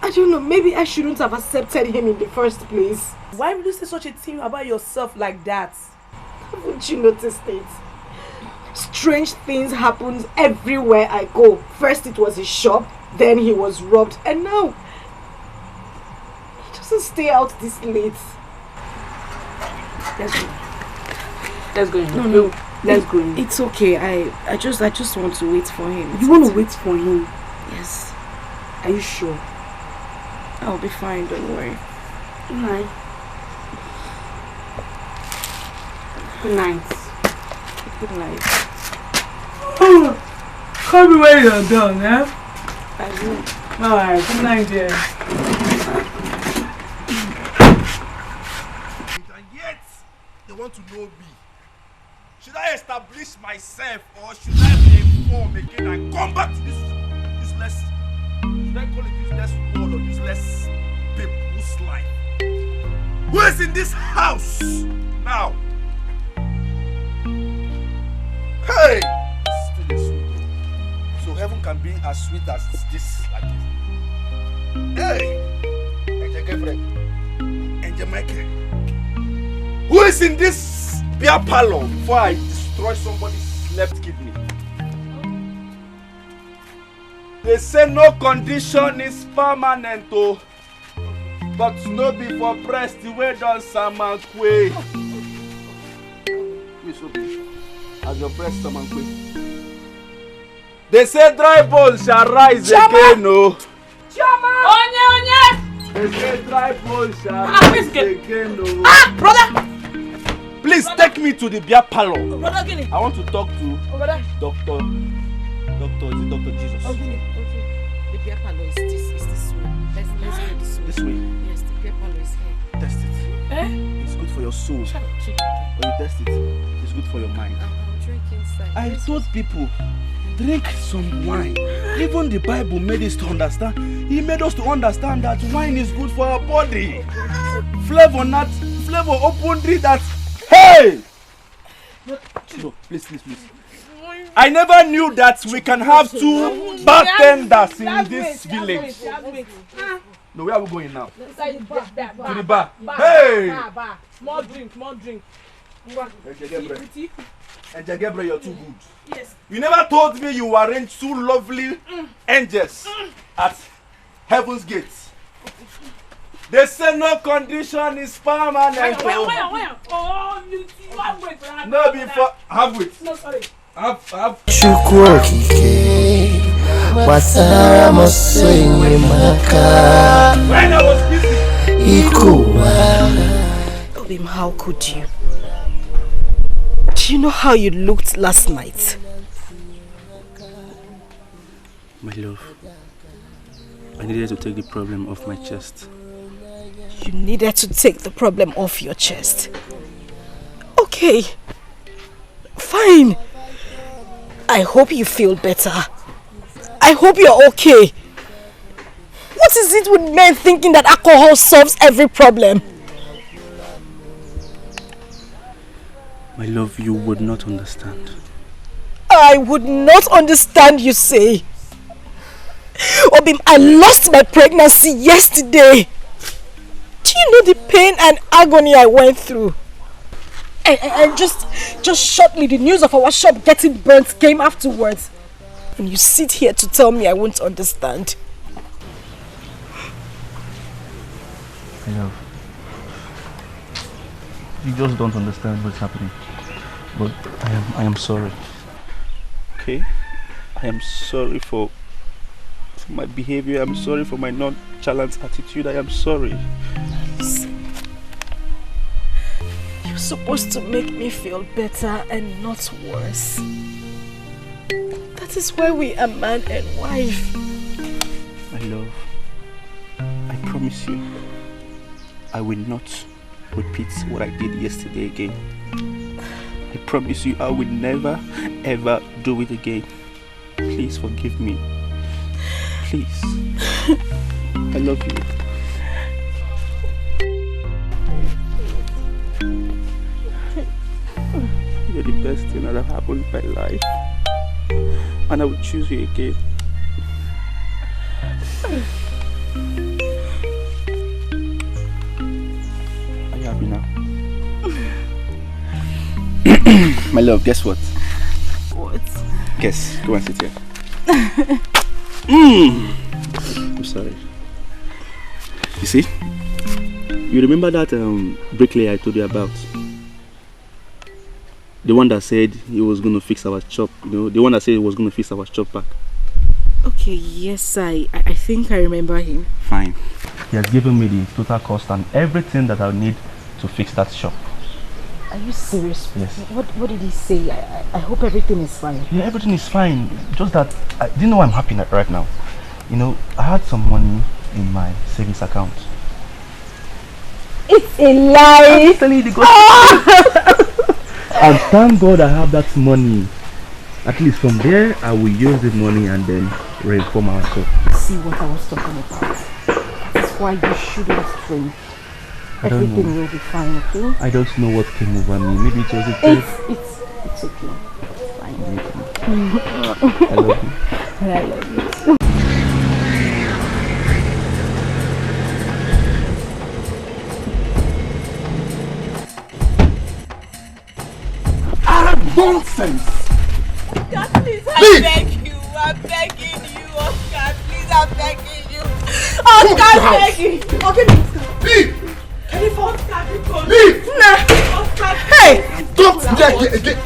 I don't know, maybe I shouldn't have accepted him in the first place. Why would you say such a thing about yourself like that? Haven't you noticed it? Strange things happen everywhere I go. First it was his shop, then he was robbed, and now he doesn't stay out this late. Let's go. No. Let's go in. It's okay. I just want to wait for him. You want to wait for him? Yes. Are you sure? I'll be fine, don't worry. Good night. Good night. Good night. Call me when you're done, eh? I will. Alright, good night, dear. And yet, they want to know me. Should I establish myself or should I be informed again and come back to this useless, should I call it useless word or useless people's life? Who is in this house now? Hey! Still is sweet. So heaven can be as sweet as this, like this. Hey! Angel Gabriel. Angel Michael. Who is in this beer parlor before I destroy somebody's left kidney? They say no condition is permanent, oh, but no be for breast the way done Samankwe. Please open. As your breast Samankwe. They say dry bones shall rise again, oh. Chama! Onye! They say dry bones shall rise again, oh. Brother! Please take me to the beer parlor. Brother, I want to talk to Doctor, is it Dr. Jesus? Okay. The beer parlor is this way. Let's go this way. This way? Yes, the beer parlor is here. Test it. Eh? It's good for your soul. When you test it, it's good for your mind. I'm drinking inside. I told people, drink some wine. Even the Bible made us to understand. He made us to understand that wine is good for our body. Flavor open drink that. Hey! No, please. I never knew that we can have two bartenders in this village. No, where are we going now? To the bar. Hey! More drink. Angel Gabriel, you're too good. Yes. You never told me you arranged two lovely angels at heaven's gates. They say no condition is permanent. Where? Oh, you wait. No, before have wait. No, sorry. Have. Chukwu okike, wasara mosenye maka. When I was busy. Obim, how could you? Do you know how you looked last night? My love, I needed to take the problem off my chest. You needed to take the problem off your chest. Okay. Fine. I hope you feel better. I hope you're okay. What is it with men thinking that alcohol solves every problem? My love, you would not understand. I would not understand, you say. Obim, I lost my pregnancy yesterday. Do you know the pain and agony I went through? And just shortly, the news of our shop getting burnt came afterwards. And you sit here to tell me I won't understand. My love, you just don't understand what's happening. But I am sorry. Okay? I am sorry for my behavior. I'm sorry for my nonchalant attitude. I am sorry. You're supposed to make me feel better and not worse. That is why we are man and wife. My love, I promise you, I will not repeat what I did yesterday again. I promise you, I will never ever do it again. Please forgive me. Please. I love you. You're the best thing that happened in my life. And I will choose you again. Are you happy now? My love, guess what? What? Guess. Go and sit here. I'm sorry. You see? You remember that bricklayer I told you about? The one that said he was going to fix our shop, you know? The one that said he was going to fix our shop back. Okay, yes, I think I remember him. Fine. He has given me the total cost and everything that I need to fix that shop. Are you serious? Yes. What did he say? I hope everything is fine. Yeah, everything is fine. Just that I didn't know why I'm happy right now. You know, I had some money in my savings account. It's a lie! I'm telling you the gospel. And thank God I have that money. At least from there, I will use the money and then reform ourselves. See what I was talking about. That's why you shouldn't drink. Everything will be fine, okay? I don't know what came over me. Maybe it was a It's okay. It's fine. I love you. I love you. Nonsense! Oscar, please, I beg you. I'm begging you, Oscar. Please, I'm begging you. Oscar, I'm begging you. Okay, Oscar. Leave! Can you Oscar, because... Leave! Nah. Oscar, hey! Don't get here!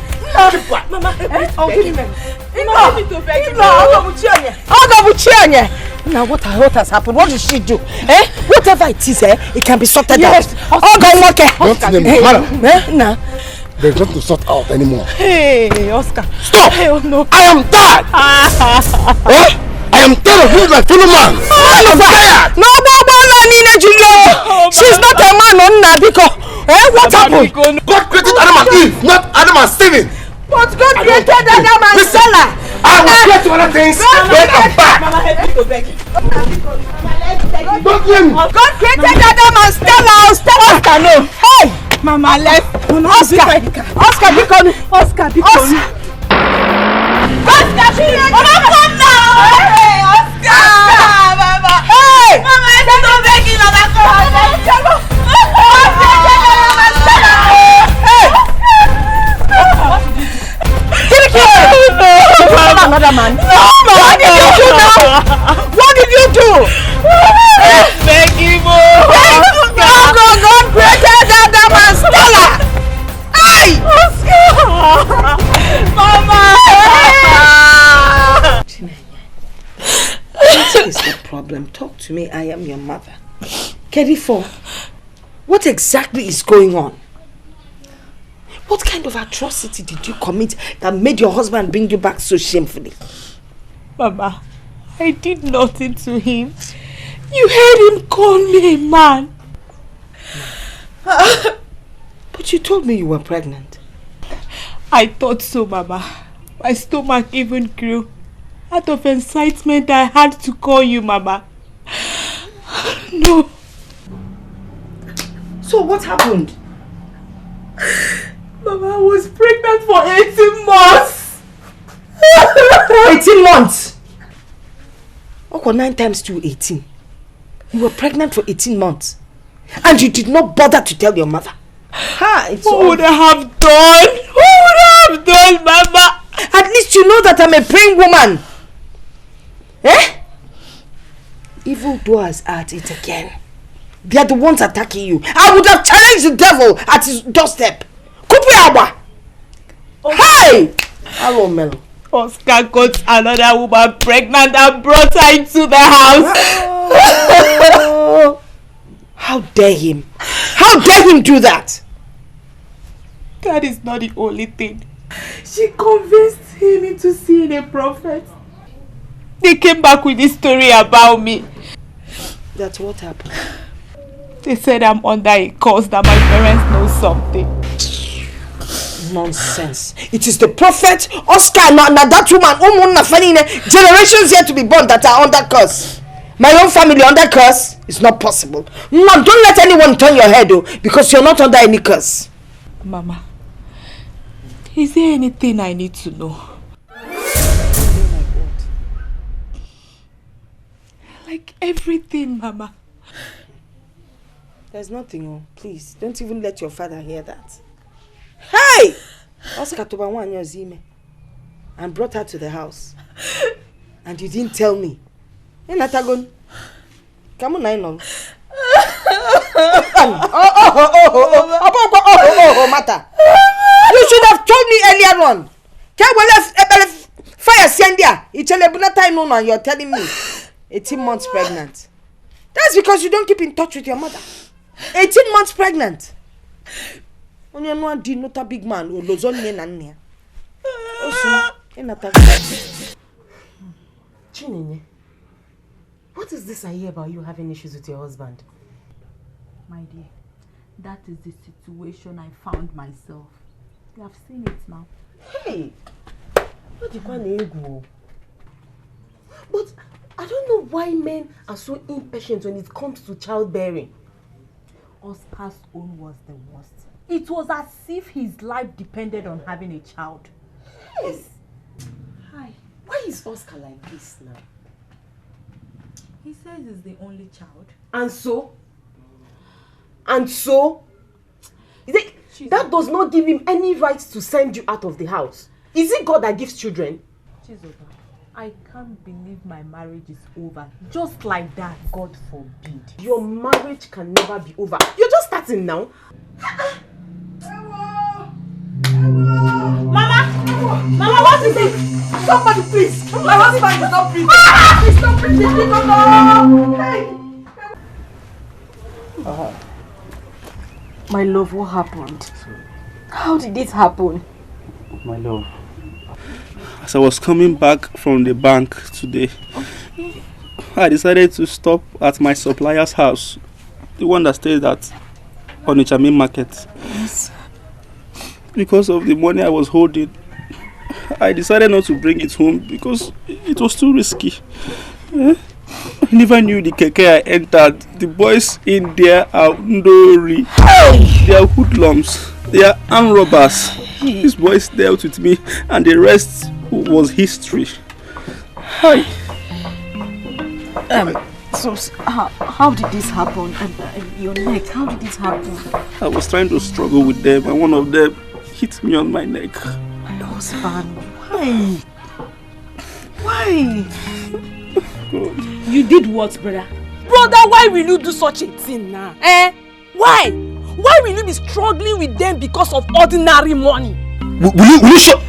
Mama, help me to beg you. Now what has happened? What did she do? Whatever it is, it can be sorted out. Don't name me, madam. Nah. There's nothing to sort out anymore. Hey, Oscar. Stop! Hey, oh no. I am tired! I am tired of being my fellow man! I am tired! No, she's not a man, what happened? God created Adam and Eve, not Adam and Steven! But God created Adam and Stella! I will get to other things when I'm back! Mama, help me to beg you. Don't blame me! God created Adam and Stella! Oscar, no! Hey! Mama, left. Oscar, become. Oscar, become. Oscar, Mama, come now! Hey, Oscar! Mama! Hey! Mama, I'm not begging, Mama, come! Another man. No, Mama! What did you do now? What did you do? Beg you, God created Adam and Stella! Hey! Oscar! Mama! What is the problem? Talk to me. I am your mother. Kerifo, what exactly is going on? What kind of atrocity did you commit that made your husband bring you back so shamefully? Mama, I did nothing to him. You heard him call me a man. But you told me you were pregnant. I thought so, Mama. My stomach even grew. Out of excitement, I had to call you, Mama. No. So what happened? Mama, I was pregnant for 18 months. 18 months? Okay, 9 times 2, 18. You were pregnant for 18 months. And you did not bother to tell your mother. What would I have done? What would I have done, Mama? At least you know that I'm a praying woman. Evil doers are at it again. They are the ones attacking you. I would have challenged the devil at his doorstep. Hey! Hello, Melo. Oscar got another woman pregnant and brought her into the house. How dare him? How dare him do that? That is not the only thing. She convinced him into seeing a prophet. They came back with this story about me. That's what happened. They said I'm under a curse, that my parents know something. Nonsense. It is the prophet, Oscar, now that woman, generations yet to be born that are under curse. My own family under curse? It's not possible. Mom, don't let anyone turn your head, because you're not under any curse. Mama, is there anything I need to know? Like everything, Mama. There's nothing, please. Don't even let your father hear that. Hey! Oscar Toba your Zime and brought her to the house. And you didn't tell me. Hey, Natagon. Come on, I know. Mata. You should have told me earlier on. Fire Sandia. It's a lebuna time no, you're telling me 18 months pregnant. That's because you don't keep in touch with your mother. 18 months pregnant. When you know did not a big man who loves only Nania. Chinwe, what is this I hear about you having issues with your husband? My dear, that is the situation I found myself. You have seen it now. Hey! What do you want? But I don't know why men are so impatient when it comes to childbearing. Oscar's own was the worst. It was as if his life depended on having a child. Yes. Hi. Why is Oscar like this now? He says he's the only child. And so? And so? That does not give him any right to send you out of the house. Is it God that gives children? Chizoba, I can't believe my marriage is over. Just like that, God forbid. Your marriage can never be over. You're just starting now. Mama! Mama, what is it? Somebody please! My husband is not breathing! He's not breathing! No! Hey! My love, what happened? How did it happen? My love, as I was coming back from the bank today, I decided to stop at my supplier's house, the one that stays at Onitsha Market. Yes. Because of the money I was holding, I decided not to bring it home because it was too risky. I never knew the keke I entered. The boys in there are ndori. They are hoodlums. They are armed robbers. These boys dealt with me and the rest was history. Hi. So how did this happen? Your neck, how did this happen? I was trying to struggle with them and one of them hit me on my neck. My husband, why? Why? God. You did what, brother? Brother, why will you do such a thing now? Why? Why will you be struggling with them because of ordinary money? Will you shut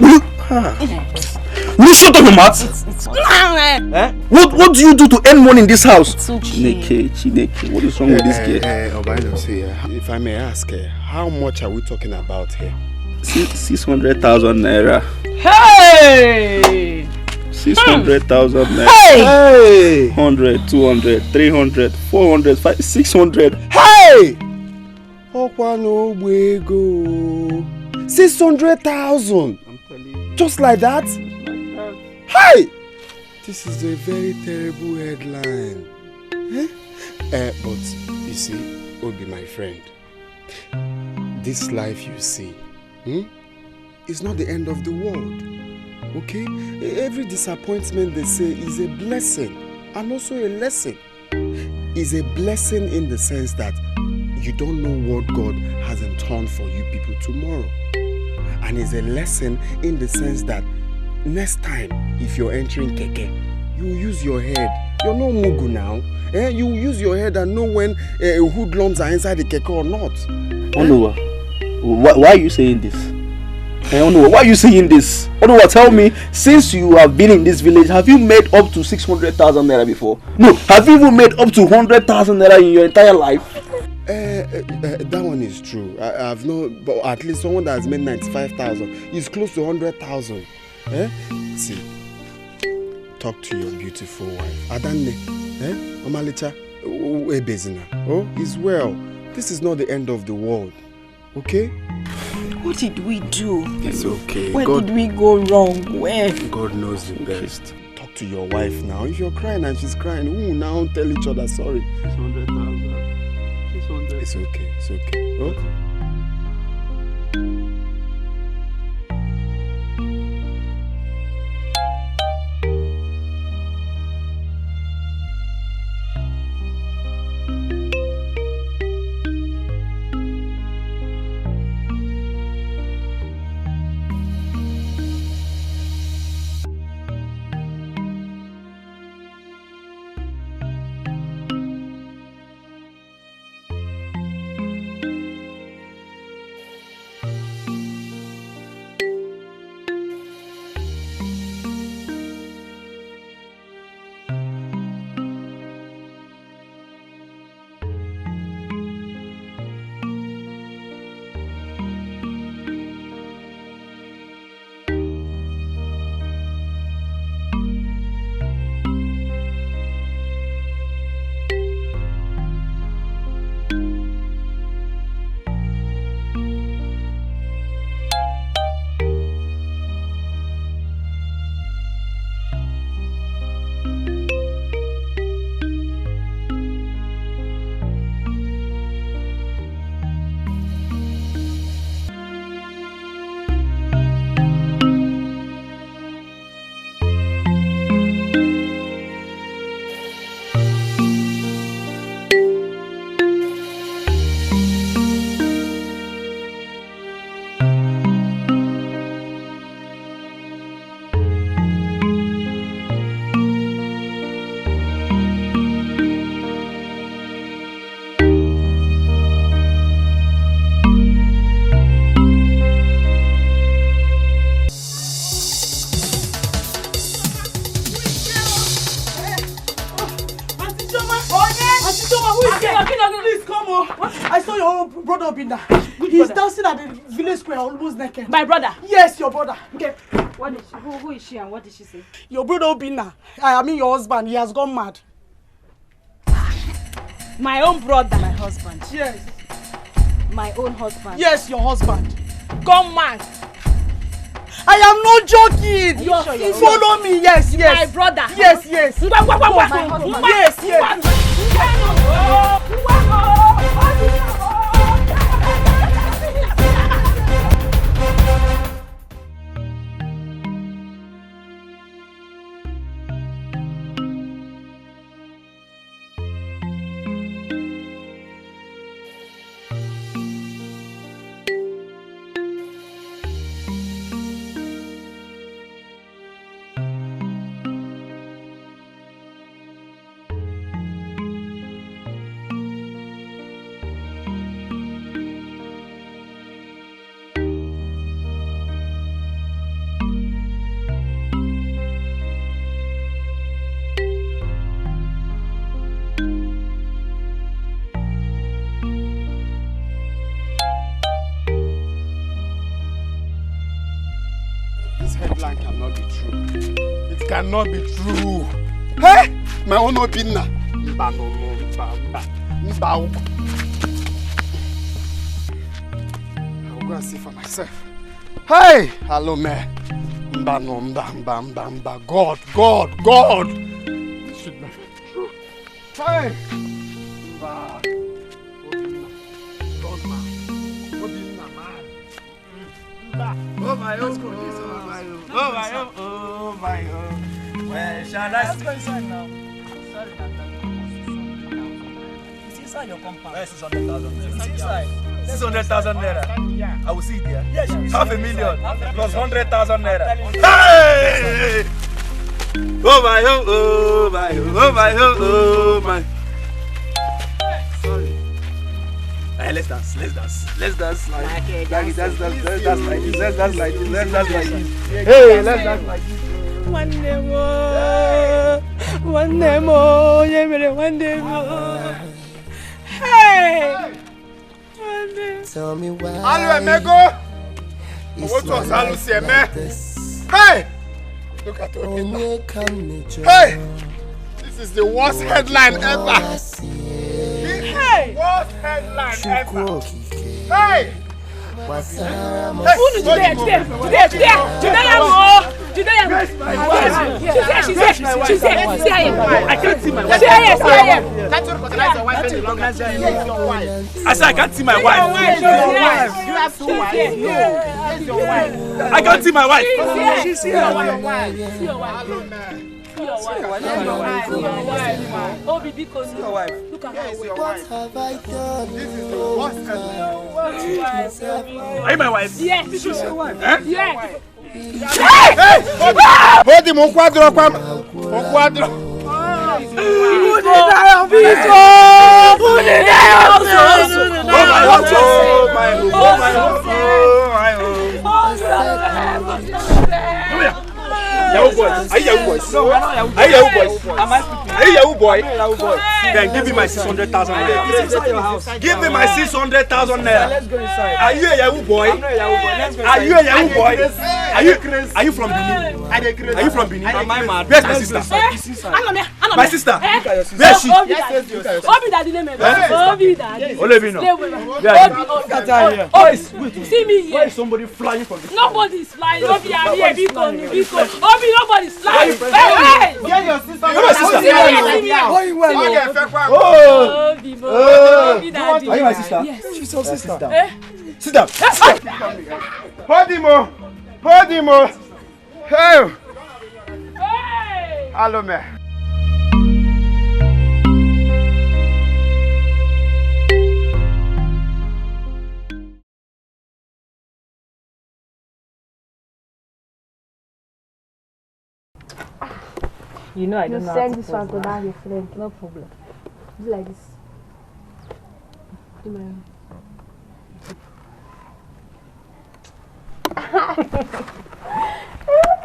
up your mouth? It's okay. What do you do to earn money in this house? It's okay. Chineke, what is wrong with this girl? Obina, if I may ask, how much are we talking about here? 600,000 naira. Hey! 600,000 naira. Hey! 100, 200, 300, 400, 500, 600. Hey! Okwano Wego. 600,000. I'm telling you. Just like that? Hey! This is a very terrible headline. But you see, Obi, my friend, this life you see is not the end of the world. Okay? Every disappointment, they say, is a blessing and also a lesson. Is a blessing in the sense that you don't know what God has in store for you people tomorrow. And is a lesson in the sense that next time, if you're entering keke, you use your head. You're no mugu now. You use your head and know when hoodlums are inside the keke or not. Onuwa, why are you saying this? Onuwa, why are you saying this? Onuwa, tell me, since you have been in this village, have you made up to 600,000 naira before? No, have you even made up to 100,000 naira in your entire life? That one is true. I've not, but at least someone that has made 95,000 is close to 100,000. See, talk to your beautiful wife. Adanne, Omalicha, Ebezina. Oh, he's well. This is not the end of the world. Okay? What did we do? It's okay. Where did we go wrong? Where? God knows the best. Talk to your wife now. If you're crying and she's crying, who now tell each other sorry? 600,000. 600. It's okay. It's okay. Oh? I saw your brother Obina. He's dancing at the village square almost naked. My brother? Yes, your brother. Okay. What is she? Who is she and what did she say? Your brother Obina. I mean your husband. He has gone mad. My own brother? My husband. Yes. My own husband? Yes, your husband. Gone mad? I am not joking. Are you sure you're Follow me. Yes, yes. My brother? Yes, yes. My husband? Yes, yes. Headline cannot be true. It cannot be true. Hey, my own Obina. I'll go and see for myself. Hey, hello, man. God. This should not be true. Hey, oh my where shall I Let's go inside now. Sorry, it's inside your compound. Where is 600,000 naira? It's inside. 600,000 naira. I will see it there. Yes, half a million plus 100,000 naira. Hey! Oh my. Sorry. Hey, let's dance. Let's dance like this. Hey, let's dance like this. One day more. Hey! Tell me why. Hello, Emego. What was Alusi, Hey! Look at Obina. Hey! This is the worst headline ever. Hey! Worst headline ever. Hey! She's here. I can't see my wife. Can't you recognize your wife any longer? I said I can't see my wife. You have two wives. I can't see my wife. She's here. Your wife. Oh, baby, cause your wife. Look at her. What have I done? This is the worst headline. Are you my wife? Yes. She's your wife. Yes. Hey! Hold him, Unquadro. Yahoo boys. Are you Yahoo boys? No, we're not Yahoo boys. Are you Yahoo boys? Am I stupid? Are you Yahoo boy? Then give me my 600,000 naira. Give me my 600,000 naira. Let's go inside. Are you a Yahoo boy? I'm not a Yahoo boy. Let's go inside. Are you a Yahoo boy? Are you from Benin? Are you from Benin? Am I mad? Where's my sister? My sister? Where's she? Obi daddy name. Obi daddy. Olevino. Boys, see me here. Why is somebody flying from the sky? Nobody's flying. Obi are here. Obi, nobody's flying. Hey! Get your sister. You're my sister. Going well. Obi daddy. Are you my sister? Yes. She's your sister. Sit down. Hold him. Hey. Hello, man. You know I don't know how send to this one to pose that now. your friend. No problem. Do like this. Do my own.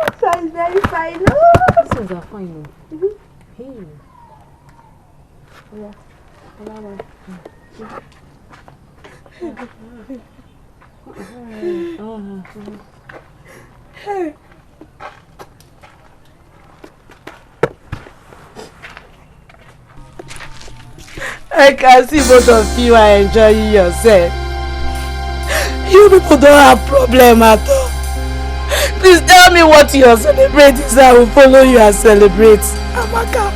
This one is very fine. These ones are fine. Hey. Yeah. Hey. I can see both of you are enjoying yourself. You people don't have problem at all. Please tell me what you are celebrating so I will follow you and celebrate. Amaka.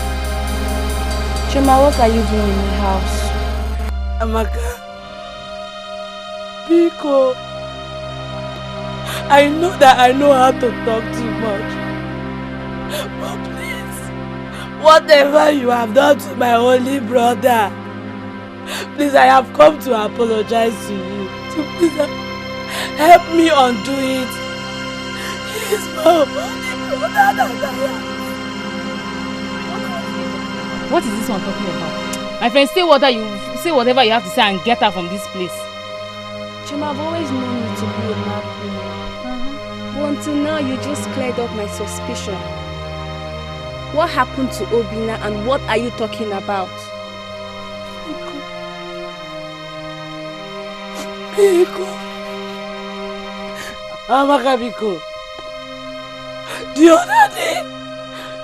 Chima, what are you doing in the house? Amaka. Biko. I know that I know how to talk too much. But please, whatever you have done to my only brother, please, I have come to apologize to you. So please, help me undo it. He is my only brother that I have. What is this one talking about? My friend, say whatever you have to say and get her from this place. Chima, I've always known you to be a mad woman. But until now, you just cleared up my suspicion. What happened to Obina and what are you talking about? Biko. Amaka Biko. The other day,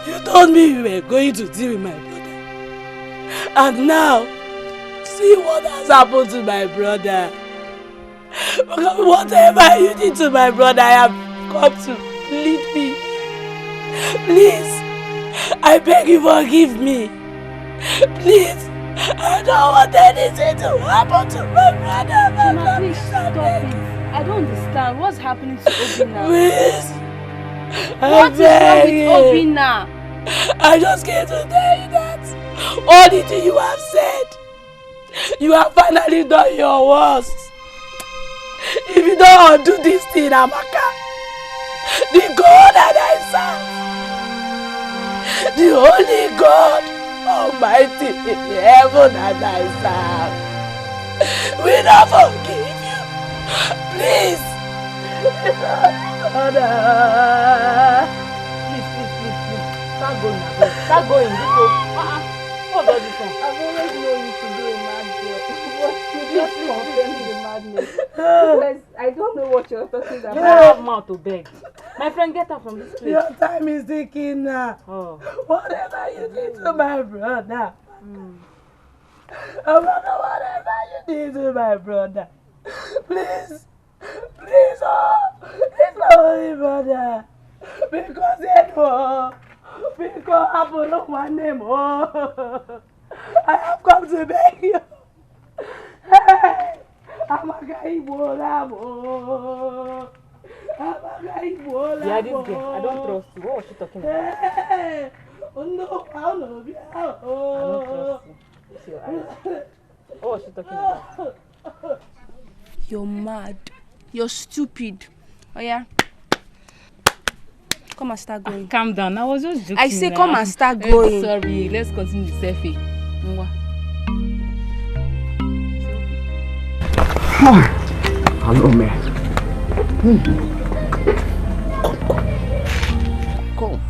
you told me you were going to deal with my brother. And now, see what has happened to my brother. Whatever you did to my brother, I have come to plead me. Please, I beg you, forgive me. Please, I don't want anything to happen to my brother. Chima, please stop it. I don't understand. What's happening to Obina? Please, what is wrong with Obina? I just came to tell you that all the things you have said, you have finally done your worst. If you don't undo this thing, Amaka, the God that I serve, the only God Almighty in heaven that I serve, will not forgive you. Please. Please. Start going now. Start going. What does this one? I've always known you to be a mad girl. just confirm the madness. Because I don't know what you're talking about. I have mouth to beg. My friend, get up from this place. Your time is ticking now. Oh. Whatever you did to my brother. Amaka, whatever you did to my brother. Please, oh, it's my only brother. Because I put up my name. Oh, I have come to beg you. Hey, Amaka, yeah, this girl, I don't trust you. What was she talking about? Hey, oh no, I love you. I don't trust you. It's your eyes. What was she talking about? You're mad. You're stupid. Oh yeah. Come and start going. Calm down. I was just joking. I say come and start going. Sorry. Let's continue the selfie. Hello, man. Come.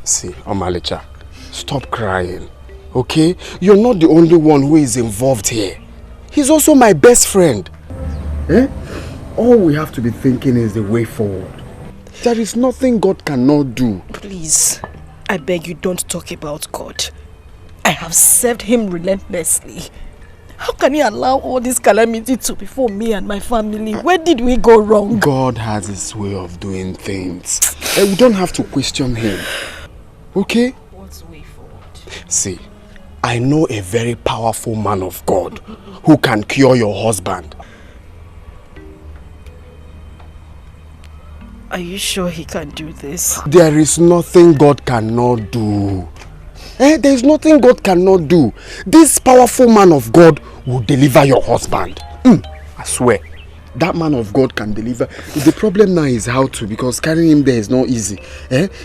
See, Omalicha, stop crying, okay? You're not the only one who is involved here. He's also my best friend. Eh? All we have to be thinking is the way forward. There is nothing God cannot do. Please, I beg you, don't talk about God. I have served him relentlessly. How can he allow all this calamity to befall me and my family? Where did we go wrong? God has his way of doing things. We don't have to question him. Okay? What's way forward? See, I know a very powerful man of God who can cure your husband. Are you sure he can do this? There is nothing God cannot do. There is nothing God cannot do. This powerful man of God will deliver your husband. I swear. That man of God can deliver. The problem now is how to, because carrying him there is not easy.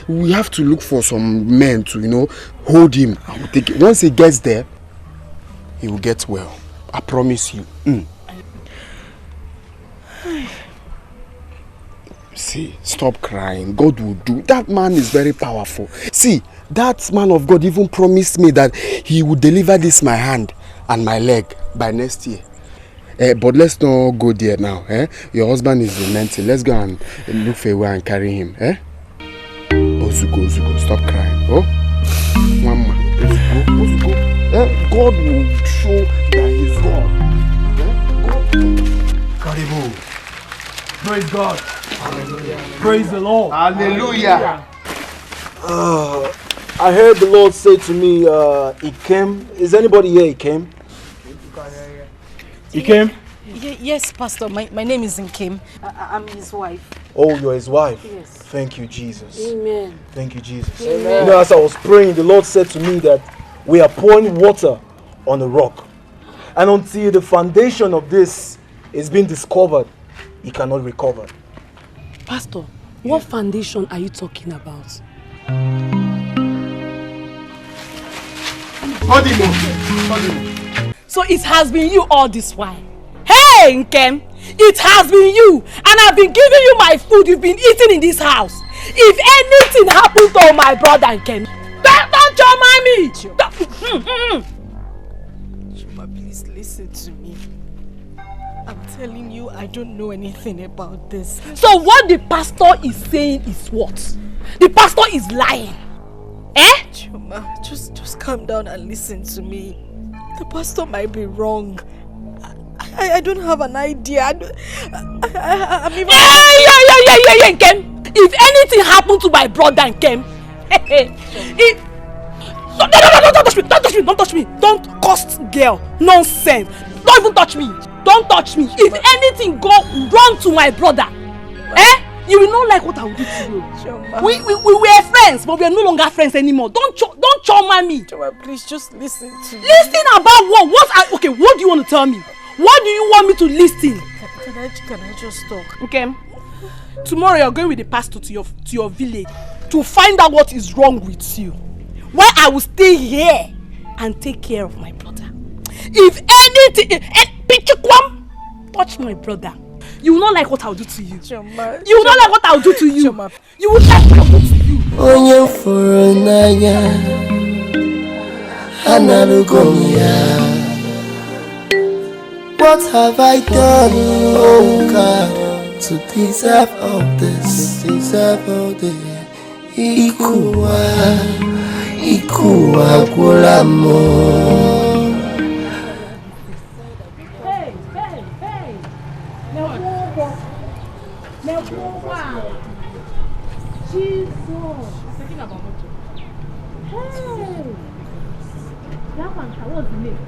We have to look for some men to, hold him. I will take it. Once he gets there, he will get well. I promise you. See, stop crying. God will do. That man is very powerful. See, that man of God even promised me that he would deliver this my hand and my leg by next year. But let's not go there now. Your husband is demented. Let's go and look for a way and carry him. Ozuko, stop crying. Oh, Mama, Ozuko. God will show that he's God. Karibu. Praise God. Hallelujah. Praise the Lord. Hallelujah. I heard the Lord say to me, he came. Is anybody here? He came? He came? Yes, Pastor. My name is Nkem. I'm his wife. Oh, you're his wife? Yes. Thank you, Jesus. Amen. Thank you, Jesus. Amen. You know, as I was praying, the Lord said to me that we are pouring water on a rock. And until the foundation of this is being discovered, it cannot recover. Pastor, what foundation are you talking about? So it has been you all this while. Hey, Nkem! It has been you, and I've been giving you my food you've been eating in this house. If anything happens to my brother Nkem, don't your mommy! Chuma, please listen to me. I'm telling you, I don't know anything about this. So what the pastor is saying is what? The pastor is lying. Chuma, just calm down and listen to me. The pastor might be wrong. I don't have an idea. I'm even... Yeah, Nkem. If anything happened to my brother Nkem, don't touch me. Don't cost girl. Nonsense. Don't even touch me. Don't touch me. If anything go wrong to my brother, you will not like what I will do to you. Choma. We were friends, but we are no longer friends anymore. Don't choma me. Choma, please just listen to me. Listen about what? Okay, what do you want to tell me? What do you want me to listen? Can I just talk? Okay. Tomorrow you're going with the pastor to your village to find out what is wrong with you. While I will stay here and take care of my brother. If anything, touch my brother, you will not like what I'll do to you. Choma, you will not like what I'll do to you. Choma. You will like what I'll do to you. Onye furu n'anya What have I done, oh God, to deserve all this? Deserve all this. Ikuwa kulamo. Hey! Jesus! She's talking about motor. Hey! That one, what's the name?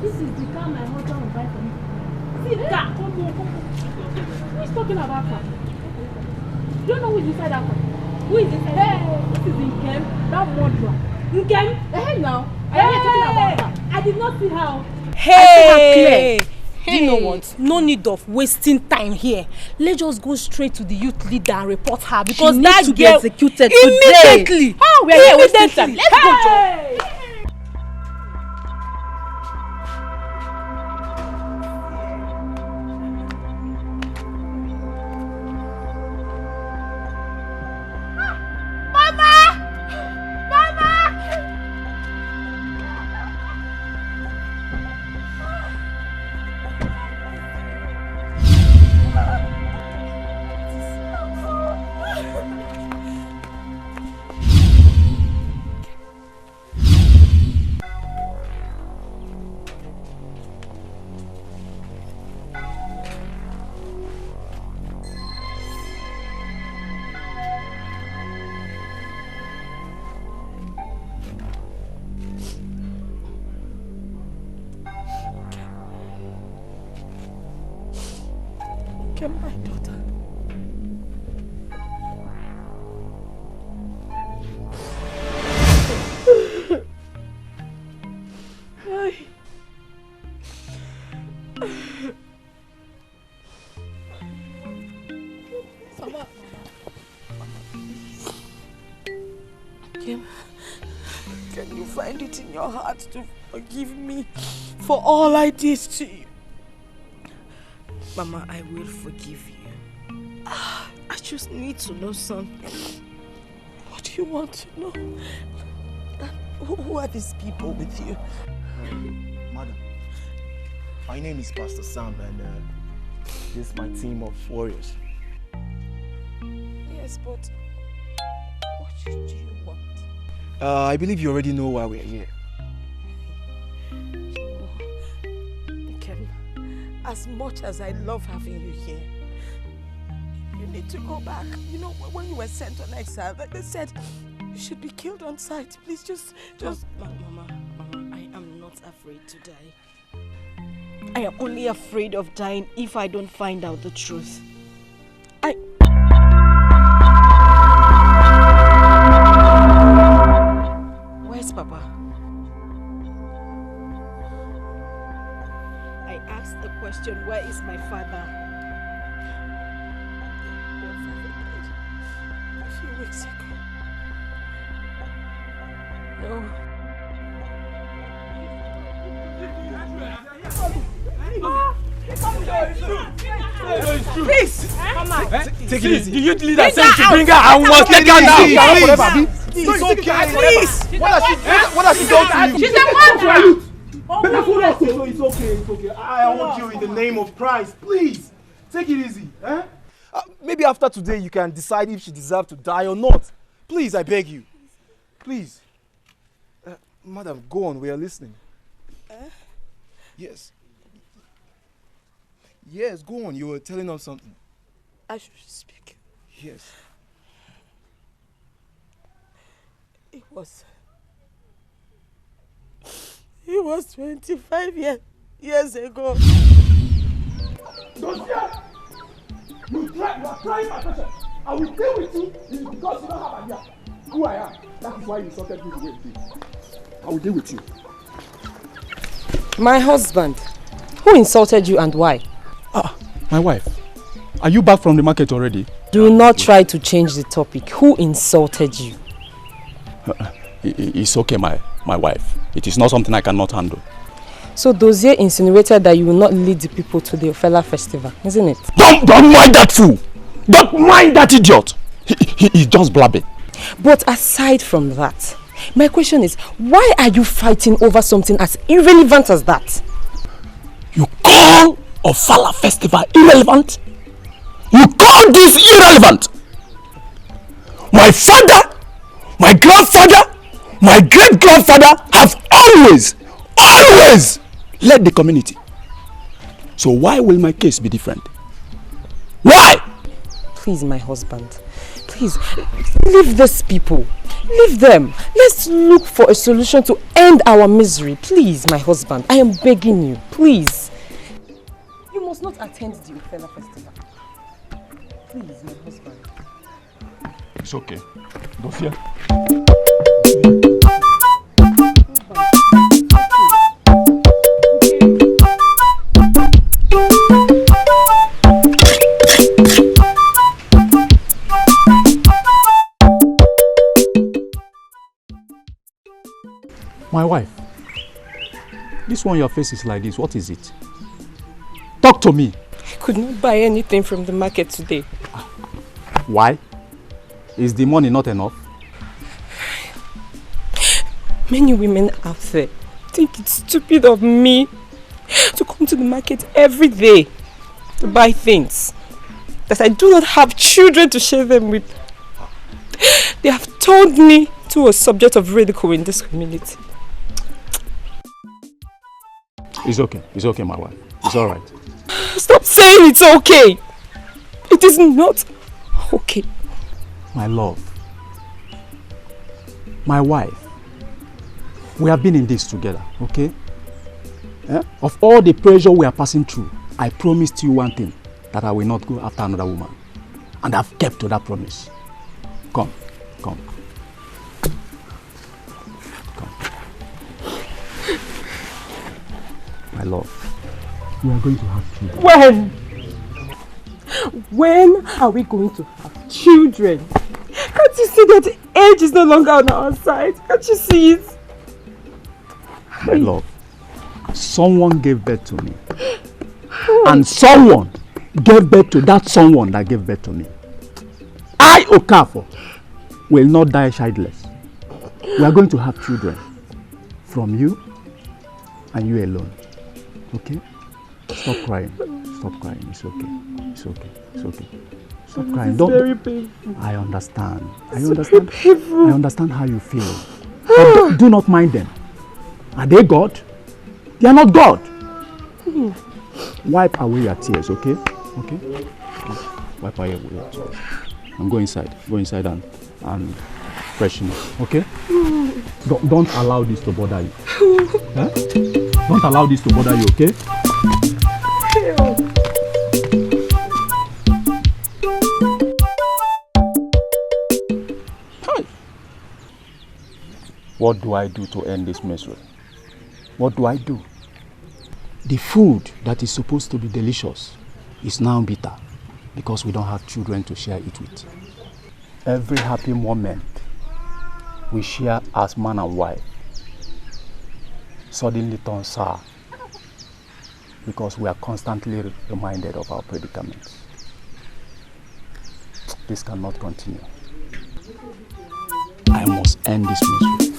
This is the car my husband will buy for me. See the car! Come here. Who is talking about car? You don't know who is inside that car? Who is inside? Hey! This is Nkem, that murderer. Nkem? Hey now! I am talking about her. I did not see her. Hey! Do you know what? No need of wasting time here. Let's just go straight to the youth leader and report her because she that needs to be executed immediately. Oh, we are here wasting time. Let's go, Joe. My daughter. Kim, can you find it in your heart to forgive me for all I did to you? Mama, I will forgive you. I just need to know something. What do you want to know? Who are these people with you? Madam, my name is Pastor Sam and this is my team of warriors. Yes, but what do you want? I believe you already know why we're here. As much as I love having you here, you need to go back. You know, when you were sent on exile, they said you should be killed on sight. Please just... Mama, I am not afraid to die. I am only afraid of dying if I don't find out the truth. Where's Papa? The question, where is my father? Your father died a few weeks ago. No. Please! Mama! Take it easy. The youth leader said to bring her and we must take her now. It's okay. Please! What has she done to you? She's a murderer! It's okay. I want you in the name of Christ. Please, take it easy. Maybe after today you can decide if she deserves to die or not. Please, I beg you. Please. Madam, go on. We are listening. Yes. Yes, go on. You were telling us something. I should speak. Yes. It was 25 years ago. Dosia! You are trying my patience. I will deal with you because you don't have an idea who I am. That is why you insulted me the way you did. I will deal with you. My husband. Who insulted you and why? My wife. Are you back from the market already? Do not try to change the topic. Who insulted you? It's okay, my wife. It is not something I cannot handle. So Dozier insinuated that you will not lead the people to the Ofela festival, isn't it? Don't mind that fool! Don't mind that idiot! He is just blabbing. But aside from that, My question is, why are you fighting over something as irrelevant as that? You call Ofala festival irrelevant? You call this irrelevant? My father, my grandfather, my great-grandfather have always led the community. So why will my case be different? Why? Please, my husband. Please, leave these people. Leave them. Let's look for a solution to end our misery. Please, my husband. I am begging you. Please. You must not attend the Ofala festival. Please, my husband. It's okay. Don't fear. My wife, this one your face is like this. What is it? Talk to me. I could not buy anything from the market today. Why? Is the money not enough? Many women out there think it's stupid of me to come to the market every day to buy things that I do not have children to share them with. They have turned me to a subject of ridicule in this community. It's okay, my wife. It's alright. Stop saying it's okay. It is not okay. My love, my wife, we have been in this together, okay? Of all the pressure we are passing through, I promised you one thing, that I will not go after another woman. And I've kept to that promise. Come. My love, we are going to have children. When are we going to have children? Can't you see that age is no longer on our side? Can't you see it? My love, someone gave birth to me. And someone gave birth to that someone that gave birth to me. I, Okafor, will not die childless. We are going to have children from you and you alone. Okay? Stop crying. It's okay. Stop crying. Don't. Very painful. I understand. I understand how you feel. But do not mind them. Are they God? They are not God. Wipe away your tears, okay? Wipe away your tears. And go inside and freshen up, okay? Don't allow this to bother you. Huh? Don't allow this to bother you, okay? What do I do to end this misery? What do I do? The food that is supposed to be delicious is now bitter because we don't have children to share it with. Every happy moment we share as man and wife suddenly turns sour because we are constantly reminded of our predicaments. This cannot continue. I must end this misery.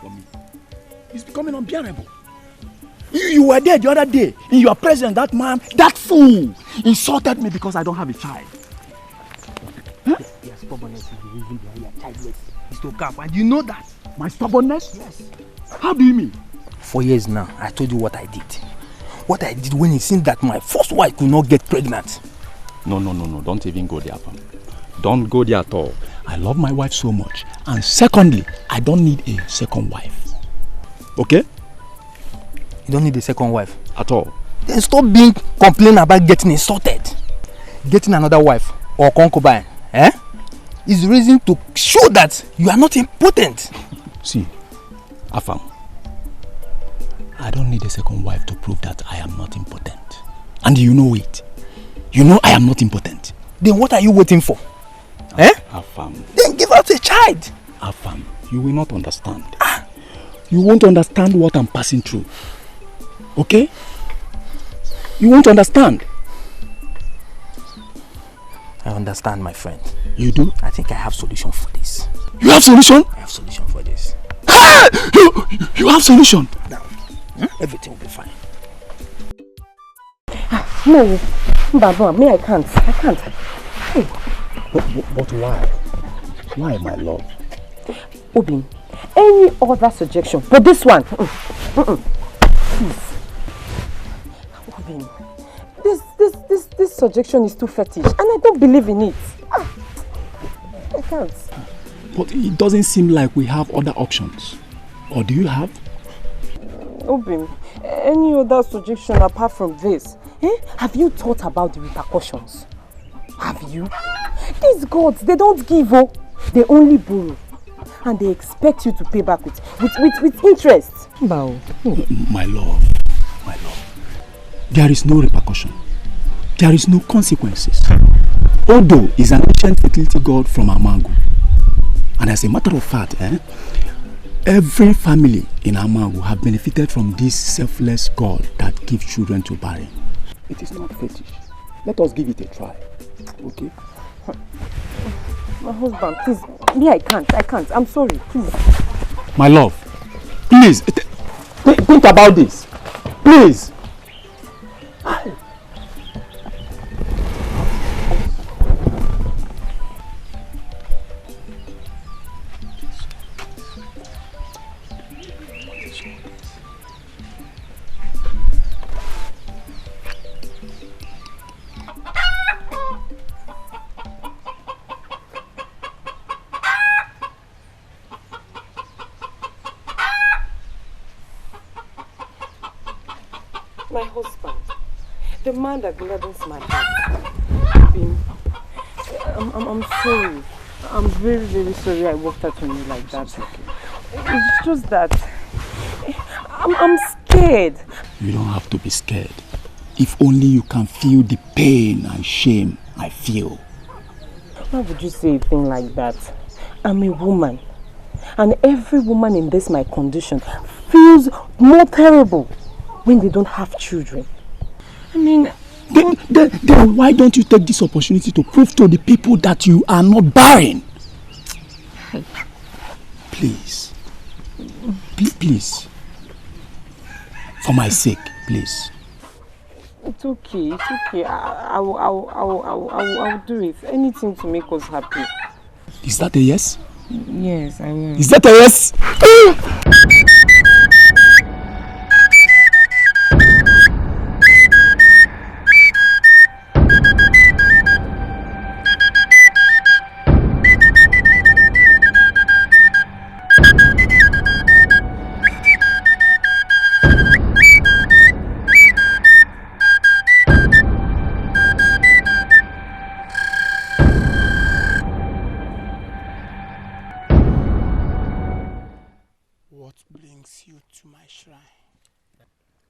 For me. It's becoming unbearable. You were there the other day. In your presence, that man, that fool, insulted me because I don't have a child. Huh? Your stubbornness is the reason behind your childless. It's to cap, and you know that? My stubbornness? Yes. How do you mean? For years now, I told you what I did. What I did when it seemed that my first wife could not get pregnant. No. Don't even go there, Pam. Don't go there at all. I love my wife so much. And secondly, I don't need a second wife. Okay? You don't need a second wife? At all. Then stop complaining about getting insulted. Getting another wife or concubine, is the reason to show that you are not important. See, Afam, I don't need a second wife to prove that I am not important. And you know it. You know I am not important. Then what are you waiting for? Afam. Then give us a child. Afam, you will not understand. you won't understand what I'm passing through. Okay? You won't understand. I understand, my friend. You do? I think I have solution for this. You have solution? I have solution for this. You have solution? Now, everything will be fine. No, Baba, me, I can't. Hey. But why? Why, my love? Obin, any other suggestion? But this one, please. Obin, this suggestion is too fetish, and I don't believe in it. I can't. But it doesn't seem like we have other options. Or do you have? Obin, any other suggestion apart from this? Have you thought about the repercussions? Have you? These gods, they don't give, they only borrow. And they expect you to pay back with interest. Bao. My love. There is no repercussion. There is no consequences. Odo is an ancient fertility god from Amangu. And as a matter of fact, every family in Amangu have benefited from this selfless god that gives children to barren. It is not fetish. Let us give it a try. Okay? My husband, please. Me, I can't. I'm sorry, please. My love, please, think about this. Please. My husband, the man that gladdens my heart. I'm sorry. I'm very, very sorry I walked out on you like that. It's just that I'm scared. You don't have to be scared. If only you can feel the pain and shame I feel. Why would you say a thing like that? I'm a woman. And every woman in this my condition feels more terrible when they don't have children. I mean, then why don't you take this opportunity to prove to the people that you are not barren? Please. Please. For my sake, please. It's okay. I will do it. Anything to make us happy. Is that a yes? Yes, I will. Is that a yes?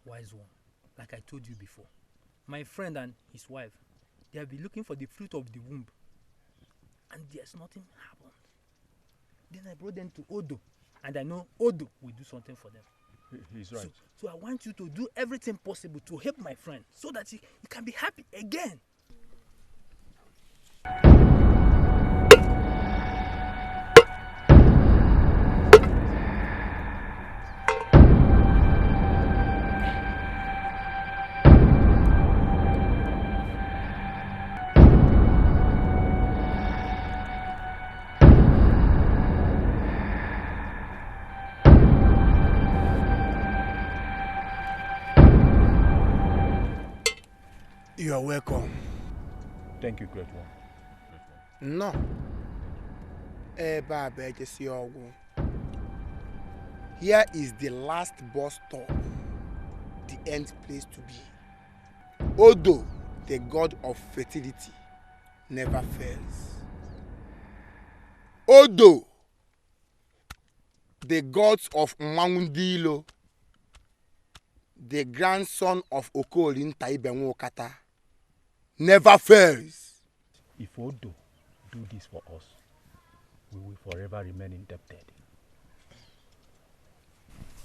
Wise one, like I told you before, my friend and his wife, they have been looking for the fruit of the womb, and there's nothing happened. Then I brought them to Odo, and I know Odo will do something for them. He's right. So I want you to do everything possible to help my friend, so that he can be happy again. You are welcome. Thank you, great one. No. Here is the last bus stop, the end place to be. Odo, the god of fertility, never fails. Odo, the gods of Mangundilo, the grandson of Okolin Taibenwokata, never fails. If Odo do this for us, we will forever remain indebted.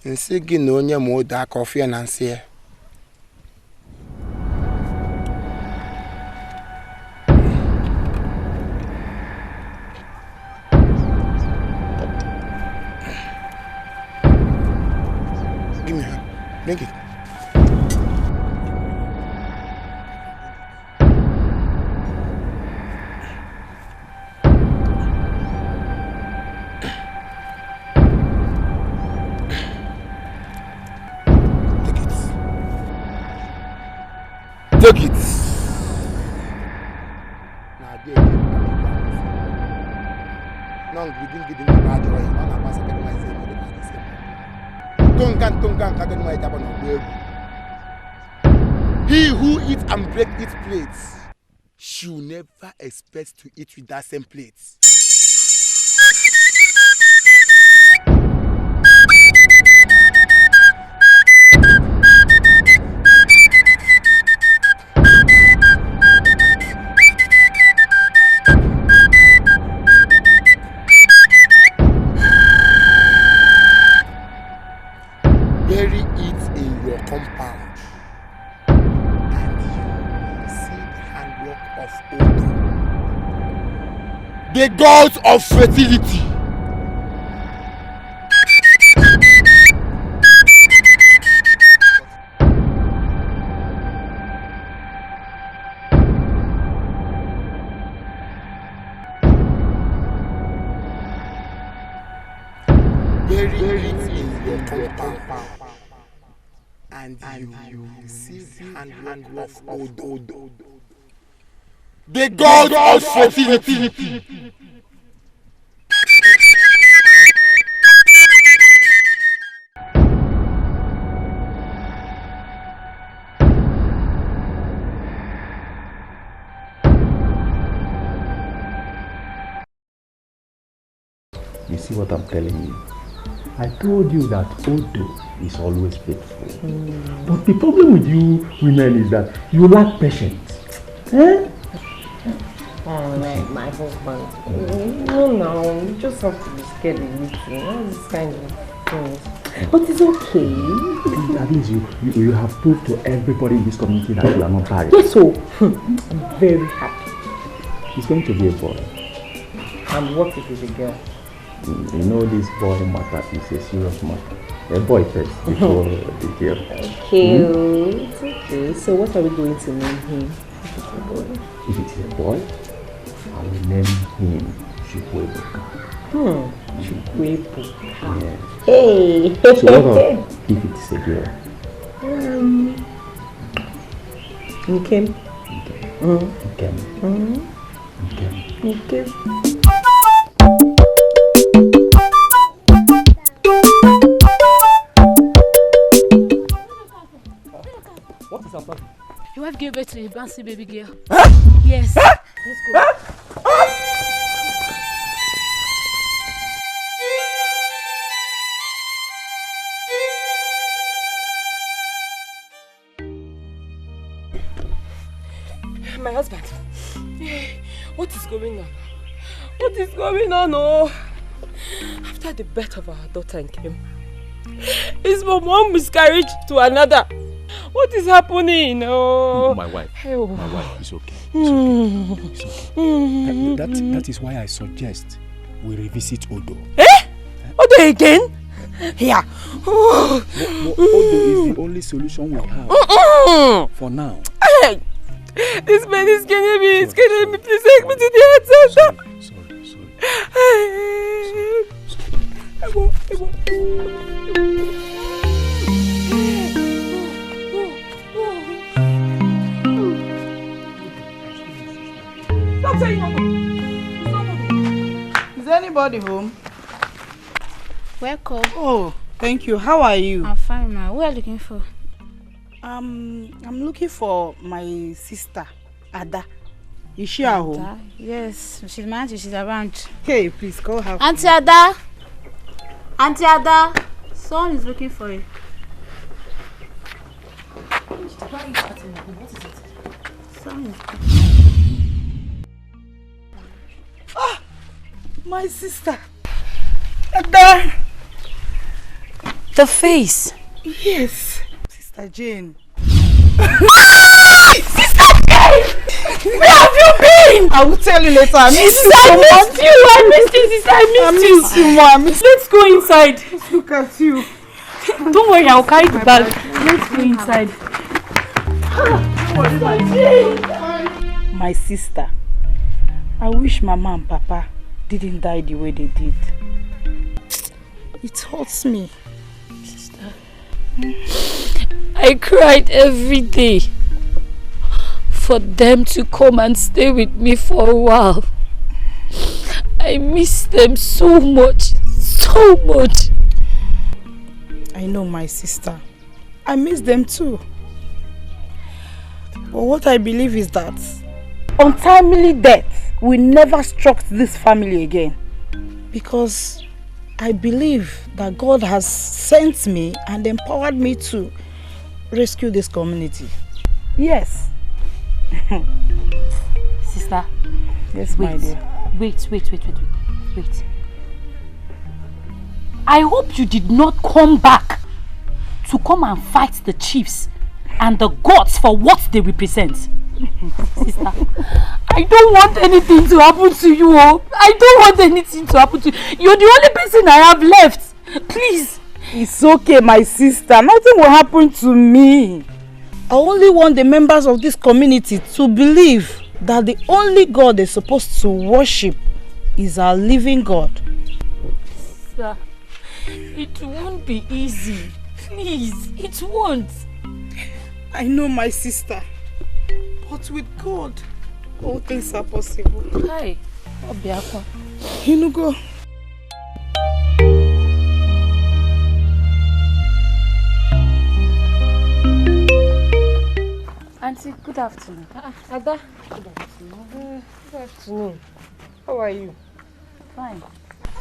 Nsi gị na onye ma ode aka ọfịa na nsị ya. Give me her. Drink it. Take it. Now there you no begin giving me bad joy. No na pass again my say no dey the same. Tongan kagan my taba no go. He who eats and break its plates should never expect to eat with that same plates. Bury it in your compound and you see the handwork of Odo, the gods of fertility. Bury it in your compound and you see the handwork of Odo, the gods of fertility. You see what I'm telling you? I told you that Odo is always faithful. But the problem with you women is that you lack patience. Eh? Oh, my husband. No, you just have to be scared of meeting. All this kind of things. But it's okay. At least you have proved to everybody in this community that you are not married. Yes, so I'm very happy. It's going to be a boy. And what if it's a girl? You know this boy matter is a serious matter. A boy first before the girl. Okay, it's okay. So what are we going to name him? If it's a boy, I will name him Chukwebuka. Chukwebuka. Yes. Hey! So what if it's a girl? Nkem. Nkem. What is happening? Your wife gave birth to a bouncy baby girl. Huh? Yes. Huh? Let's go. My husband, what is going on? What is going on? Oh, after the birth of our daughter came, it's from one miscarriage to another. What is happening? Oh, my wife is okay. It's okay. That is why I suggest we revisit Odo. Odo again? Yeah. Odo is the only solution we have for now. This man is killing me. It's killing me. Please take me to the head center. Stop saying Odo. Is anybody home? Welcome. Oh, thank you. How are you? I'm fine now. What are you looking for? I'm looking for my sister, Ada. Is she at home? Yes, she's my auntie. She's around. Hey, please call her. Auntie Ada. Auntie Ada. Someone is looking for you. Why are you starting at home? What is it? Someone is my sister. Ada. The face. Yes. Sister Jane. Sister Jane! Where have you been? I will tell you later. I missed you so much. I missed you, sister. I missed you. Mom. Let's go inside. Look at you. Don't worry, I'll carry the bag. Let's go inside. My sister, I wish Mama and Papa didn't die the way they did. It hurts me. Sister, I cried every day for them to come and stay with me for a while. I miss them so much, so much. I know, my sister. I miss them too. But what I believe is that untimely death will never struck this family again. Because I believe that God has sent me and empowered me to rescue this community. Yes. Sister. Yes, my dear. Wait. I hope you did not come back to come and fight the chiefs and the gods for what they represent. Sister, I don't want anything to happen to you. I don't want anything to happen to you. You're the only person I have left. Please. It's okay, my sister. Nothing will happen to me. I only want the members of this community to believe that the only God they're supposed to worship is our living God. Sister, it won't be easy. Please, it won't. I know, my sister. But with God, all things are possible. Hi, Obiako. Inugo. Auntie, good afternoon. Ada. Good afternoon. Good afternoon. How are you? Fine.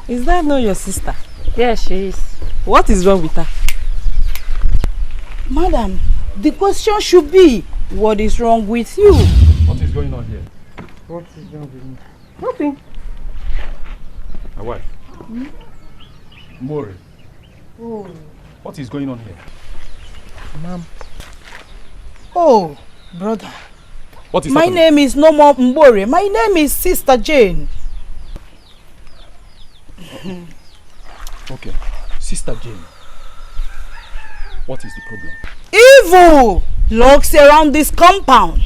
Is that not your sister? Yes, she is. What is wrong with her? Madam, the question should be, what is wrong with you? What is going on here? What is wrong with me? Nothing. My wife. Mori. Oh. What is going on here? Ma'am. Oh, brother. What is My happening? name is no more Mbore. My name is Sister Jane. Okay. Sister Jane. What is the problem? Evil lurks around this compound.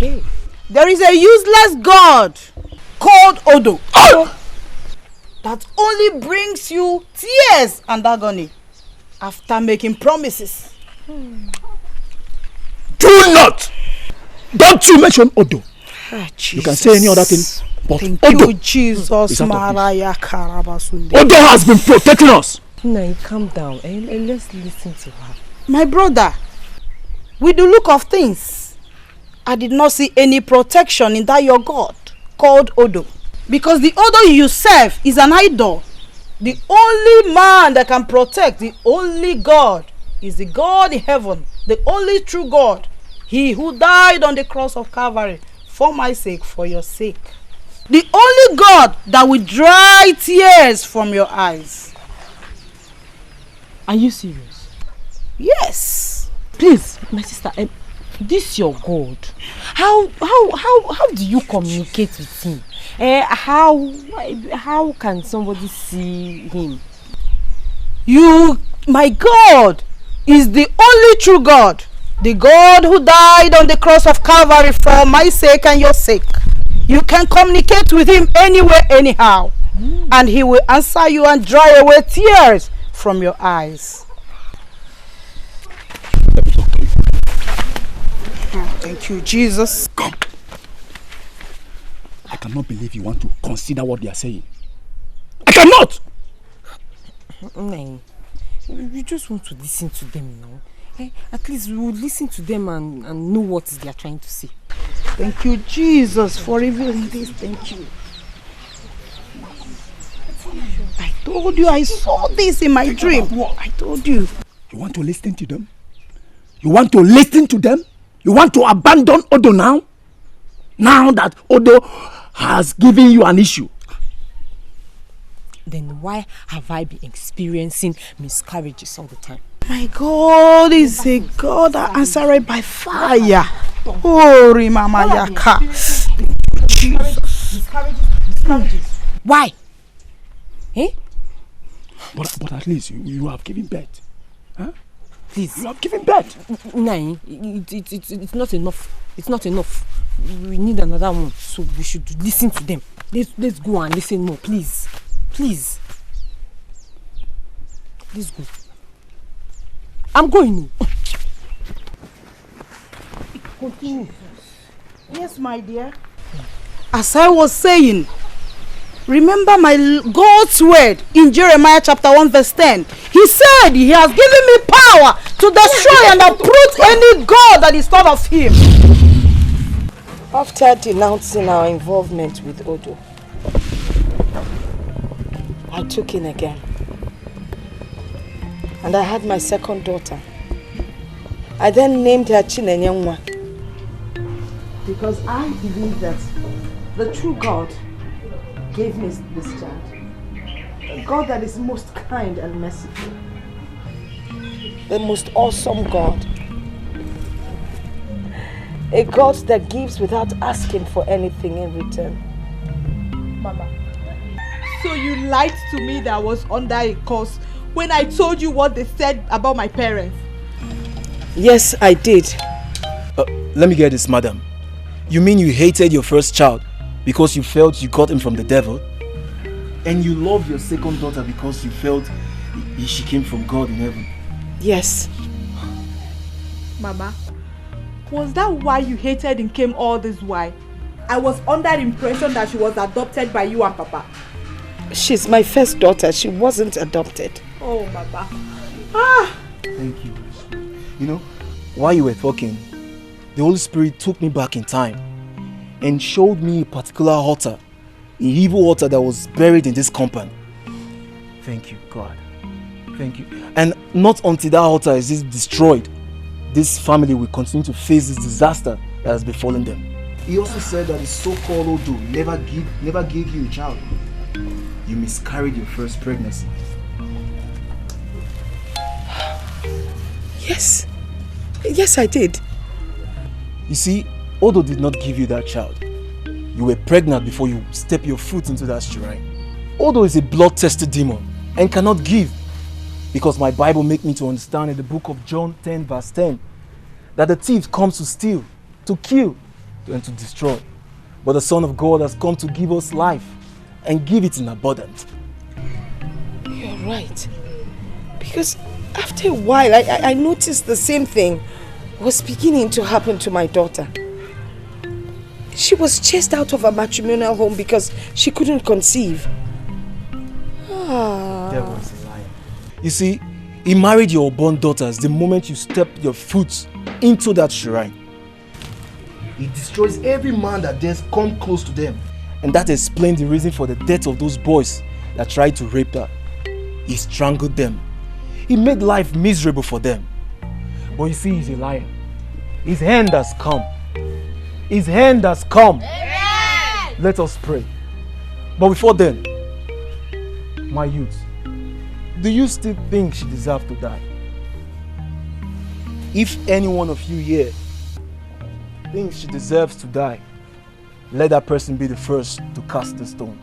There is a useless god called Odo that only brings you tears and agony after making promises. Do not! Don't you mention Odo. You can say any other thing, but Thank Odo you, Jesus. is out of Maraya Karabasunde. Odo has been protecting us. Now calm down and let's listen to her. My brother, with the look of things, I did not see any protection in that your God called Odo. Because the Odo you serve is an idol. The only man that can protect, the only God, is the God in heaven, the only true God. He who died on the cross of Calvary for my sake, for your sake. The only God that will dry tears from your eyes. Are you serious? Yes. Please, my sister, this your God. How do you communicate with him? How can somebody see him? You, my God, is the only true God. The God who died on the cross of Calvary for my sake and your sake. You can communicate with him anywhere, anyhow. And he will answer you and dry away tears from your eyes. Thank you, Jesus. Come. I cannot believe you want to consider what they are saying. I cannot! No. You just want to listen to them now. At least we will listen to them and know what they are trying to say. Thank you, Jesus, for revealing this. Thank you. I told you I saw this in my dream. I told you. You want to listen to them? You want to listen to them? You want to abandon Odo now? Now that Odo has given you an issue. Then why have I been experiencing miscarriages all the time? My God is a God that answered by fire. Oh, Mama Yaka. Jesus. Why? Eh? But at least you have given birth. Huh? Please. You have given birth. No, it's not enough. It's not enough. We need another one. So we should listen to them. Let's go and listen more, please. Please. Let's go. I'm going. Yes, my dear. As I was saying, remember my God's word in Jeremiah chapter 1 verse 10. He said he has given me power to destroy and uproot any God that is not of him. After denouncing our involvement with Odo, I took in again. And I had my second daughter. I then named her Chinwe. Because I believe that the true God gave me this child. A God that is most kind and merciful. The most awesome God. A God that gives without asking for anything in return. Mama, so you lied to me that I was under a curse when I told you what they said about my parents? Yes, I did. Let me get this, madam. You mean you hated your first child because you felt you got him from the devil? And you love your second daughter because you felt she came from God in heaven? Yes. Mama, was that why you hated and came all this while? I was under the impression that she was adopted by you and Papa. She's my first daughter. She wasn't adopted. Oh, Mama. Ah! Thank you. You know, while you were talking, the Holy Spirit took me back in time and showed me a particular altar, an evil altar that was buried in this compound. Thank you, God. Thank you. And not until that altar is destroyed, this family will continue to face this disaster that has befallen them. He also said that his so-called Odo never gave you a child. You miscarried your first pregnancy. Yes. Yes, I did. You see, Odo did not give you that child. You were pregnant before you stepped your foot into that shrine. Odo is a blood-tested demon and cannot give. Because my Bible makes me to understand in the book of John 10 verse 10 that the thief comes to steal, to kill, and to destroy. But the Son of God has come to give us life and give it in abundance. You're right. Because after a while, I noticed the same thing was beginning to happen to my daughter. She was chased out of a matrimonial home because she couldn't conceive. Devil is a liar. You see, he married your unborn daughters the moment you stepped your foot into that shrine. He destroys every man that dares come close to them. And that explains the reason for the death of those boys that tried to rape her. He strangled them. He made life miserable for them. But you see, he's a liar. His hand has come. His hand has come. Amen. Let us pray. But before then, my youth, do you still think she deserves to die? If any one of you here thinks she deserves to die, let that person be the first to cast the stone.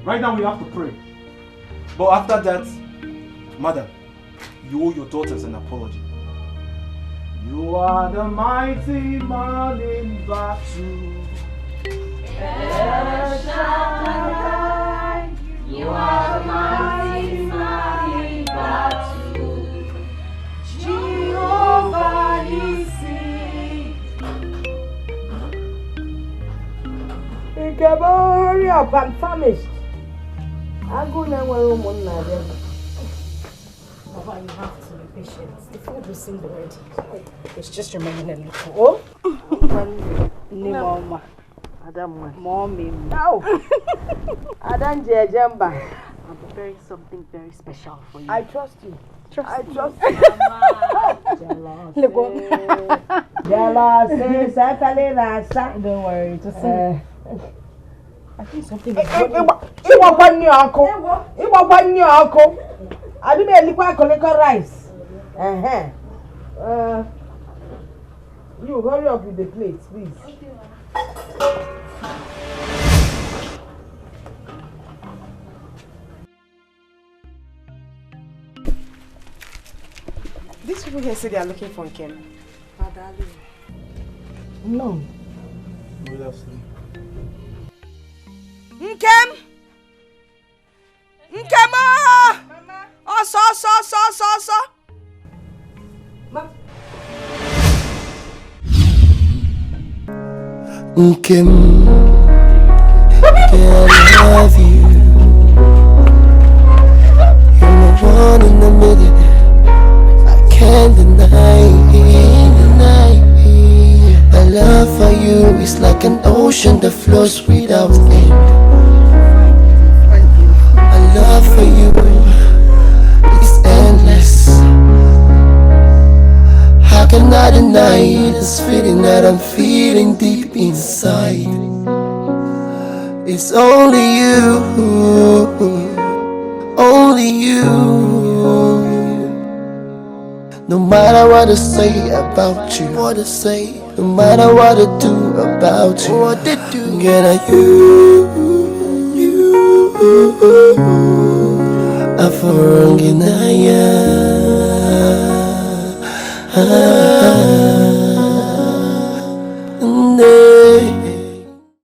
Right now we have to pray. But after that, madam, you owe your daughters an apology. You are the mighty man in battle. El Shaddai, you are the mighty man in battle. Jehovah Nissi. Hurry up, I'm famished. I'll go now where I'm now. Papa, you have to be patient. The food will soon be ready. It's just remaining a little. Oh? Mama. Adam, Mommy. No. Adam Jamba. preparing something very special for you. I trust you. I trust you. Don't worry, just I think something is going on. I do me liquid rice. You hurry up with the plates, please. These people here say they are looking for Nkem. No. Nkem! Nkema! Oh, so. Nkem, can I love you? You're my one in a million. I can't deny. My love for you is like an ocean that flows without end. My love for you is endless. How can I deny this feeling that I'm feeling deep inside? It's only you, only you. No matter what I say about you, no matter what I do about you, get at you. I'm for